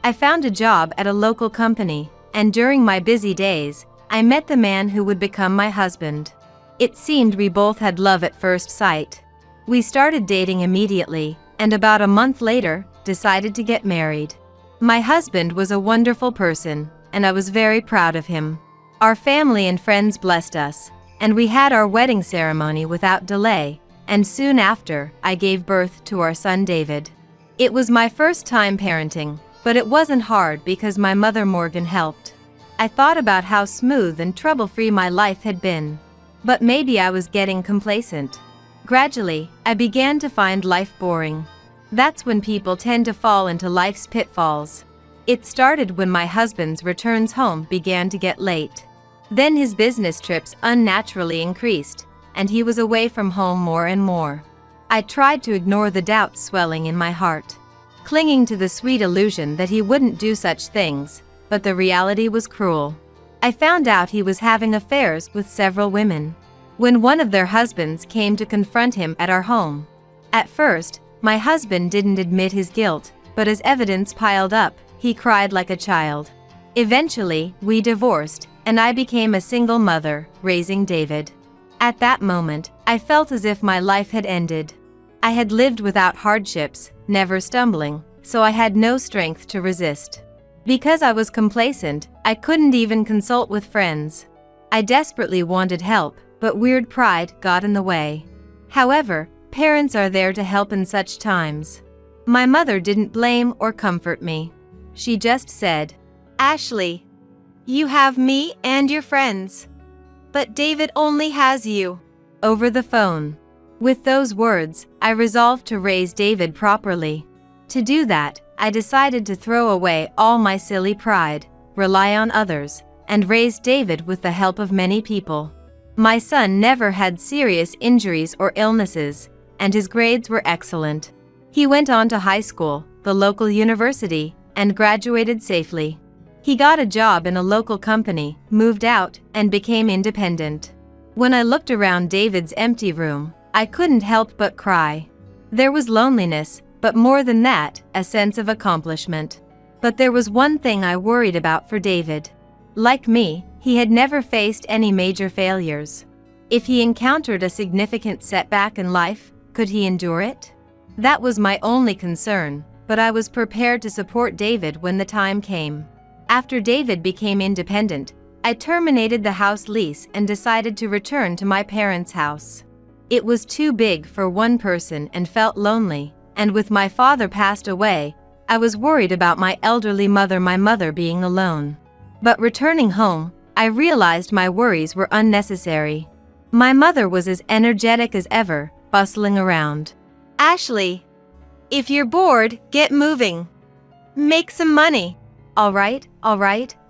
S2: I found a job at a local company, and during my busy days, I met the man who would become my husband. It seemed we both had love at first sight. We started dating immediately, and about a month later, decided to get married. My husband was a wonderful person, and I was very proud of him. Our family and friends blessed us, and we had our wedding ceremony without delay, and soon after, I gave birth to our son David. It was my first time parenting, but it wasn't hard because my mother Morgan helped. I thought about how smooth and trouble-free my life had been. But maybe I was getting complacent. Gradually, I began to find life boring. That's when people tend to fall into life's pitfalls. It started when my husband's returns home began to get late. Then his business trips unnaturally increased, and he was away from home more and more. I tried to ignore the doubts swelling in my heart, clinging to the sweet illusion that he wouldn't do such things, but the reality was cruel. I found out he was having affairs with several women. When one of their husbands came to confront him at our home. At first, my husband didn't admit his guilt, but as evidence piled up, he cried like a child. Eventually, we divorced, and I became a single mother, raising David. At that moment, I felt as if my life had ended. I had lived without hardships, never stumbling, so I had no strength to resist. Because I was complacent, I couldn't even consult with friends. I desperately wanted help, but weird pride got in the way. However, parents are there to help in such times. My mother didn't blame or comfort me. She just said,
S3: Ashley, you have me and your friends. But David only has you.
S2: Over the phone. With those words, I resolved to raise David properly. To do that, I decided to throw away all my silly pride, rely on others, and raise David with the help of many people. My son never had serious injuries or illnesses, and his grades were excellent. He went on to high school, the local university, and graduated safely. He got a job in a local company, moved out, and became independent. When I looked around David's empty room, I couldn't help but cry. There was loneliness, but more than that, a sense of accomplishment. But there was one thing I worried about for David. Like me, he had never faced any major failures. If he encountered a significant setback in life, could he endure it? That was my only concern, but I was prepared to support David when the time came. After David became independent, I terminated the house lease and decided to return to my parents' house. It was too big for one person and felt lonely, and with my father passed away, I was worried about my elderly mother, my mother being alone. But returning home, I realized my worries were unnecessary. My mother was as energetic as ever, bustling around.
S3: Ashley, if you're bored, get moving. Make some money.
S2: All right,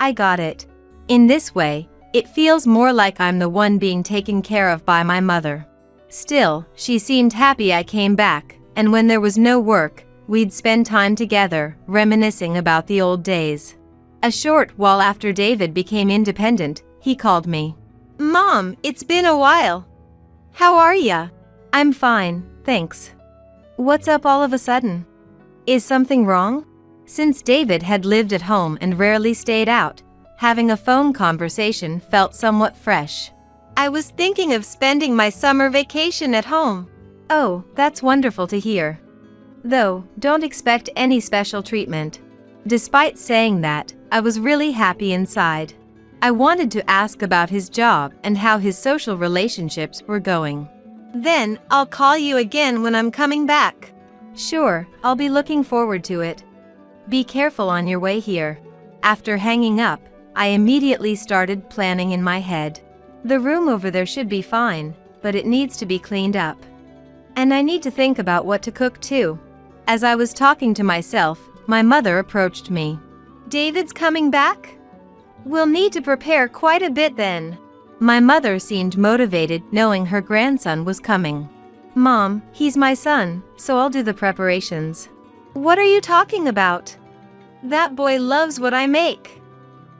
S2: I got it. In this way, it feels more like I'm the one being taken care of by my mother. Still, she seemed happy I came back, and when there was no work, we'd spend time together, reminiscing about the old days. A short while after David became independent, he called me.
S3: Mom, it's been a while. How are ya?
S2: I'm fine, thanks. What's up all of a sudden? Is something wrong? Since David had lived at home and rarely stayed out, having a phone conversation felt somewhat fresh.
S3: I was thinking of spending my summer vacation at home.
S2: Oh, that's wonderful to hear. Though, don't expect any special treatment. Despite saying that, I was really happy inside. I wanted to ask about his job and how his social relationships were going.
S3: Then, I'll call you again when I'm coming back.
S2: Sure, I'll be looking forward to it. Be careful on your way here. After hanging up, I immediately started planning in my head. The room over there should be fine, but it needs to be cleaned up. And I need to think about what to cook too. As I was talking to myself, my mother approached me.
S3: David's coming back? We'll need to prepare quite a bit then.
S2: My mother seemed motivated knowing her grandson was coming. Mom, he's my son, so I'll do the preparations.
S3: What are you talking about? That boy loves what I make.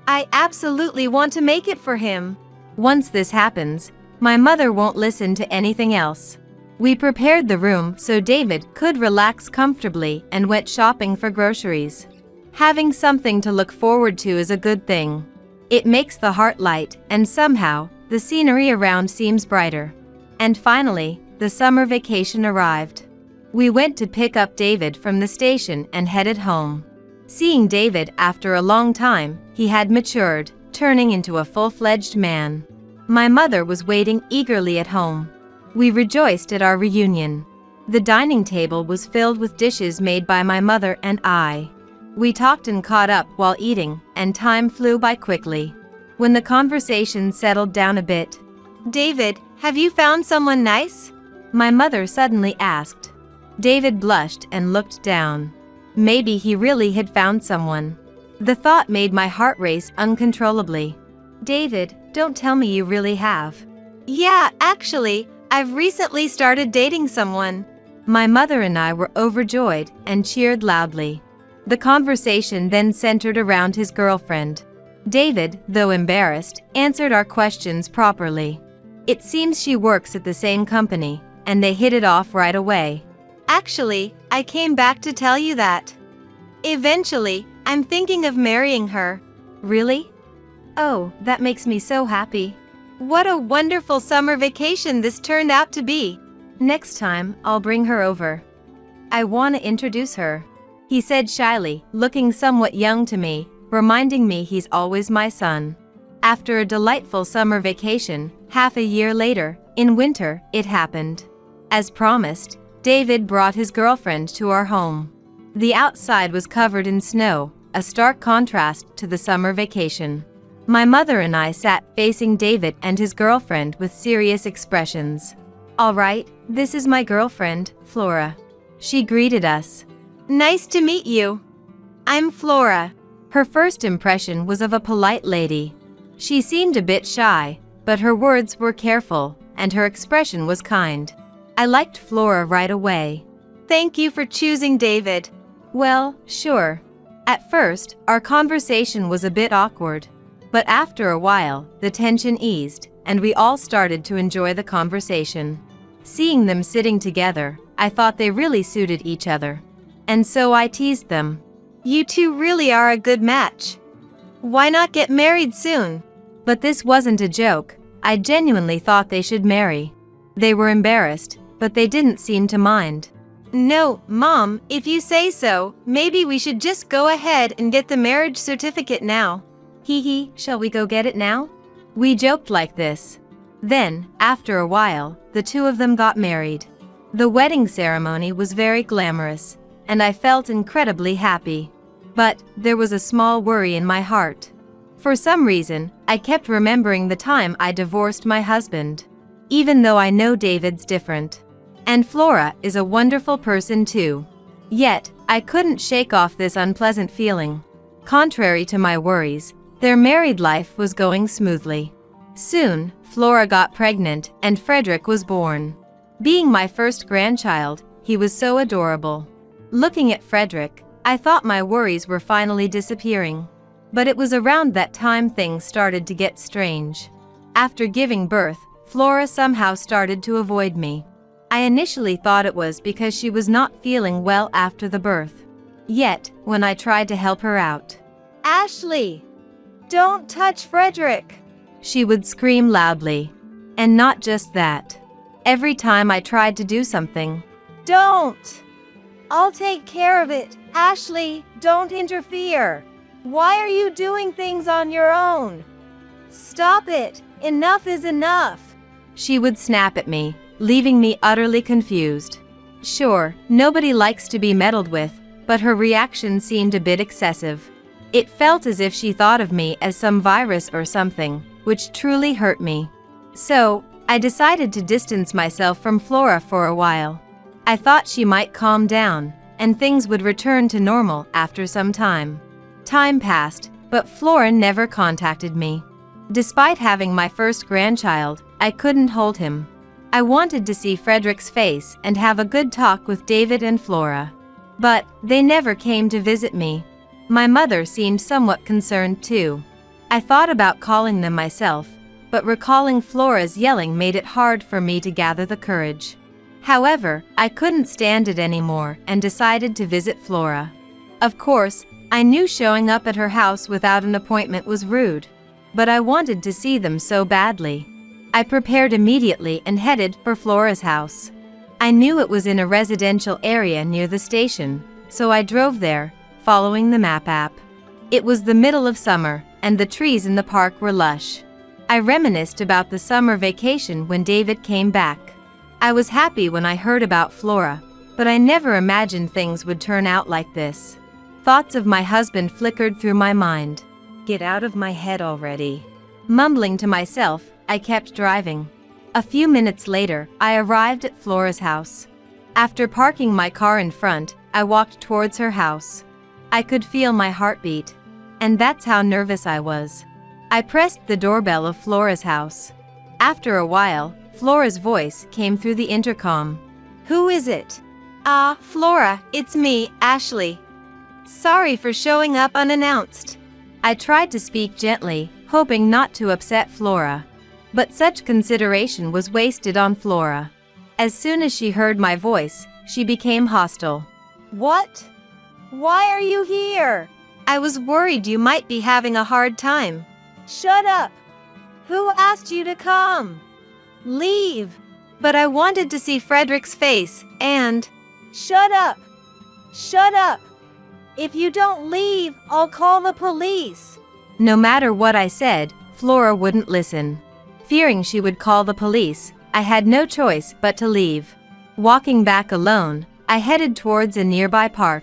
S3: I absolutely want to make it for him.
S2: Once this happens, my mother won't listen to anything else. We prepared the room so David could relax comfortably and went shopping for groceries. Having something to look forward to is a good thing. It makes the heart light, and somehow, the scenery around seems brighter. And finally, the summer vacation arrived. We went to pick up David from the station and headed home. Seeing David after a long time, he had matured, turning into a full-fledged man. My mother was waiting eagerly at home. We rejoiced at our reunion. The dining table was filled with dishes made by my mother and I. We talked and caught up while eating, and time flew by quickly. When the conversation settled down a bit,
S3: David, have you found someone nice?
S2: My mother suddenly asked. David blushed and looked down. Maybe he really had found someone. The thought made my heart race uncontrollably. David, don't tell me you really have.
S3: Yeah, actually, I've recently started dating someone.
S2: My mother and I were overjoyed and cheered loudly. The conversation then centered around his girlfriend. David, though embarrassed, answered our questions properly. It seems she works at the same company, and they hit it off right away.
S3: Actually, I came back to tell you that. Eventually, I'm thinking of marrying her.
S2: Really? Oh, that makes me so happy.
S3: What a wonderful summer vacation this turned out to be.
S2: Next time, I'll bring her over. I want to introduce her, he said shyly, looking somewhat young to me, reminding me he's always my son. After a delightful summer vacation, half a year later, in winter, it happened. As promised, David brought his girlfriend to our home. The outside was covered in snow, a stark contrast to the summer vacation. My mother and I sat facing David and his girlfriend with serious expressions. All right, this is my girlfriend, Flora. She greeted us.
S3: Nice to meet you. I'm Flora.
S2: Her first impression was of a polite lady. She seemed a bit shy, but her words were careful, and her expression was kind. I liked Flora right away.
S3: Thank you for choosing David.
S2: Well, sure. At first, our conversation was a bit awkward. But after a while, the tension eased, and we all started to enjoy the conversation. Seeing them sitting together, I thought they really suited each other. And so I teased them.
S3: You two really are a good match. Why not get married soon?
S2: But this wasn't a joke. I genuinely thought they should marry. They were embarrassed, but they didn't seem to mind.
S3: No, Mom, if you say so, maybe we should just go ahead and get the marriage certificate now.
S2: Hee hee, shall we go get it now? We joked like this. Then, after a while, the two of them got married. The wedding ceremony was very glamorous, and I felt incredibly happy. But there was a small worry in my heart. For some reason, I kept remembering the time I divorced my husband. Even though I know David's different. And Flora is a wonderful person too. Yet, I couldn't shake off this unpleasant feeling. Contrary to my worries, their married life was going smoothly. Soon, Flora got pregnant and Frederick was born. Being my first grandchild, he was so adorable. Looking at Frederick, I thought my worries were finally disappearing. But it was around that time things started to get strange. After giving birth, Flora somehow started to avoid me. I initially thought it was because she was not feeling well after the birth. Yet, when I tried to help her out,
S3: Ashley! Don't touch Frederick!
S2: She would scream loudly. And not just that. Every time I tried to do something.
S3: Don't! I'll take care of it. Ashley, don't interfere. Why are you doing things on your own? Stop it. Enough is enough.
S2: She would snap at me, leaving me utterly confused. Sure, nobody likes to be meddled with, but her reaction seemed a bit excessive. It felt as if she thought of me as some virus or something, which truly hurt me. So, I decided to distance myself from Flora for a while. I thought she might calm down, and things would return to normal after some time. Time passed, but Flora never contacted me. Despite having my first grandchild, I couldn't hold him. I wanted to see Frederick's face and have a good talk with David and Flora. But they never came to visit me. My mother seemed somewhat concerned too. I thought about calling them myself, but recalling Flora's yelling made it hard for me to gather the courage. However, I couldn't stand it anymore and decided to visit Flora. Of course, I knew showing up at her house without an appointment was rude, but I wanted to see them so badly. I prepared immediately and headed for Flora's house. I knew it was in a residential area near the station, so I drove there, following the map app. It was the middle of summer, and the trees in the park were lush. I reminisced about the summer vacation when David came back. I was happy when I heard about Flora, but I never imagined things would turn out like this. Thoughts of my husband flickered through my mind. Get out of my head already. Mumbling to myself, I kept driving. A few minutes later, I arrived at Flora's house. After parking my car in front, I walked towards her house. I could feel my heartbeat. And that's how nervous I was. I pressed the doorbell of Flora's house. After a while, Flora's voice came through the intercom.
S3: Who is it? Flora, it's me, Ashley. Sorry for showing up unannounced.
S2: I tried to speak gently, hoping not to upset Flora. But such consideration was wasted on Flora. As soon as she heard my voice, she became hostile.
S3: What? Why are you here?
S2: I was worried you might be having a hard time.
S3: Shut up! Who asked you to come? Leave!
S2: But I wanted to see Frederick's face, and…
S3: Shut up! Shut up! If you don't leave, I'll call the police.
S2: No matter what I said, Flora wouldn't listen. Fearing she would call the police, I had no choice but to leave. Walking back alone, I headed towards a nearby park.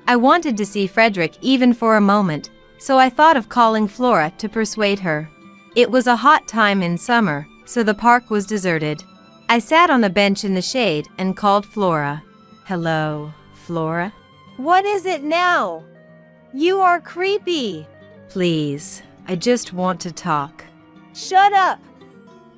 S2: I wanted to see Frederick even for a moment, so I thought of calling Flora to persuade her. It was a hot time in summer, so the park was deserted. I sat on a bench in the shade and called Flora. Hello, Flora?
S3: What is it now? You are creepy.
S2: Please, I just want to talk.
S3: Shut up!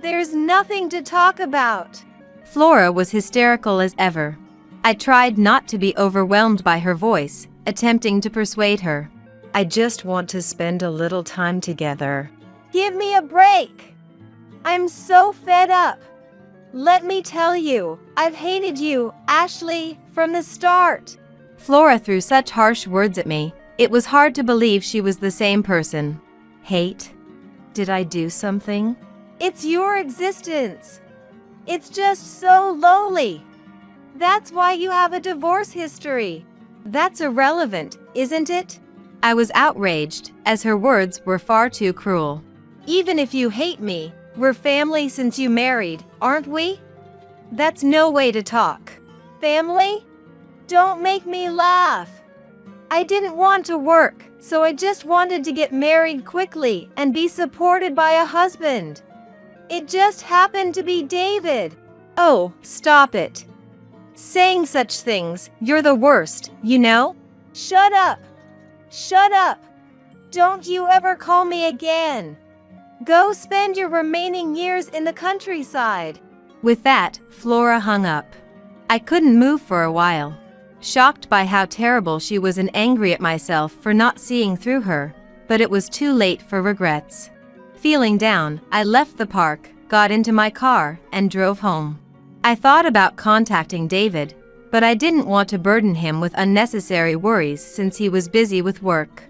S3: There's nothing to talk about.
S2: Flora was hysterical as ever. I tried not to be overwhelmed by her voice, attempting to persuade her. I just want to spend a little time together.
S3: Give me a break. I'm so fed up. Let me tell you, I've hated you, Ashley, from the start.
S2: Flora threw such harsh words at me, it was hard to believe she was the same person. Hate? Did I do something?
S3: It's your existence. It's just so lonely. That's why you have a divorce history.
S2: That's irrelevant, isn't it? I was outraged, as her words were far too cruel.
S3: Even if you hate me, we're family since you married, aren't we? That's no way to talk. Family? Don't make me laugh. I didn't want to work, so I just wanted to get married quickly and be supported by a husband. It just happened to be David.
S2: Oh, stop it. Saying such things, you're the worst, you know?
S3: Shut up! Shut up! Don't you ever call me again. Go spend your remaining years in the countryside.
S2: With that, Flora hung up. I couldn't move for a while. Shocked by how terrible she was and angry at myself for not seeing through her, but it was too late for regrets. Feeling down, I left the park, got into my car, and drove home. I thought about contacting David, but I didn't want to burden him with unnecessary worries since he was busy with work.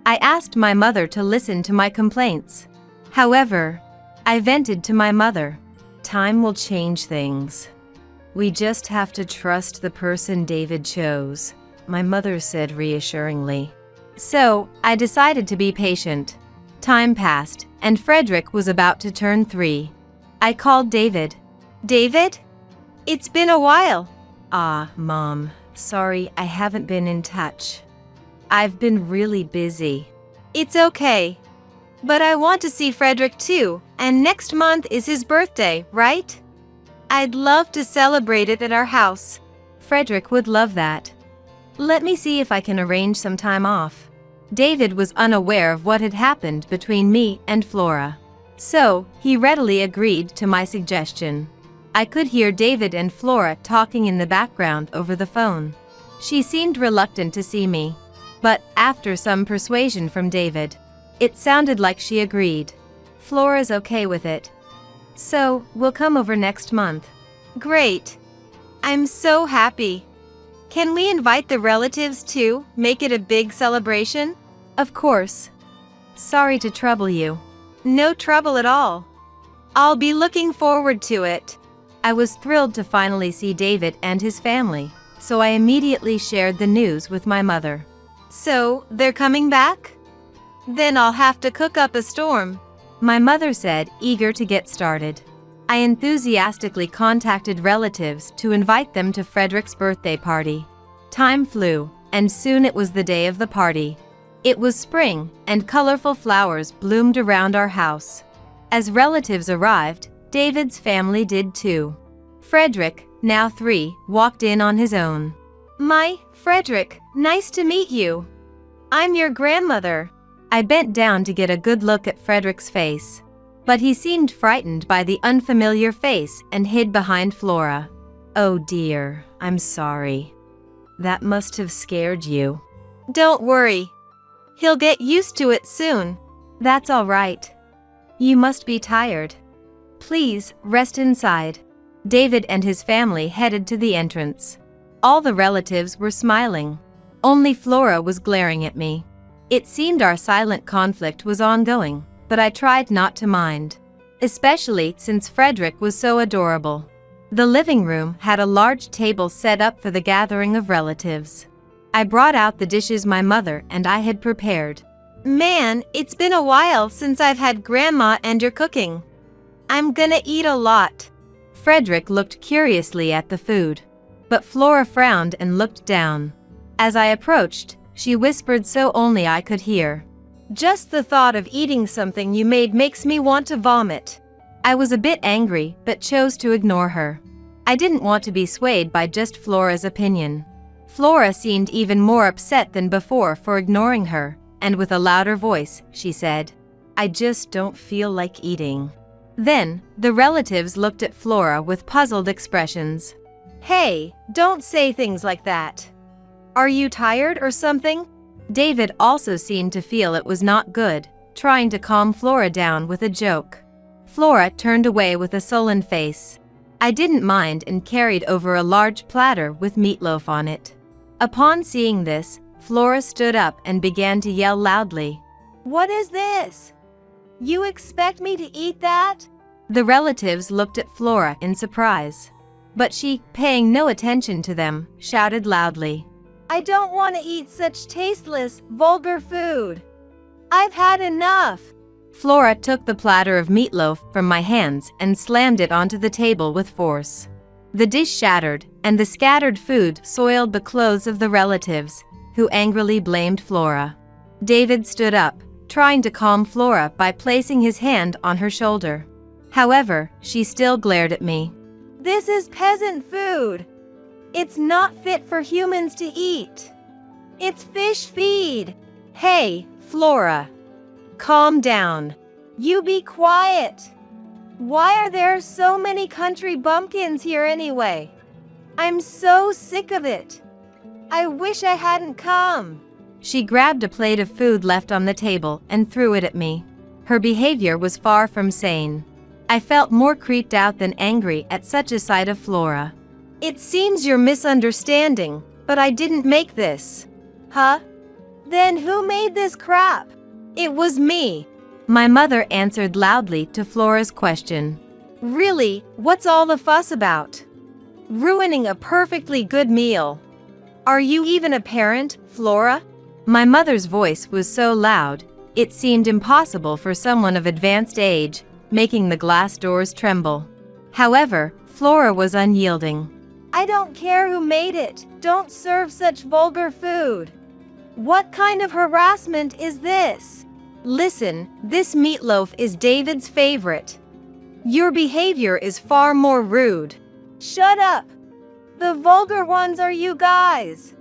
S2: I asked my mother to listen to my complaints. However, I vented to my mother. Time will change things. We just have to trust the person David chose, my mother said reassuringly. So, I decided to be patient. Time passed, and Frederick was about to turn 3. I called David. David? It's been a while. Mom, sorry I haven't been in touch. I've been really busy.
S3: It's okay. But I want to see Frederick too, and next month is his birthday, right? I'd love to celebrate it at our house.
S2: Frederick would love that. Let me see if I can arrange some time off. David was unaware of what had happened between me and Flora. So, he readily agreed to my suggestion. I could hear David and Flora talking in the background over the phone. She seemed reluctant to see me. But after some persuasion from David, it sounded like she agreed. Flora's okay with it. So, we'll come over next month.
S3: Great. I'm so happy. Can we invite the relatives too? Make it a big celebration?
S2: Of course. Sorry to trouble you.
S3: No trouble at all. I'll be looking forward to it.
S2: I was thrilled to finally see David and his family, so I immediately shared the news with my mother.
S3: So, they're coming back? Then I'll have to cook up a storm.
S2: My mother said, eager to get started. I enthusiastically contacted relatives to invite them to Frederick's birthday party. Time flew, and soon it was the day of the party. It was spring, and colorful flowers bloomed around our house. As relatives arrived, David's family did too. Frederick, now 3, walked in on his own.
S3: Frederick, nice to meet you. I'm your grandmother.
S2: I bent down to get a good look at Frederick's face. But he seemed frightened by the unfamiliar face and hid behind Flora. Oh dear, I'm sorry. That must have scared you.
S3: Don't worry. He'll get used to it soon.
S2: That's all right. You must be tired. Please, rest inside. David and his family headed to the entrance. All the relatives were smiling. Only Flora was glaring at me. It seemed our silent conflict was ongoing, but I tried not to mind. Especially since Frederick was so adorable. The living room had a large table set up for the gathering of relatives. I brought out the dishes my mother and I had prepared.
S3: Man, it's been a while since I've had Grandma and your cooking. I'm gonna eat a lot.
S2: Frederick looked curiously at the food. But Flora frowned and looked down. As I approached, she whispered so only I could hear.
S3: Just the thought of eating something you made makes me want to vomit.
S2: I was a bit angry, but chose to ignore her. I didn't want to be swayed by just Flora's opinion. Flora seemed even more upset than before for ignoring her, and with a louder voice, she said, I just don't feel like eating. Then, the relatives looked at Flora with puzzled expressions.
S3: Hey, don't say things like that. Are you tired or something?
S2: David also seemed to feel it was not good, trying to calm Flora down with a joke. Flora turned away with a sullen face. I didn't mind and carried over a large platter with meatloaf on it. Upon seeing this, Flora stood up and began to yell loudly.
S3: What is this? You expect me to eat that?
S2: The relatives looked at Flora in surprise. But she, paying no attention to them, shouted loudly.
S3: I don't want to eat such tasteless, vulgar food. I've had enough.
S2: Flora took the platter of meatloaf from my hands and slammed it onto the table with force. The dish shattered, and the scattered food soiled the clothes of the relatives, who angrily blamed Flora. David stood up, trying to calm Flora by placing his hand on her shoulder. However, she still glared at me.
S3: This is peasant food. It's not fit for humans to eat. It's fish feed. Hey, Flora. Calm down. You be quiet. Why are there so many country bumpkins here anyway? I'm so sick of it. I wish I hadn't come.
S2: She grabbed a plate of food left on the table and threw it at me. Her behavior was far from sane. I felt more creeped out than angry at such a sight of Flora.
S3: It seems you're misunderstanding, but I didn't make this. Huh? Then who made this crap? It was me.
S2: My mother answered loudly to Flora's question.
S3: Really, what's all the fuss about? Ruining a perfectly good meal. Are you even a parent, Flora?
S2: My mother's voice was so loud, it seemed impossible for someone of advanced age, making the glass doors tremble. However, Flora was unyielding.
S3: I don't care who made it. Don't serve such vulgar food. What kind of harassment is this? Listen, this meatloaf is David's favorite. Your behavior is far more rude. Shut up. The vulgar ones are you guys.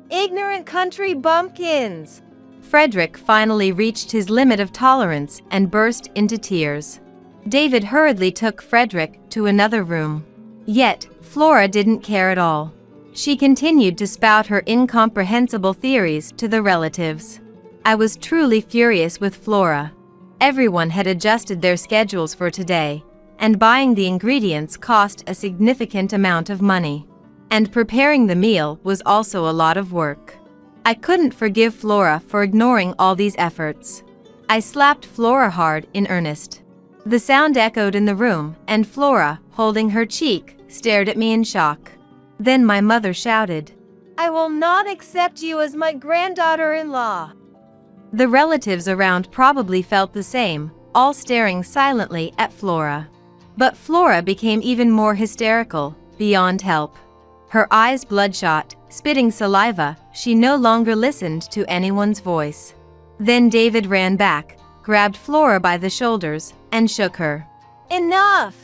S3: Ignorant country bumpkins.
S2: Frederick finally reached his limit of tolerance and burst into tears. David hurriedly took Frederick to another room. Yet, Flora didn't care at all. She continued to spout her incomprehensible theories to the relatives. I was truly furious with Flora. Everyone had adjusted their schedules for today, and buying the ingredients cost a significant amount of money. And preparing the meal was also a lot of work. I couldn't forgive Flora for ignoring all these efforts. I slapped Flora hard in earnest. The sound echoed in the room, and Flora, holding her cheek, stared at me in shock. Then my mother shouted,
S3: I will not accept you as my granddaughter-in-law.
S2: The relatives around probably felt the same, all staring silently at Flora. But Flora became even more hysterical, beyond help. Her eyes bloodshot, spitting saliva, she no longer listened to anyone's voice. Then David ran back, grabbed Flora by the shoulders, and shook her.
S3: Enough!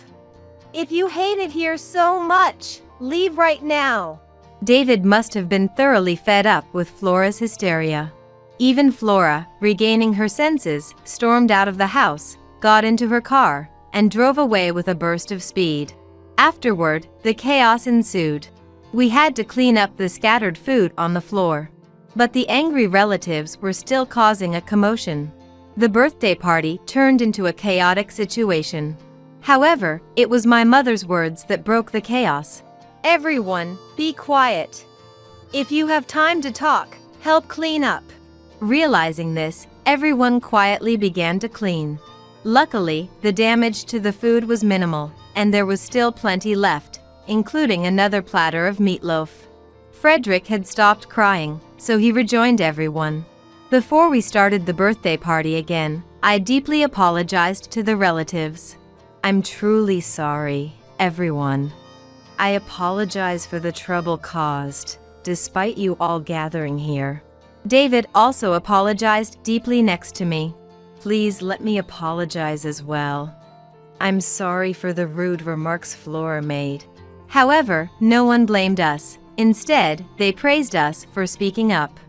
S3: If you hate it here so much, leave right now.
S2: David must have been thoroughly fed up with Flora's hysteria. Even Flora, regaining her senses, stormed out of the house, got into her car, and drove away with a burst of speed. Afterward, the chaos ensued. We had to clean up the scattered food on the floor. But the angry relatives were still causing a commotion. The birthday party turned into a chaotic situation. However, it was my mother's words that broke the chaos.
S3: Everyone, be quiet. If you have time to talk, help clean up.
S2: Realizing this, everyone quietly began to clean. Luckily, the damage to the food was minimal, and there was still plenty left, including another platter of meatloaf. Frederick had stopped crying, so he rejoined everyone. Before we started the birthday party again, I deeply apologized to the relatives. I'm truly sorry, everyone. I apologize for the trouble caused, despite you all gathering here. David also apologized deeply next to me. Please let me apologize as well. I'm sorry for the rude remarks Flora made. However, no one blamed us. Instead, they praised us for speaking up.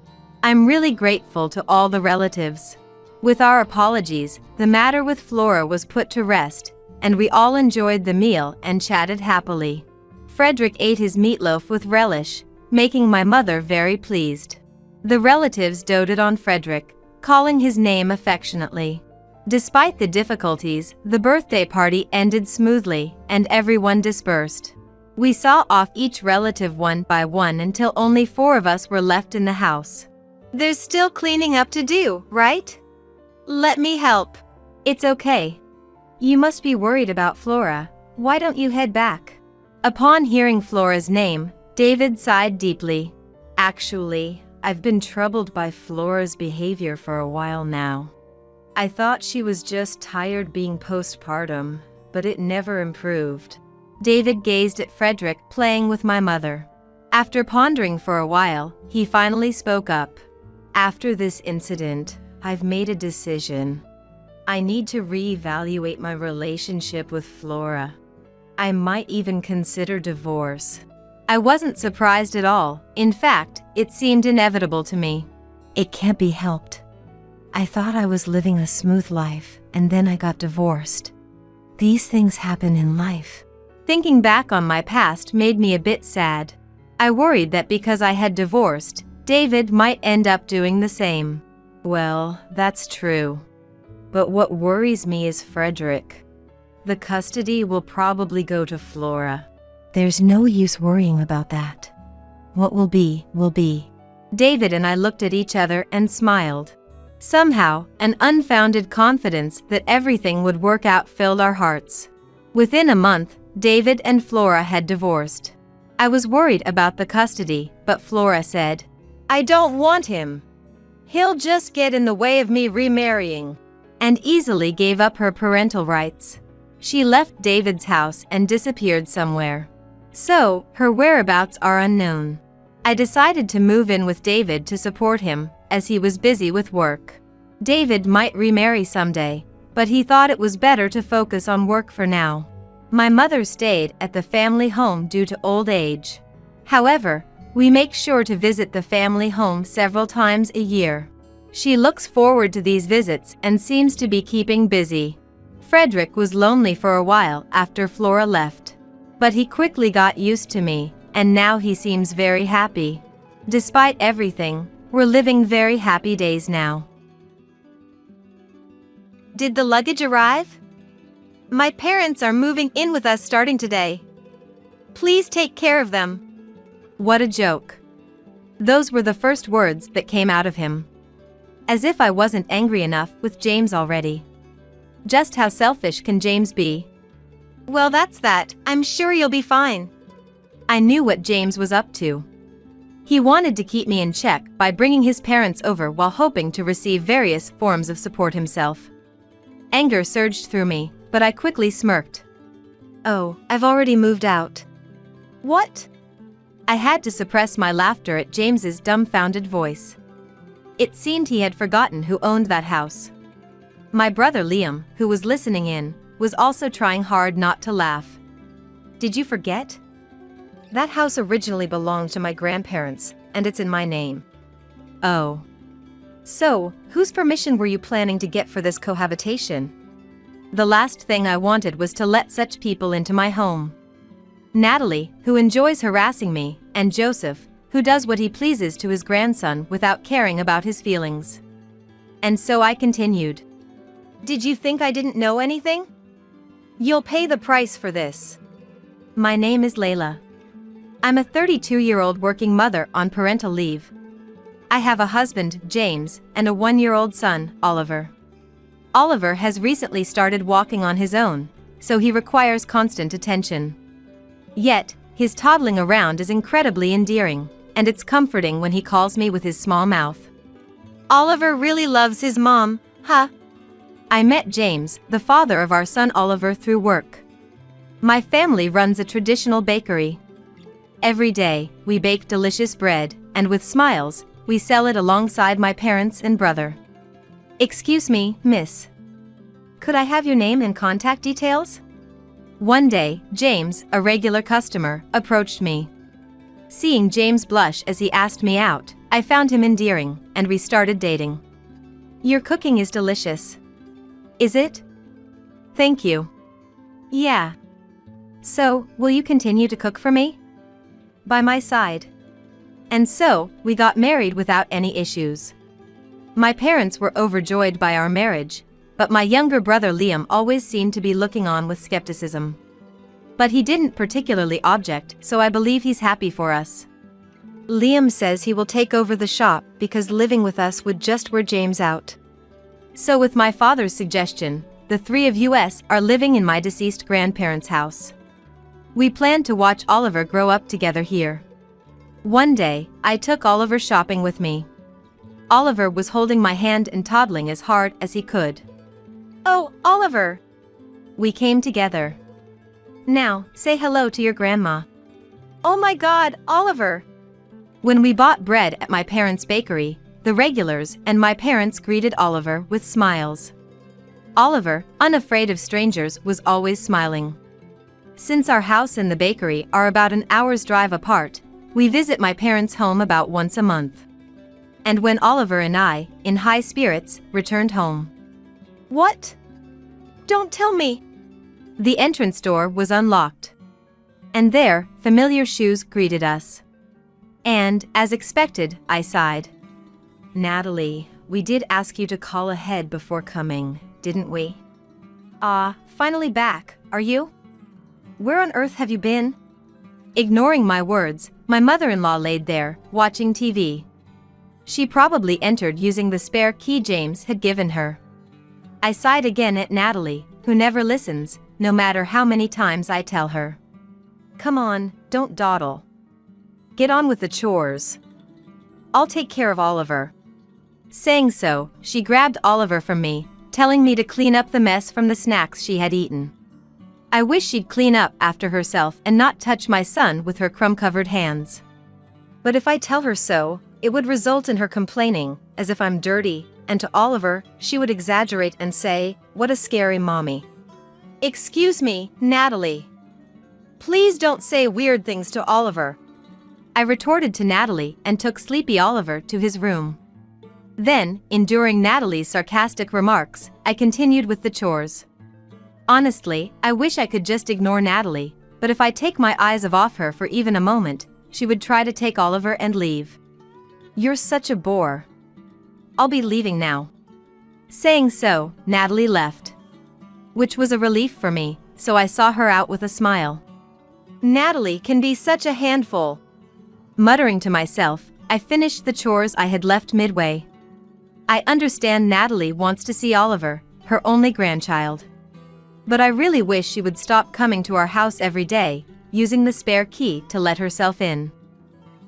S2: I'm really grateful to all the relatives. With our apologies, the matter with Flora was put to rest, and we all enjoyed the meal and chatted happily. Frederick ate his meatloaf with relish, making my mother very pleased. The relatives doted on Frederick, calling his name affectionately. Despite the difficulties, the birthday party ended smoothly, and everyone dispersed. We saw off each relative one by one until only 4 of us were left in the house.
S3: There's still cleaning up to do, right? Let me help.
S2: It's okay. You must be worried about Flora. Why don't you head back? Upon hearing Flora's name, David sighed deeply. Actually, I've been troubled by Flora's behavior for a while now. I thought she was just tired being postpartum, but it never improved. David gazed at Frederick playing with my mother. After pondering for a while, he finally spoke up. After this incident, I've made a decision. I need to reevaluate my relationship with Flora. I might even consider divorce. I wasn't surprised at all. In fact, it seemed inevitable to me. It can't be helped. I thought I was living a smooth life, and then I got divorced. These things happen in life. Thinking back on my past made me a bit sad. I worried that because I had divorced, David might end up doing the same. Well, that's true. But what worries me is Frederick. The custody will probably go to Flora. There's no use worrying about that. What will be, will be. David and I looked at each other and smiled. Somehow, an unfounded confidence that everything would work out filled our hearts. Within a month, David and Flora had divorced. I was worried about the custody, but Flora said,
S3: I don't want him. He'll just get in the way of me remarrying.
S2: And easily gave up her parental rights. She left David's house and disappeared somewhere. So, her whereabouts are unknown. I decided to move in with David to support him, as he was busy with work. David might remarry someday, but he thought it was better to focus on work for now. My mother stayed at the family home due to old age. However, we make sure to visit the family home several times a year. She looks forward to these visits and seems to be keeping busy. Frederick was lonely for a while after Flora left. But he quickly got used to me, and now he seems very happy. Despite everything, we're living very happy days now.
S3: Did the luggage arrive? My parents are moving in with us starting today. Please take care of them.
S2: What a joke. Those were the first words that came out of him. As if I wasn't angry enough with James already. Just how selfish can James be?
S3: Well, that's that. I'm sure you'll be fine.
S2: I knew what James was up to. He wanted to keep me in check by bringing his parents over while hoping to receive various forms of support himself. Anger surged through me, but I quickly smirked.
S3: Oh, I've already moved out. What?
S2: I had to suppress my laughter at James's dumbfounded voice. It seemed he had forgotten who owned that house. My brother Liam, who was listening in, was also trying hard not to laugh. Did you forget?
S3: That house originally belonged to my grandparents, and it's in my name.
S2: Oh. So, whose permission were you planning to get for this cohabitation? The last thing I wanted was to let such people into my home. Natalie, who enjoys harassing me, and Joseph, who does what he pleases to his grandson without caring about his feelings. And so I continued.
S3: Did you think I didn't know anything? You'll pay the price for this.
S2: My name is Layla. I'm a 32-year-old working mother on parental leave. I have a husband, James, and a 1-year-old son, Oliver. Oliver has recently started walking on his own, so he requires constant attention. Yet, his toddling around is incredibly endearing, and it's comforting when he calls me with his small mouth.
S3: Oliver really loves his mom, huh?
S2: I met James, the father of our son Oliver, through work. My family runs a traditional bakery. Every day, we bake delicious bread, and with smiles, we sell it alongside my parents and brother. Excuse me, miss. Could I have your name and contact details? One day, James, a regular customer, approached me. Seeing James blush as he asked me out, I found him endearing, and we started dating. Your cooking is delicious. Is it? Thank you. Yeah. So, will you continue to cook for me? By my side. And so, we got married without any issues. My parents were overjoyed by our marriage, but my younger brother Liam always seemed to be looking on with skepticism. But he didn't particularly object, so I believe he's happy for us.
S3: Liam says he will take over the shop because living with us would just wear James out.
S2: So with my father's suggestion, the three of us are living in my deceased grandparents' house. We plan to watch Oliver grow up together here. One day, I took Oliver shopping with me. Oliver was holding my hand and toddling as hard as he could.
S3: Oh, Oliver!
S2: We came together. Now, say hello to your grandma.
S3: Oh my God, Oliver!
S2: When we bought bread at my parents' bakery, the regulars and my parents greeted Oliver with smiles. Oliver, unafraid of strangers, was always smiling. Since our house and the bakery are about an hour's drive apart, we visit my parents' home about once a month. And when Oliver and I, in high spirits, returned home.
S3: What? Don't tell me!
S2: The entrance door was unlocked. And there, familiar shoes greeted us. And, as expected, I sighed. Natalie, we did ask you to call ahead before coming, didn't we? Finally back, are you? Where on earth have you been? Ignoring my words, my mother-in-law laid there, watching TV. She probably entered using the spare key James had given her. I sighed again at Natalie, who never listens, no matter how many times I tell her. Come on, don't dawdle. Get on with the chores. I'll take care of Oliver. Saying so, she grabbed Oliver from me, telling me to clean up the mess from the snacks she had eaten. I wish she'd clean up after herself and not touch my son with her crumb-covered hands.
S3: But if I tell her so, it would result in her complaining, as if I'm dirty, and to Oliver, she would exaggerate and say, "What a scary mommy." Excuse me, Natalie. Please don't say weird things to Oliver.
S2: I retorted to Natalie and took sleepy Oliver to his room. Then, enduring Natalie's sarcastic remarks, I continued with the chores. Honestly, I wish I could just ignore Natalie, but if I take my eyes off her for even a moment, she would try to take Oliver and leave. "You're such a bore. I'll be leaving now." Saying so, Natalie left. Which was a relief for me, so I saw her out with a smile.
S3: Natalie can be such a handful.
S2: Muttering to myself, I finished the chores I had left midway. I understand Natalie wants to see Oliver, her only grandchild. But I really wish she would stop coming to our house every day, using the spare key to let herself in.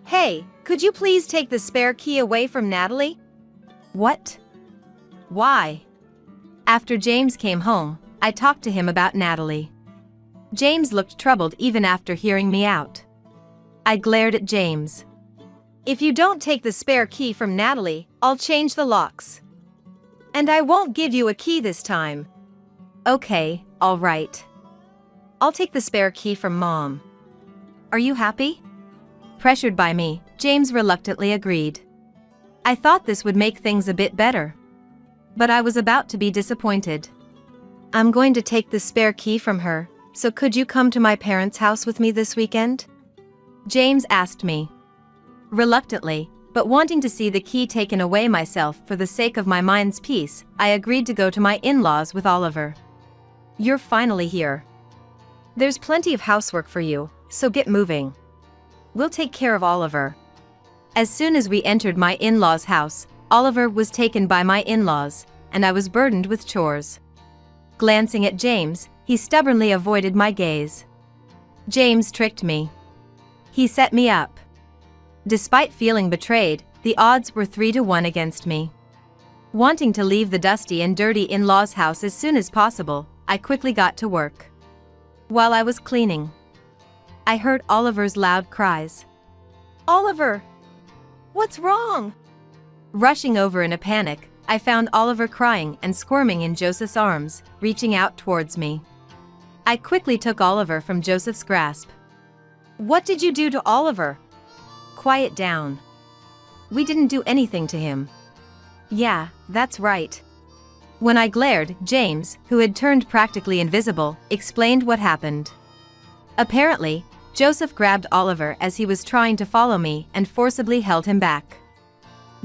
S3: Hey, could you please take the spare key away from Natalie?
S2: What? Why? After James came home, I talked to him about Natalie. James looked troubled even after hearing me out. I glared at James.
S3: If you don't take the spare key from Natalie, I'll change the locks. And I won't give you a key this time.
S2: Okay, all right.
S3: I'll take the spare key from Mom.
S2: Are you happy? Pressured by me, James reluctantly agreed. I thought this would make things a bit better. But I was about to be disappointed.
S3: I'm going to take the spare key from her, so could you come to my parents' house with me this weekend?
S2: James asked me. Reluctantly, but wanting to see the key taken away myself for the sake of my mind's peace, I agreed to go to my in-laws with Oliver.
S3: You're finally here. There's plenty of housework for you, so get moving. We'll take care of Oliver.
S2: As soon as we entered my in-laws' house, Oliver was taken by my in-laws, and I was burdened with chores. Glancing at James, he stubbornly avoided my gaze. James tricked me. He set me up. Despite feeling betrayed, the odds were 3-1 against me. Wanting to leave the dusty and dirty in-laws' house as soon as possible, I quickly got to work. While I was cleaning, I heard Oliver's loud cries.
S3: Oliver! What's wrong?
S2: Rushing over in a panic, I found Oliver crying and squirming in Joseph's arms, reaching out towards me. I quickly took Oliver from Joseph's grasp.
S3: What did you do to Oliver?
S2: Quiet down. We didn't do anything to him. Yeah, that's right. When I glared, James, who had turned practically invisible, explained what happened. Apparently, Joseph grabbed Oliver as he was trying to follow me and forcibly held him back.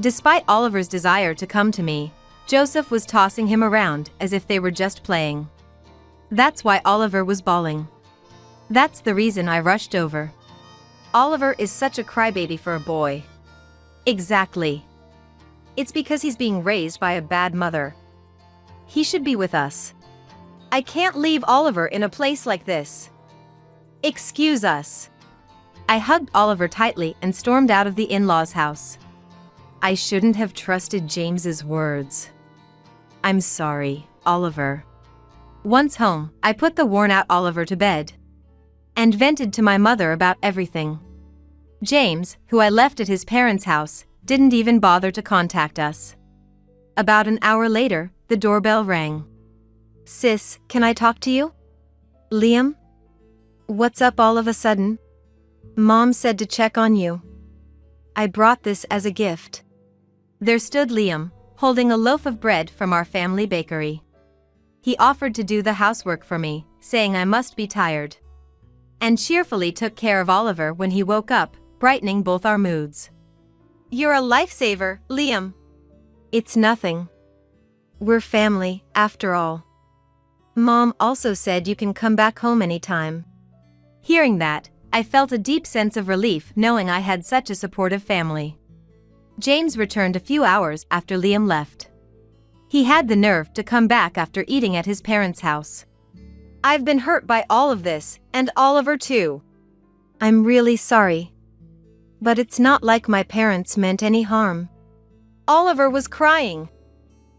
S2: Despite Oliver's desire to come to me, Joseph was tossing him around as if they were just playing. That's why Oliver was bawling. That's the reason I rushed over.
S3: Oliver is such a crybaby for a boy.
S2: Exactly.
S3: It's because he's being raised by a bad mother.
S2: He should be with us.
S3: I can't leave Oliver in a place like this. Excuse us.
S2: I hugged Oliver tightly and stormed out of the in-laws' house. I shouldn't have trusted James's words. I'm sorry, Oliver. Once home, I put the worn-out Oliver to bed and vented to my mother about everything. James, who I left at his parents' house, didn't even bother to contact us. About an hour later, the doorbell rang.
S3: Sis, can I talk to you? Liam? What's up all of a sudden? Mom said to check on you. I brought this as a gift.
S2: There stood Liam, holding a loaf of bread from our family bakery. He offered to do the housework for me, saying I must be tired, and cheerfully took care of Oliver when he woke up, brightening both our moods.
S3: You're a lifesaver, Liam.
S2: It's nothing.
S3: We're family, after all. Mom also said you can come back home anytime.
S2: Hearing that, I felt a deep sense of relief knowing I had such a supportive family. James returned a few hours after Liam left. He had the nerve to come back after eating at his parents' house.
S3: I've been hurt by all of this, and Oliver too. I'm really sorry. But it's not like my parents meant any harm. Oliver was crying.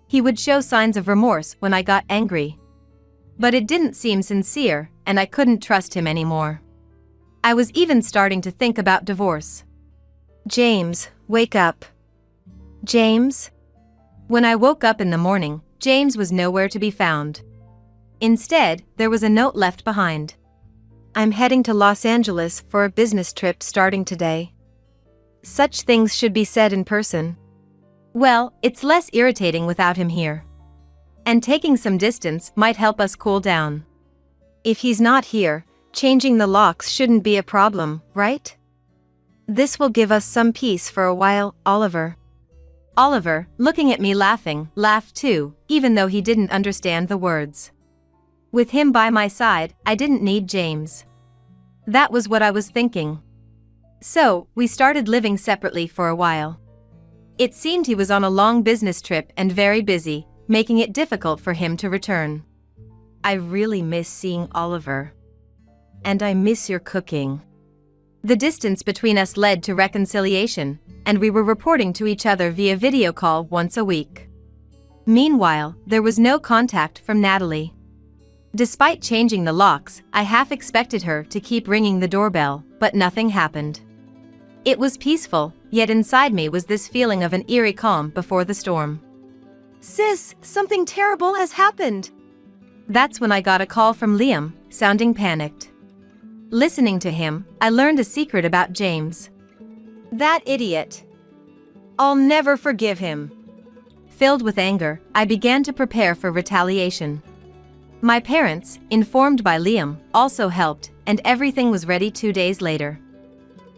S2: He would show signs of remorse when I got angry. But it didn't seem sincere, and I couldn't trust him anymore. I was even starting to think about divorce.
S3: James, wake up. James?
S2: When I woke up in the morning, James was nowhere to be found. Instead, there was a note left behind.
S3: I'm heading to Los Angeles for a business trip starting today. Such things should be said in person.
S2: Well, it's less irritating without him here. And taking some distance might help us cool down.
S3: If he's not here, changing the locks shouldn't be a problem, right? This will give us some peace for a while, Oliver.
S2: Oliver, looking at me laughing, laughed too, even though he didn't understand the words. With him by my side, I didn't need James. That was what I was thinking. So, we started living separately for a while. It seemed he was on a long business trip and very busy, making it difficult for him to return. I really miss seeing Oliver. And I miss your cooking. The distance between us led to reconciliation, and we were reporting to each other via video call once a week. Meanwhile, there was no contact from Natalie. Despite changing the locks, I half expected her to keep ringing the doorbell, but nothing happened. It was peaceful, yet inside me was this feeling of an eerie calm before the storm.
S3: Sis, something terrible has happened.
S2: That's when I got a call from Liam, sounding panicked. Listening to him, I learned a secret about James.
S3: That idiot. I'll never forgive him.
S2: Filled with anger, I began to prepare for retaliation. My parents, informed by Liam, also helped, and everything was ready 2 days later.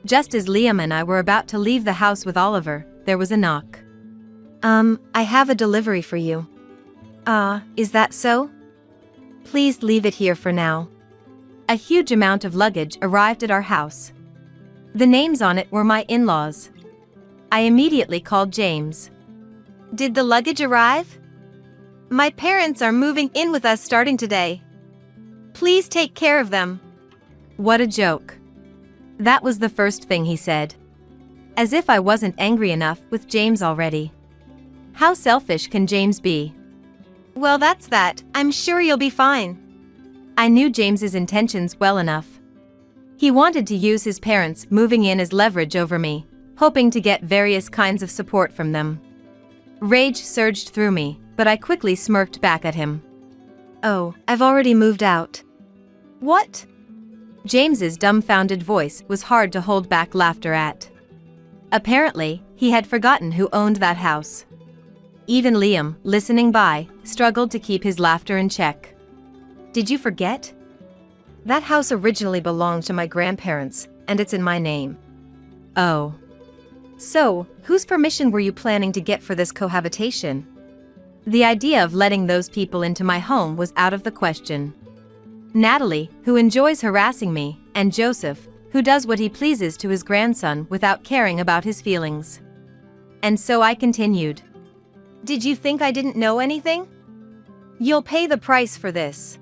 S2: Just as Liam and I were about to leave the house with Oliver, there was a knock.
S3: I have a delivery for you. Is that so? Please leave it here for now.
S2: A huge amount of luggage arrived at our house. The names on it were my in-laws. I immediately called James.
S3: Did the luggage arrive? My parents are moving in with us starting today. Please take care of them.
S2: What a joke. That was the first thing he said. As if I wasn't angry enough with James already. How selfish can James be?
S3: Well, that's that. I'm sure you'll be fine.
S2: I knew James's intentions well enough. He wanted to use his parents moving in as leverage over me, hoping to get various kinds of support from them. Rage surged through me, but I quickly smirked back at him.
S3: Oh, I've already moved out. What?
S2: James's dumbfounded voice was hard to hold back laughter at. Apparently, he had forgotten who owned that house. Even Liam, listening by, struggled to keep his laughter in check. Did you forget?
S3: That house originally belonged to my grandparents, and it's in my name.
S2: Oh. So, whose permission were you planning to get for this cohabitation? The idea of letting those people into my home was out of the question. Natalie, who enjoys harassing me, and Joseph, who does what he pleases to his grandson without caring about his feelings. And so I continued.
S3: Did you think I didn't know anything? You'll pay the price for this.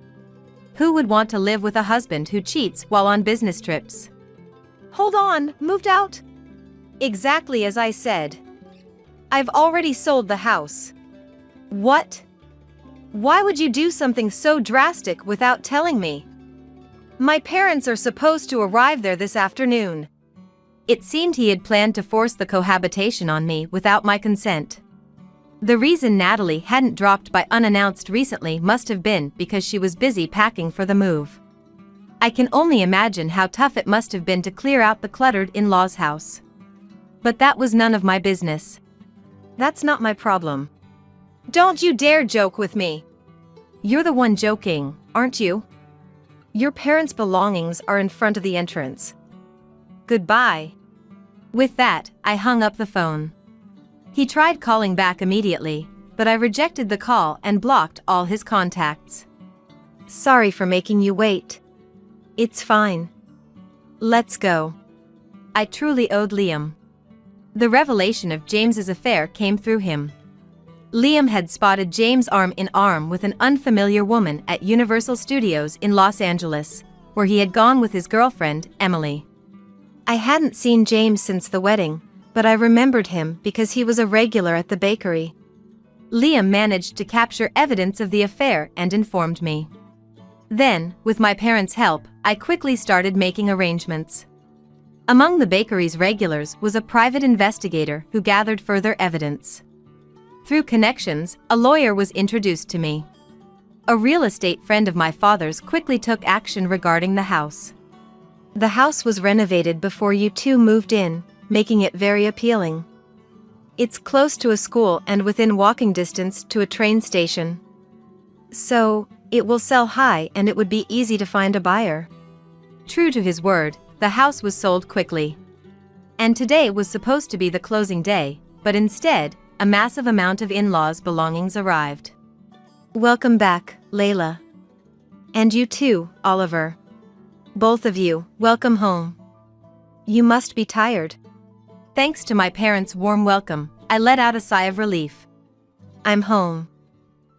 S2: Who would want to live with a husband who cheats while on business trips?
S3: Hold on, moved out? Exactly as I said. I've already sold the house. What? Why would you do something so drastic without telling me? My parents are supposed to arrive there this afternoon.
S2: It seemed he had planned to force the cohabitation on me without my consent. The reason Natalie hadn't dropped by unannounced recently must have been because she was busy packing for the move. I can only imagine how tough it must have been to clear out the cluttered in-laws' house. But that was none of my business.
S3: That's not my problem. Don't you dare joke with me.
S2: You're the one joking, aren't you?
S3: Your parents' belongings are in front of the entrance. Goodbye.
S2: With that, I hung up the phone. He tried calling back immediately, but I rejected the call and blocked all his contacts.
S3: Sorry for making you wait. It's fine. Let's go.
S2: I truly owed Liam. The revelation of James's affair came through him. Liam had spotted James arm in arm with an unfamiliar woman at Universal Studios in Los Angeles, where he had gone with his girlfriend, Emily.
S3: I hadn't seen James since the wedding, but I remembered him because he was a regular at the bakery.
S2: Liam managed to capture evidence of the affair and informed me. Then, with my parents' help, I quickly started making arrangements. Among the bakery's regulars was a private investigator who gathered further evidence. Through connections, a lawyer was introduced to me. A real estate friend of my father's quickly took action regarding the house.
S3: The house was renovated before you two moved in, making it very appealing. It's close to a school and within walking distance to a train station. So, it will sell high and it would be easy to find a buyer.
S2: True to his word, the house was sold quickly. And today was supposed to be the closing day, but instead, a massive amount of in-laws' belongings arrived.
S3: Welcome back, Layla. And you too, Oliver. Both of you, welcome home. You must be tired.
S2: Thanks to my parents' warm welcome, I let out a sigh of relief.
S3: I'm home.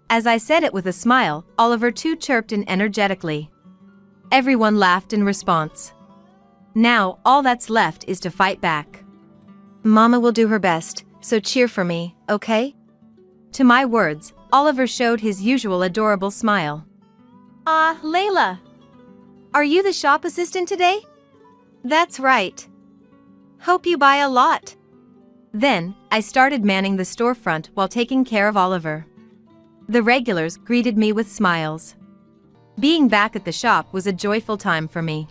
S2: As I said it with a smile, Oliver too chirped in energetically. Everyone laughed in response. Now, all that's left is to fight back.
S3: Mama will do her best, so cheer for me, okay?
S2: To my words, Oliver showed his usual adorable smile.
S3: Ah, Layla. Are you the shop assistant today? That's right. Hope you buy a lot.
S2: Then, I started manning the storefront while taking care of Oliver. The regulars greeted me with smiles. Being back at the shop was a joyful time for me.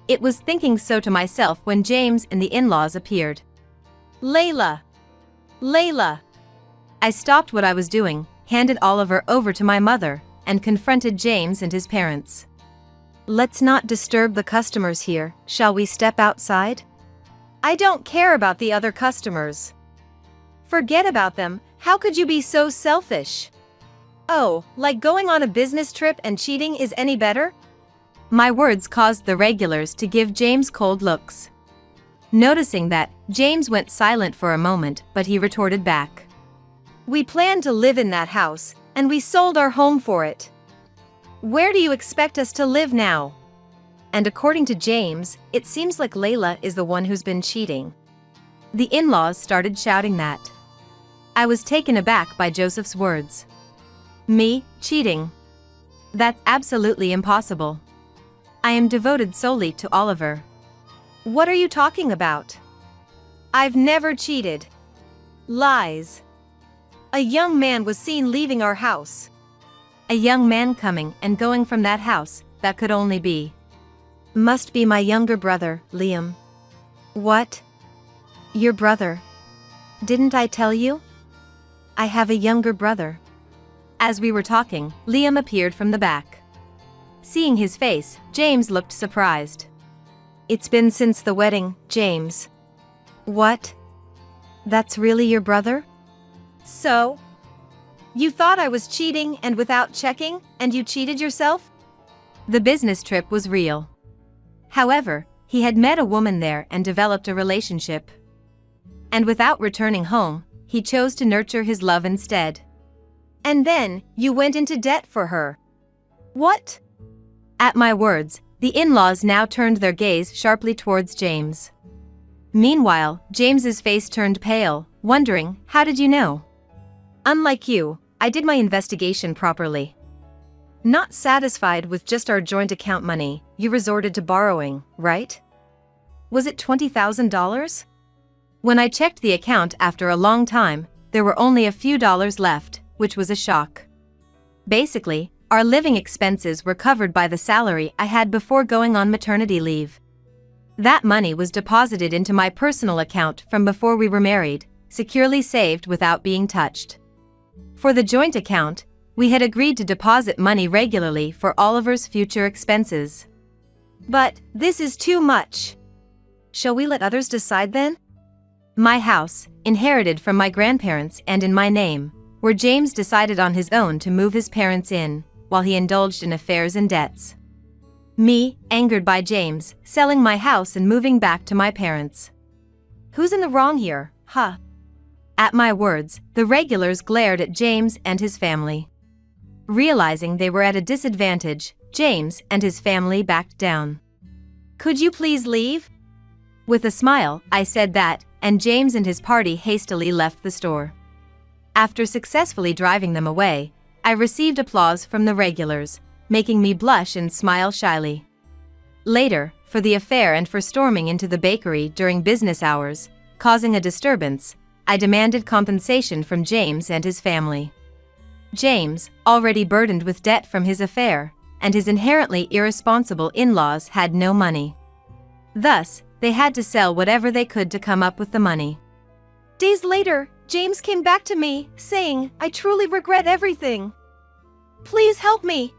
S2: It was thinking so to myself when James and the in-laws appeared.
S3: Layla. Layla.
S2: I stopped what I was doing, handed Oliver over to my mother, and confronted James and his parents.
S3: Let's not disturb the customers here, shall we step outside? I don't care about the other customers. Forget about them, how could you be so selfish? Oh, like going on a business trip and cheating is any better?
S2: My words caused the regulars to give James cold looks. Noticing that, James went silent for a moment, but he retorted back.
S3: We planned to live in that house, and we sold our home for it. Where do you expect us to live now? And according to James, it seems like Layla is the one who's been cheating.
S2: The in-laws started shouting that. I was taken aback by Joseph's words. Me, cheating? That's absolutely impossible. I am devoted solely to Oliver.
S3: What are you talking about? I've never cheated. Lies. A young man was seen leaving our house.
S2: A young man coming and going from that house, that could only be.
S3: Must be my younger brother, Liam. What? Your brother? Didn't I tell you? I have a younger brother.
S2: As we were talking, Liam appeared from the back. Seeing his face, James looked surprised.
S3: It's been since the wedding, James. What? That's really your brother? So? You thought I was cheating and without checking, and you cheated yourself?
S2: The business trip was real. However, he had met a woman there and developed a relationship. And without returning home, he chose to nurture his love instead.
S3: And then, you went into debt for her. What?
S2: At my words, the in-laws now turned their gaze sharply towards James. Meanwhile, James's face turned pale, wondering, how did you know?
S3: Unlike you, I did my investigation properly. Not satisfied with just our joint account money, you resorted to borrowing, right? Was it $20,000?
S2: When I checked the account after a long time, there were only a few dollars left, which was a shock. Basically, our living expenses were covered by the salary I had before going on maternity leave. That money was deposited into my personal account from before we were married, securely saved without being touched. For the joint account, we had agreed to deposit money regularly for Oliver's future expenses.
S3: But, this is too much. Shall we let others decide then?
S2: My house, inherited from my grandparents and in my name, where James decided on his own to move his parents in, while he indulged in affairs and debts. Me, angered by James, selling my house and moving back to my parents.
S3: Who's in the wrong here, huh?
S2: At my words, the regulars glared at James and his family. Realizing they were at a disadvantage, James and his family backed down.
S3: Could you please leave?
S2: With a smile, I said that, and James and his party hastily left the store. After successfully driving them away, I received applause from the regulars, making me blush and smile shyly. Later, for the affair and for storming into the bakery during business hours, causing a disturbance, I demanded compensation from James and his family. James, already burdened with debt from his affair, and his inherently irresponsible in-laws had no money. Thus, they had to sell whatever they could to come up with the money.
S3: Days later, James came back to me, saying, "I truly regret everything. Please help me."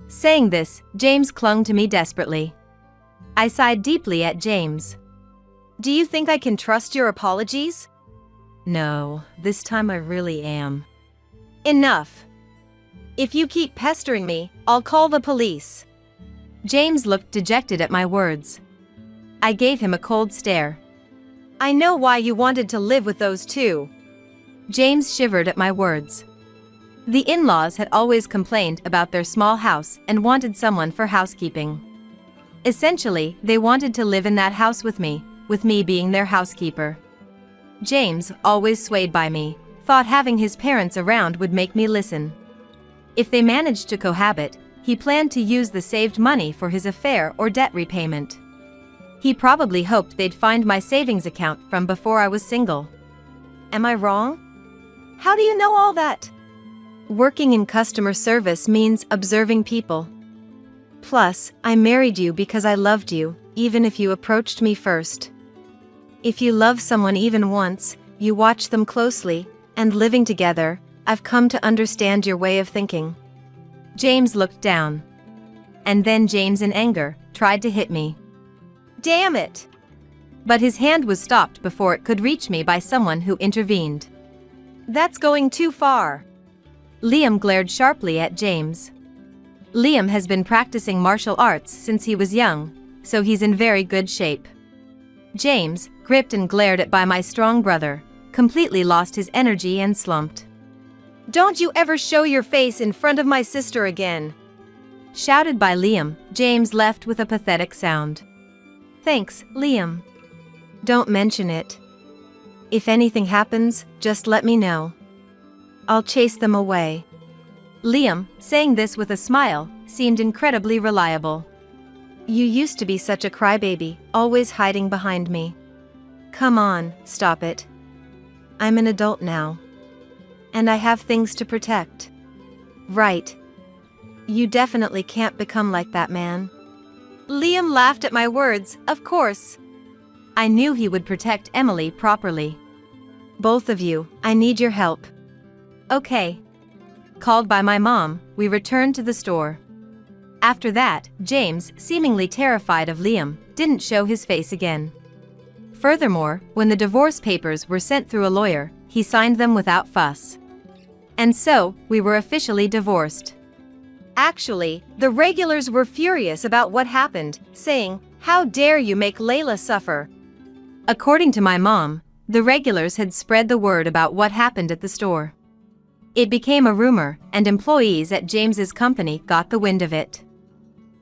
S2: Saying this, James clung to me desperately. I sighed deeply at James.
S3: "Do you think I can trust your apologies?"
S2: "No, this time I really am."
S3: "Enough. If you keep pestering me, I'll call the police."
S2: James looked dejected at my words. I gave him a cold stare.
S3: "I know why you wanted to live with those two."
S2: James shivered at my words. The in-laws had always complained about their small house and wanted someone for housekeeping. Essentially, they wanted to live in that house with me being their housekeeper. James, always swayed by me, thought having his parents around would make me listen. If they managed to cohabit, he planned to use the saved money for his affair or debt repayment. He probably hoped they'd find my savings account from before I was single.
S3: Am I wrong? How do you know all that?
S2: Working in customer service means observing people. Plus, I married you because I loved you, even if you approached me first. If you love someone even once, you watch them closely, and living together, I've come to understand your way of thinking. James looked down. And then James, in anger, tried to hit me.
S3: Damn it!
S2: But his hand was stopped before it could reach me by someone who intervened.
S3: That's going too far.
S2: Liam glared sharply at James. Liam has been practicing martial arts since he was young, so he's in very good shape. James, gripped and glared at by my strong brother, completely lost his energy and slumped.
S3: Don't you ever show your face in front of my sister again!
S2: Shouted by Liam, James left with a pathetic sound. Thanks, Liam. Don't mention it. If anything happens, just let me know. I'll chase them away. Liam, saying this with a smile, seemed incredibly reliable. You used to be such a crybaby, always hiding behind me. Come on, stop it. I'm an adult now. And I have things to protect. Right. You definitely can't become like that man.
S3: Liam laughed at my words, of course.
S2: I knew he would protect Emily properly. Both of you, I need your help. Okay. Called by my mom, we returned to the store. After that, James, seemingly terrified of Liam, didn't show his face again. Furthermore, when the divorce papers were sent through a lawyer, he signed them without fuss. And so, we were officially divorced.
S3: Actually, the regulars were furious about what happened, saying, "How dare you make Layla suffer?"
S2: According to my mom, the regulars had spread the word about what happened at the store. It became a rumor, and employees at James's company got the wind of it.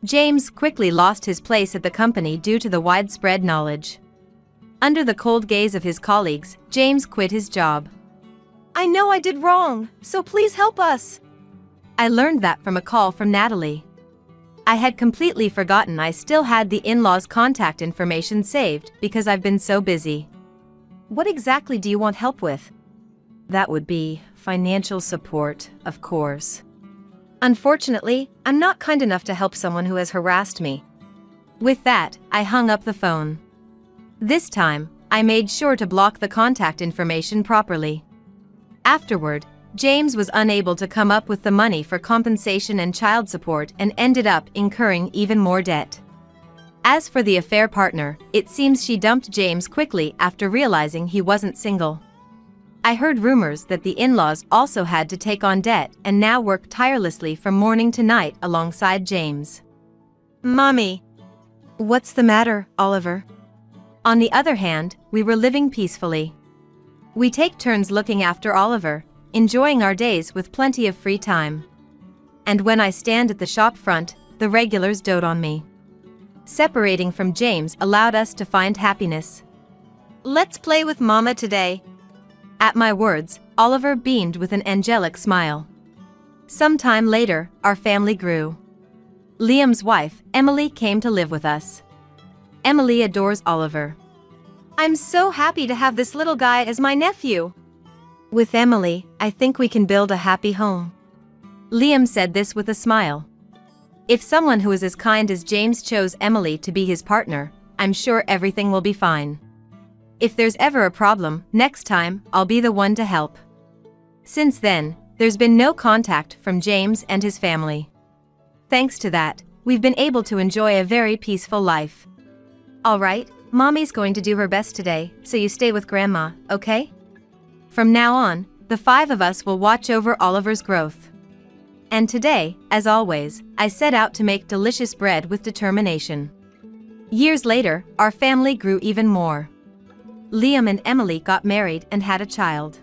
S2: James quickly lost his place at the company due to the widespread knowledge. Under the cold gaze of his colleagues, James quit his job.
S3: I know I did wrong, so please help us.
S2: I learned that from a call from Natalie. I had completely forgotten I still had the in-laws' contact information saved because I've been so busy. What exactly do you want help with? That would be financial support, of course. Unfortunately, I'm not kind enough to help someone who has harassed me. With that, I hung up the phone. This time, I made sure to block the contact information properly. Afterward, James was unable to come up with the money for compensation and child support and ended up incurring even more debt. As for the affair partner, it seems she dumped James quickly after realizing he wasn't single. I heard rumors that the in-laws also had to take on debt and now work tirelessly from morning to night alongside James.
S3: Mommy.
S2: What's the matter, Oliver? On the other hand, we were living peacefully. We take turns looking after Oliver, enjoying our days with plenty of free time. And when I stand at the shop front, the regulars dote on me. Separating from James allowed us to find happiness.
S3: Let's play with Mama today.
S2: At my words, Oliver beamed with an angelic smile. Sometime later, our family grew. Liam's wife, Emily, came to live with us. Emily adores Oliver.
S3: I'm so happy to have this little guy as my nephew. With Emily, I think we can build a happy home.
S2: Liam said this with a smile. If someone who is as kind as James chose Emily to be his partner, I'm sure everything will be fine. If there's ever a problem, next time, I'll be the one to help. Since then, there's been no contact from James and his family. Thanks to that, we've been able to enjoy a very peaceful life. Alright, Mommy's going to do her best today, so you stay with Grandma, okay? From now on, the 5 of us will watch over Oliver's growth. And today, as always, I set out to make delicious bread with determination. Years later, our family grew even more. Liam and Emily got married and had a child.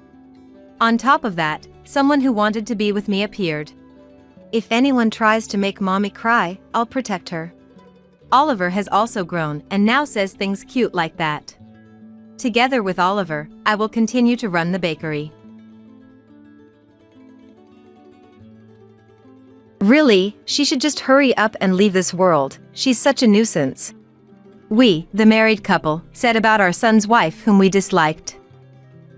S2: On top of that, someone who wanted to be with me appeared.
S3: If anyone tries to make Mommy cry, I'll protect her.
S2: Oliver has also grown and now says things cute like that. Together with Oliver, I will continue to run the bakery.
S3: Really, she should just hurry up and leave this world. She's such a nuisance.
S2: We, the married couple, said about our son's wife whom we disliked.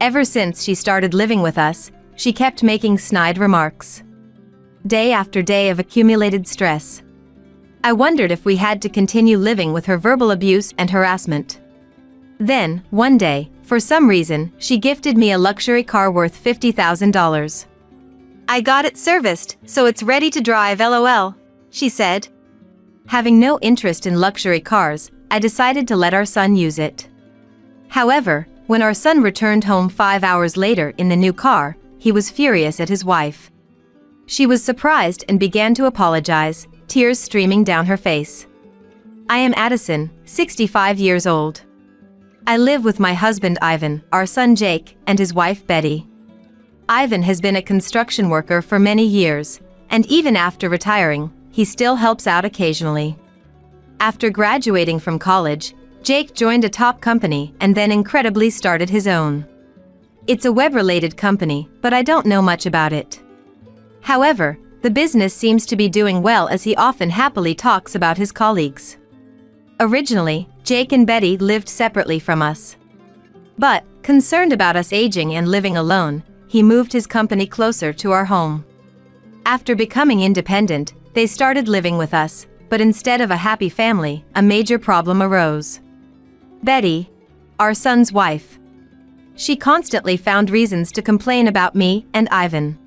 S2: Ever since she started living with us, she kept making snide remarks. Day after day of accumulated stress. I wondered if we had to continue living with her verbal abuse and harassment. Then, one day, for some reason, she gifted me a luxury car worth $50,000.
S3: I got it serviced, so it's ready to drive, LOL, she said.
S2: Having no interest in luxury cars, I decided to let our son use it. However, when our son returned home 5 hours later in the new car, he was furious at his wife. She was surprised and began to apologize, tears streaming down her face. I am Addison, 65 years old. I live with my husband Ivan, our son Jake, and his wife Betty. Ivan has been a construction worker for many years, and even after retiring, he still helps out occasionally. After graduating from college, Jake joined a top company and then incredibly started his own. It's a web-related company, but I don't know much about it. However, the business seems to be doing well as he often happily talks about his colleagues. Originally, Jake and Betty lived separately from us. But, concerned about us aging and living alone, he moved his company closer to our home. After becoming independent, they started living with us, but instead of a happy family, a major problem arose. Betty, our son's wife. She constantly found reasons to complain about me and Ivan.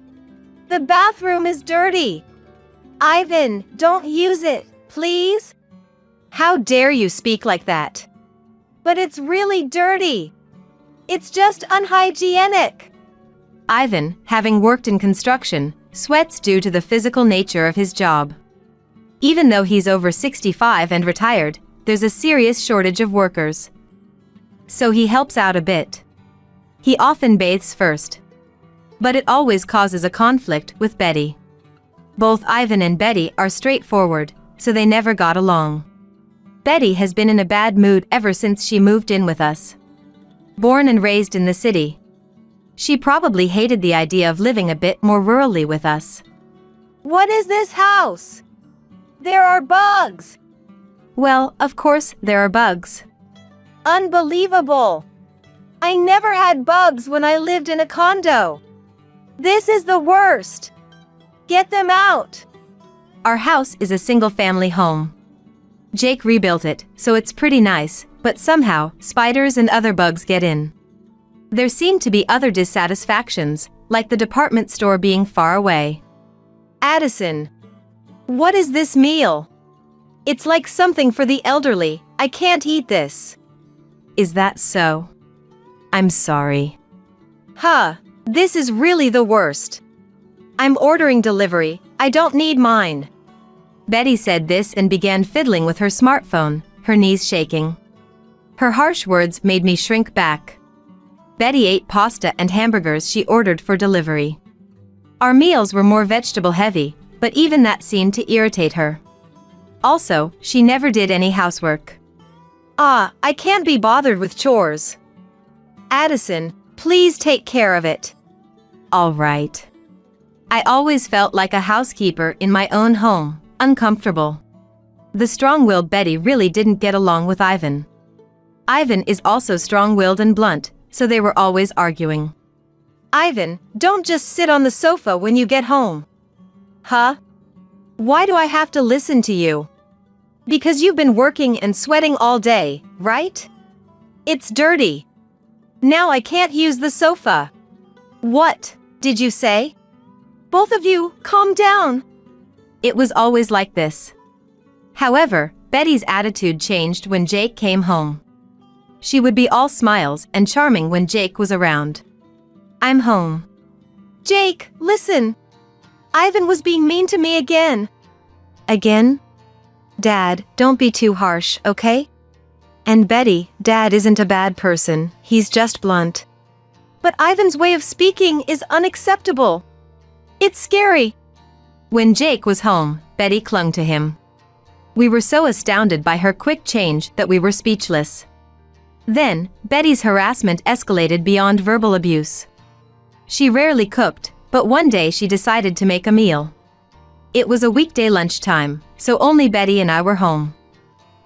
S3: The bathroom is dirty. Ivan, don't use it, please.
S2: How dare you speak like that?
S3: But it's really dirty. It's just unhygienic.
S2: Ivan, having worked in construction, sweats due to the physical nature of his job. Even though he's over 65 and retired, there's a serious shortage of workers. So he helps out a bit. He often bathes first. But it always causes a conflict with Betty. Both Ivan and Betty are straightforward, so they never got along. Betty has been in a bad mood ever since she moved in with us. Born and raised in the city, she probably hated the idea of living a bit more rurally with us.
S3: What is this house? There are bugs.
S2: Well, of course, there are bugs.
S3: Unbelievable. I never had bugs when I lived in a condo. This is the worst. Get them out.
S2: Our house is a single-family home. Jake rebuilt it, so it's pretty nice, but somehow, spiders and other bugs get in. There seem to be other dissatisfactions, like the department store being far away.
S3: Addison, what is this meal? It's like something for the elderly. I can't eat this.
S2: Is that so? I'm sorry.
S3: Huh, this is really the worst. I'm ordering delivery. I don't need mine.
S2: Betty said this and began fiddling with her smartphone, her knees shaking. Her harsh words made me shrink back. Betty ate pasta and hamburgers she ordered for delivery. Our meals were more vegetable-heavy, but even that seemed to irritate her. Also, she never did any housework.
S3: I can't be bothered with chores. Addison, please take care of it.
S2: All right. I always felt like a housekeeper in my own home, uncomfortable. The strong-willed Betty really didn't get along with Ivan. Ivan is also strong-willed and blunt, so they were always arguing.
S3: Ivan, don't just sit on the sofa when you get home. Huh? Why do I have to listen to you? Because you've been working and sweating all day, right? It's dirty. Now I can't use the sofa. What did you say? Both of you, calm down.
S2: It was always like this. However, Betty's attitude changed when Jake came home. She would be all smiles and charming when Jake was around. I'm home.
S3: Jake, listen. Ivan was being mean to me again.
S2: Again? Dad, don't be too harsh, okay? And Betty, Dad isn't a bad person, he's just blunt.
S3: But Ivan's way of speaking is unacceptable. It's scary.
S2: When Jake was home, Betty clung to him. We were so astounded by her quick change that we were speechless. Then, Betty's harassment escalated beyond verbal abuse. She rarely cooked, but one day she decided to make a meal. It was a weekday lunchtime, so only Betty and I were home.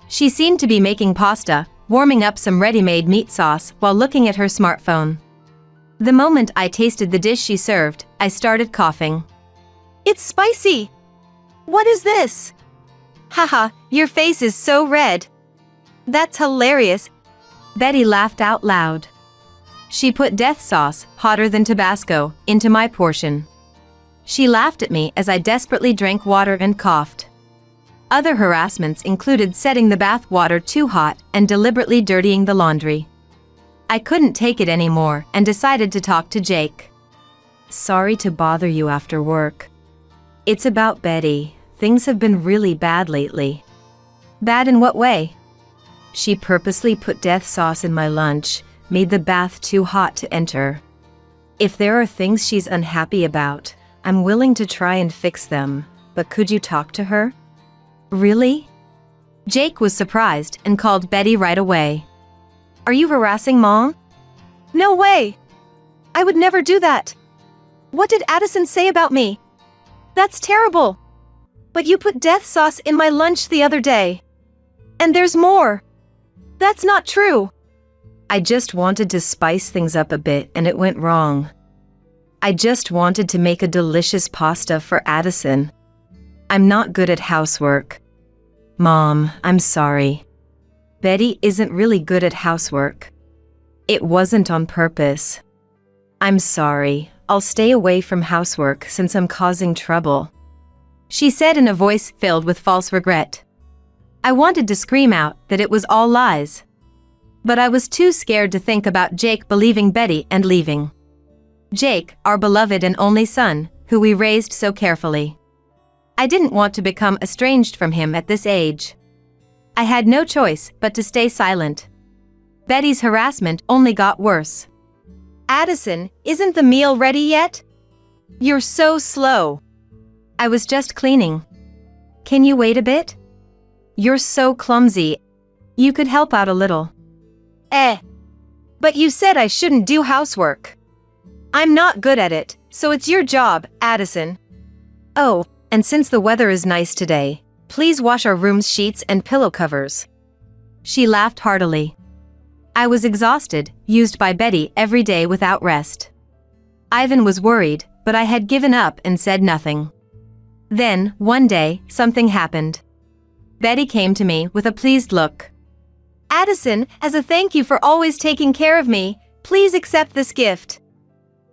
S2: She seemed to be making pasta, warming up some ready-made meat sauce while looking at her smartphone. The moment I tasted the dish she served, I started coughing.
S3: It's spicy. What is this? Haha, your face is so red. That's hilarious.
S2: Betty laughed out loud. She put death sauce, hotter than Tabasco, into my portion. She laughed at me as I desperately drank water and coughed. Other harassments included setting the bath water too hot and deliberately dirtying the laundry. I couldn't take it anymore and decided to talk to Jake. Sorry to bother you after work. It's about Betty. Things have been really bad lately. Bad in what way? She purposely put death sauce in my lunch, made the bath too hot to enter. If there are things she's unhappy about, I'm willing to try and fix them, but could you talk to her? Really? Jake was surprised and called Betty right away. Are you harassing Mom?
S3: No way. I would never do that. What did Addison say about me? That's terrible. But you put death sauce in my lunch the other day. And there's more. That's not true.
S2: I just wanted to spice things up a bit and it went wrong. I just wanted to make a delicious pasta for Addison. I'm not good at housework. Mom, I'm sorry. Betty isn't really good at housework. It wasn't on purpose. I'm sorry. I'll stay away from housework since I'm causing trouble. She said in a voice filled with false regret. I wanted to scream out that it was all lies. But I was too scared to think about Jake believing Betty and leaving. Jake, our beloved and only son, who we raised so carefully. I didn't want to become estranged from him at this age. I had no choice but to stay silent. Betty's harassment only got worse.
S3: Addison, isn't the meal ready yet? You're so slow.
S2: I was just cleaning. Can you wait a bit? You're so clumsy. You could help out a little.
S3: But you said I shouldn't do housework. I'm not good at it, so it's your job, Addison.
S2: Oh, and since the weather is nice today, please wash our room's sheets and pillow covers. She laughed heartily. I was exhausted, used by Betty every day without rest. Ivan was worried, but I had given up and said nothing. Then, one day, something happened. Betty came to me with a pleased look.
S3: Addison, as a thank you for always taking care of me, please accept this gift.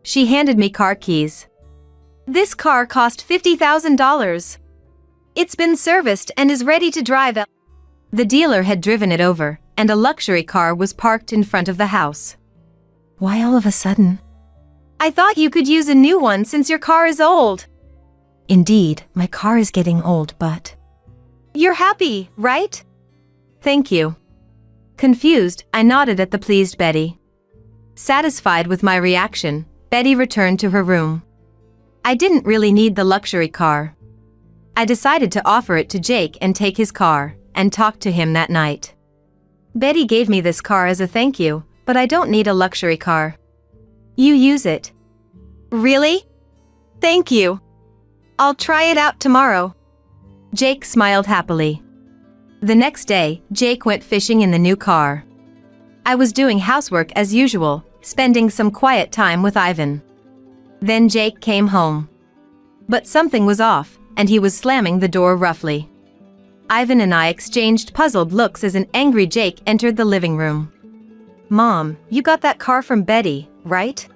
S2: She handed me car keys.
S3: This car cost $50,000. It's been serviced and is ready to drive.
S2: The dealer had driven it over, and a luxury car was parked in front of the house. Why all of a sudden?
S3: I thought you could use a new one since your car is old.
S2: Indeed, my car is getting old, but...
S3: You're happy, right?
S2: Thank you. Confused, I nodded at the pleased Betty. Satisfied with my reaction, Betty returned to her room. I didn't really need the luxury car. I decided to offer it to Jake and take his car, and talk to him that night. Betty gave me this car as a thank you, but I don't need a luxury car. You use it.
S3: Really? Thank you. I'll try it out tomorrow.
S2: Jake smiled happily. The next day, Jake went fishing in the new car. I was doing housework as usual, spending some quiet time with Ivan. Then Jake came home. But something was off, and he was slamming the door roughly. Ivan and I exchanged puzzled looks as an angry Jake entered the living room.
S3: Mom, you got that car from Betty, right?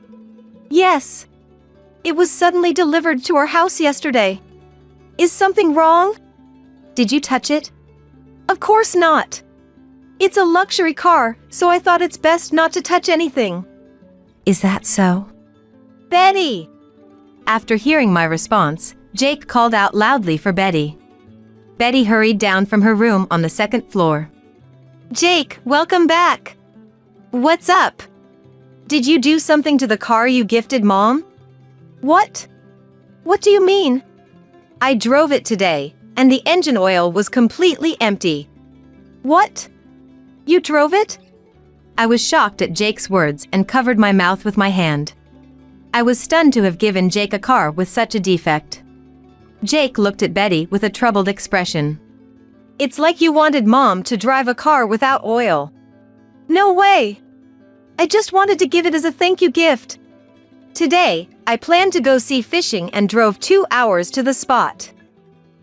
S3: Yes. It was suddenly delivered to our house yesterday. Is something wrong?
S2: Did you touch it?
S3: Of course not. It's a luxury car, so I thought it's best not to touch anything.
S2: Is that so?
S3: Betty!
S2: After hearing my response, Jake called out loudly for Betty. Betty hurried down from her room on the second floor.
S3: Jake, welcome back. What's up? Did you do something to the car you gifted Mom? What? What do you mean? I drove it today, and the engine oil was completely empty. What? You drove it?
S2: I was shocked at Jake's words and covered my mouth with my hand. I was stunned to have given Jake a car with such a defect. Jake looked at Betty with a troubled expression.
S3: It's like you wanted Mom to drive a car without oil. No way! I just wanted to give it as a thank you gift. Today, I planned to go see fishing and drove 2 hours to the spot.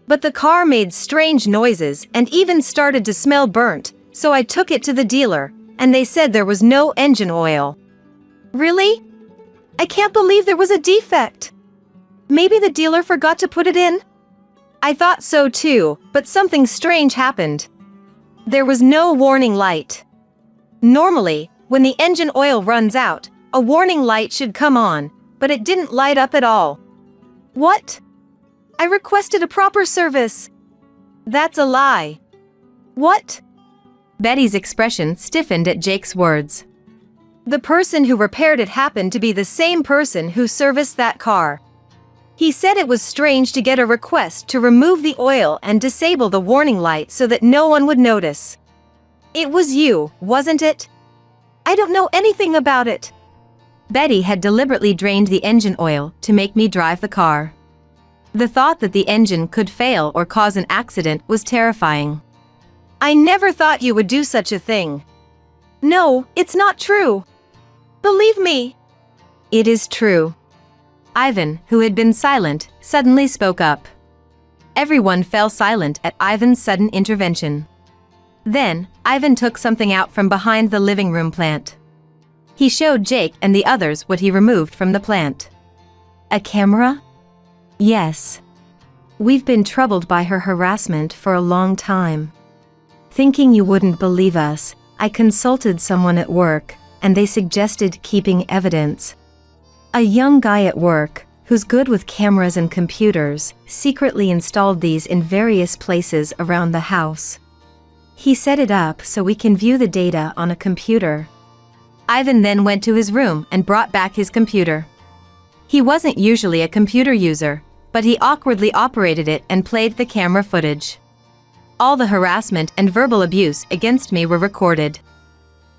S3: But the car made strange noises and even started to smell burnt, so I took it to the dealer, and they said there was no engine oil. Really? I can't believe there was a defect. Maybe the dealer forgot to put it in? I thought so too, but something strange happened. There was no warning light. Normally, when the engine oil runs out, a warning light should come on, but it didn't light up at all. What? I requested a proper service. That's a lie. What?
S2: Betty's expression stiffened at Jake's words.
S3: The person who repaired it happened to be the same person who serviced that car. He said it was strange to get a request to remove the oil and disable the warning light so that no one would notice. It was you, wasn't it? I don't know anything about it.
S2: Betty had deliberately drained the engine oil to make me drive the car. The thought that the engine could fail or cause an accident was terrifying.
S3: I never thought you would do such a thing. No, it's not true. Believe me.
S2: It is true. Ivan, who had been silent, suddenly spoke up. Everyone fell silent at Ivan's sudden intervention. Then, Ivan took something out from behind the living room plant. He showed Jake and the others what he removed from the plant. A camera? Yes. We've been troubled by her harassment for a long time. Thinking you wouldn't believe us, I consulted someone at work, and they suggested keeping evidence. A young guy at work, who's good with cameras and computers, secretly installed these in various places around the house. He set it up so we can view the data on a computer. Ivan then went to his room and brought back his computer. He wasn't usually a computer user, but he awkwardly operated it and played the camera footage. All the harassment and verbal abuse against me were recorded.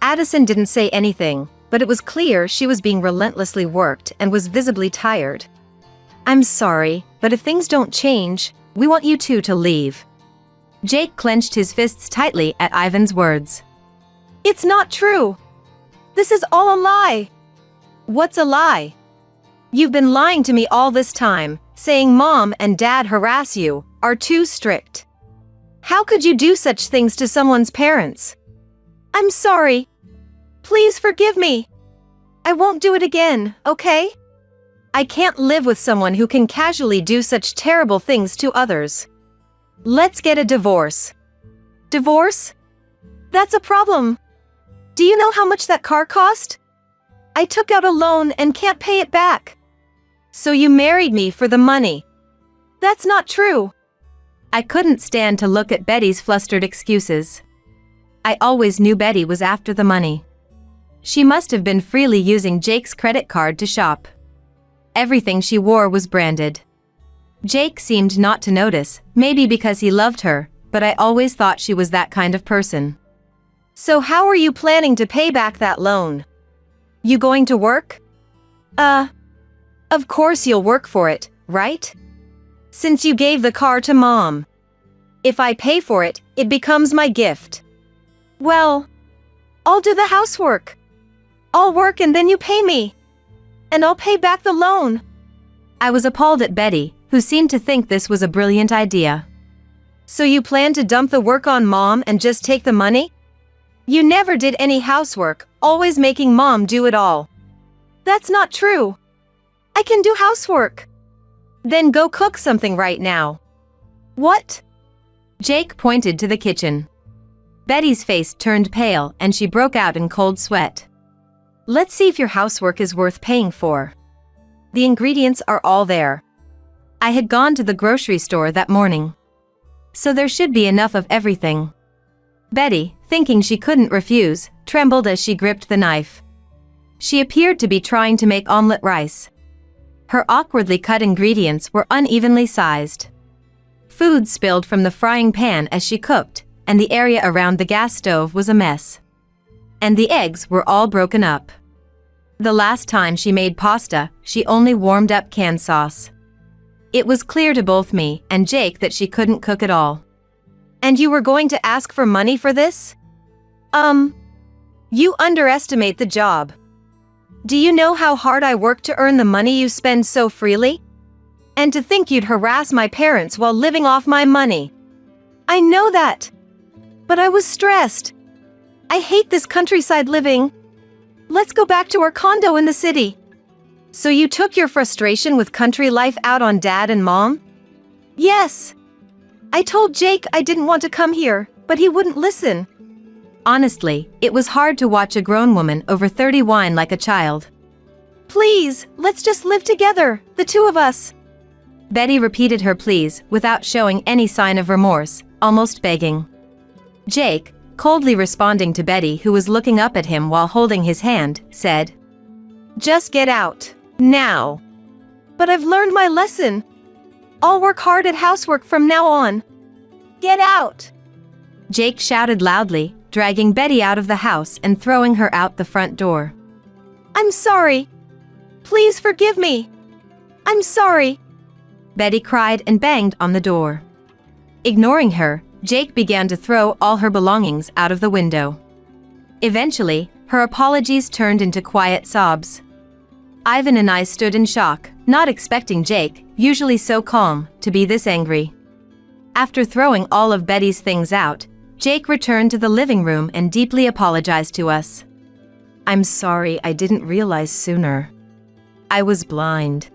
S3: Addison didn't say anything, but it was clear she was being relentlessly worked and was visibly tired. I'm sorry, but if things don't change, we want you two to leave.
S2: Jake clenched his fists tightly at Ivan's words.
S3: It's not true. This is all a lie. What's a lie? You've been lying to me all this time, saying Mom and Dad harass you, are too strict. How could you do such things to someone's parents? I'm sorry. Please forgive me. I won't do it again, okay? I can't live with someone who can casually do such terrible things to others. Let's get a divorce. Divorce? That's a problem. Do you know how much that car cost? I took out a loan and can't pay it back. So you married me for the money. That's not true.
S2: I couldn't stand to look at Betty's flustered excuses. I always knew Betty was after the money. She must have been freely using Jake's credit card to shop. Everything she wore was branded. Jake seemed not to notice, maybe because he loved her, but I always thought she was that kind of person.
S3: So how are you planning to pay back that loan? You going to work? Of course you'll work for it, right? Since you gave the car to Mom. If I pay for it, it becomes my gift. Well, I'll do the housework. I'll work and then you pay me. And I'll pay back the loan.
S2: I was appalled at Betty, who seemed to think this was a brilliant idea.
S3: So you plan to dump the work on Mom and just take the money? You never did any housework, always making Mom do it all. That's not true. I can do housework. Then go cook something right now. What?
S2: Jake pointed to the kitchen. Betty's face turned pale and she broke out in cold sweat.
S3: Let's see if your housework is worth paying for. The ingredients are all there.
S2: I had gone to the grocery store that morning, so there should be enough of everything. Betty, thinking she couldn't refuse, trembled as she gripped the knife. She appeared to be trying to make omelette rice. Her awkwardly cut ingredients were unevenly sized. Food spilled from the frying pan as she cooked, and the area around the gas stove was a mess. And the eggs were all broken up. The last time she made pasta, she only warmed up canned sauce. It was clear to both me and Jake that she couldn't cook at all.
S3: And you were going to ask for money for this? You underestimate the job. Do you know how hard I work to earn the money you spend so freely? And to think you'd harass my parents while living off my money. I know that. But I was stressed. I hate this countryside living. Let's go back to our condo in the city. So you took your frustration with country life out on Dad and Mom? Yes. I told Jake I didn't want to come here, but he wouldn't listen.
S2: Honestly, it was hard to watch a grown woman over 30 whine like a child.
S3: Please, let's just live together, the two of us.
S2: Betty repeated her pleas without showing any sign of remorse, almost begging. Jake, coldly responding to Betty, who was looking up at him while holding his hand, said,
S3: "Just get out, now." But I've learned my lesson. I'll work hard at housework from now on. Get out!
S2: Jake shouted loudly, dragging Betty out of the house and throwing her out the front door.
S3: I'm sorry. Please forgive me. I'm sorry.
S2: Betty cried and banged on the door. Ignoring her, Jake began to throw all her belongings out of the window. Eventually, her apologies turned into quiet sobs. Ivan and I stood in shock, not expecting Jake, usually so calm, to be this angry. After throwing all of Betty's things out, Jake returned to the living room and deeply apologized to us. "I'm sorry I didn't realize sooner. I was blind.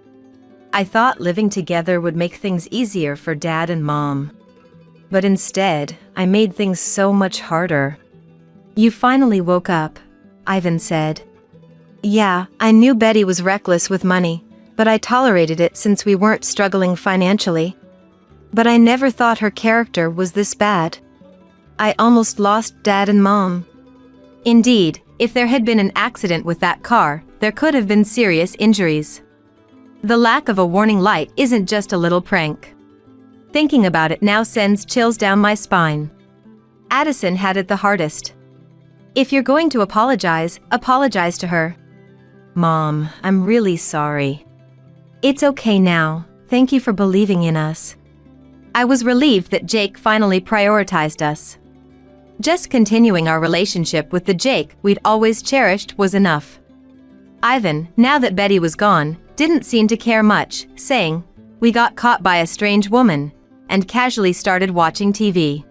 S2: I thought living together would make things easier for Dad and Mom. But instead, I made things so much harder." "You finally woke up," Ivan said. "Yeah, I knew Betty was reckless with money, but I tolerated it since we weren't struggling financially. But I never thought her character was this bad. I almost lost Dad and Mom." Indeed, if there had been an accident with that car, there could have been serious injuries. The lack of a warning light isn't just a little prank. Thinking about it now sends chills down my spine. Addison had it the hardest. "If you're going to apologize, apologize to her." "Mom, I'm really sorry." "It's okay now. Thank you for believing in us." I was relieved that Jake finally prioritized us. Just continuing our relationship with the Jake we'd always cherished was enough. Ivan, now that Betty was gone, didn't seem to care much, saying, "We got caught by a strange woman," and casually started watching TV.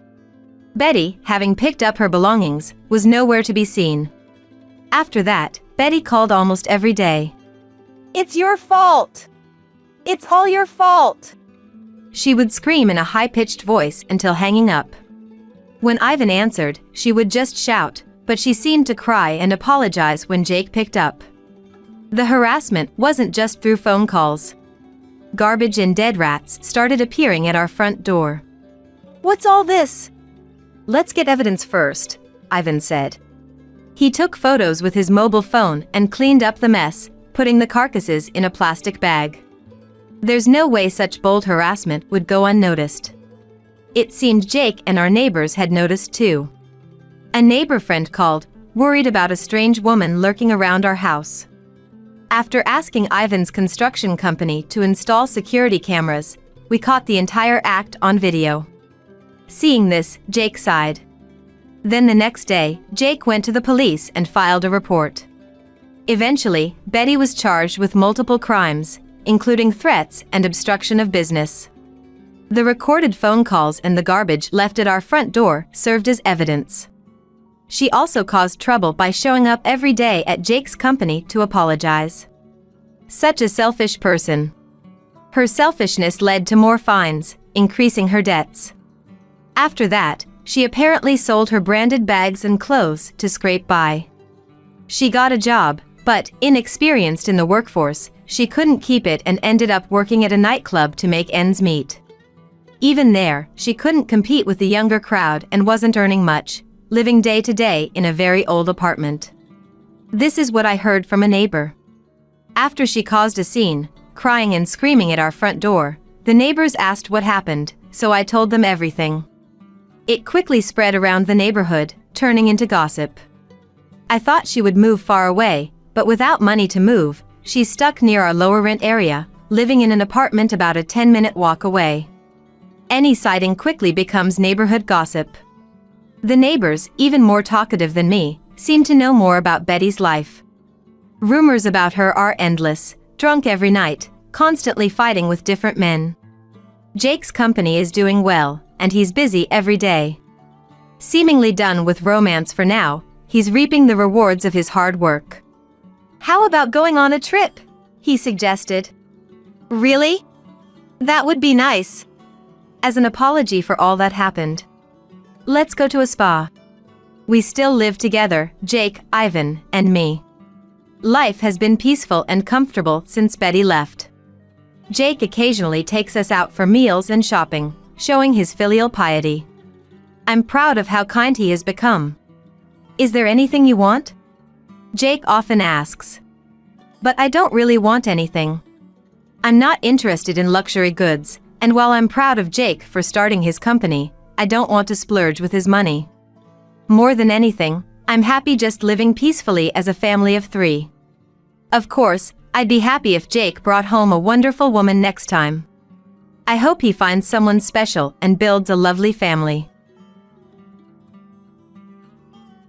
S2: Betty, having picked up her belongings, was nowhere to be seen. After that, Betty called almost every day.
S3: "It's your fault. It's all your fault."
S2: She would scream in a high-pitched voice until hanging up. When Ivan answered, she would just shout, but she seemed to cry and apologize when Jake picked up. The harassment wasn't just through phone calls. Garbage and dead rats started appearing at our front door.
S3: "What's all this?"
S2: "Let's get evidence first," Ivan said. He took photos with his mobile phone and cleaned up the mess, putting the carcasses in a plastic bag. There's no way such bold harassment would go unnoticed. It seemed Jake and our neighbors had noticed too. A neighbor friend called, worried about a strange woman lurking around our house. After asking Ivan's construction company to install security cameras, we caught the entire act on video. Seeing this, Jake sighed. Then the next day, Jake went to the police and filed a report. Eventually, Betty was charged with multiple crimes, including threats and obstruction of business. The recorded phone calls and the garbage left at our front door served as evidence. She also caused trouble by showing up every day at Jake's company to apologize. Such a selfish person. Her selfishness led to more fines, increasing her debts. After that, she apparently sold her branded bags and clothes to scrape by. She got a job, but, inexperienced in the workforce, she couldn't keep it and ended up working at a nightclub to make ends meet. Even there, she couldn't compete with the younger crowd and wasn't earning much, living day to day in a very old apartment. This is what I heard from a neighbor. After she caused a scene, crying and screaming at our front door, the neighbors asked what happened, so I told them everything. It quickly spread around the neighborhood, turning into gossip. I thought she would move far away, but without money to move, she's stuck near our lower rent area, living in an apartment about a 10-minute walk away. Any sighting quickly becomes neighborhood gossip. The neighbors, even more talkative than me, seem to know more about Betty's life. Rumors about her are endless, drunk every night, constantly fighting with different men. Jake's company is doing well, and he's busy every day. Seemingly done with romance for now, he's reaping the rewards of his hard work.
S3: How about going on a trip? He suggested. Really? That would be nice.
S2: As an apology for all that happened. Let's go to a spa. We still live together, Jake, Ivan, and me. Life has been peaceful and comfortable since Betty left. Jake occasionally takes us out for meals and shopping, showing his filial piety. I'm proud of how kind he has become. Is there anything you want? Jake often asks. But I don't really want anything. I'm not interested in luxury goods, and while I'm proud of Jake for starting his company, I don't want to splurge with his money. More than anything, I'm happy just living peacefully as a family of 3. Of course, I'd be happy if Jake brought home a wonderful woman next time. I hope he finds someone special and builds a lovely family.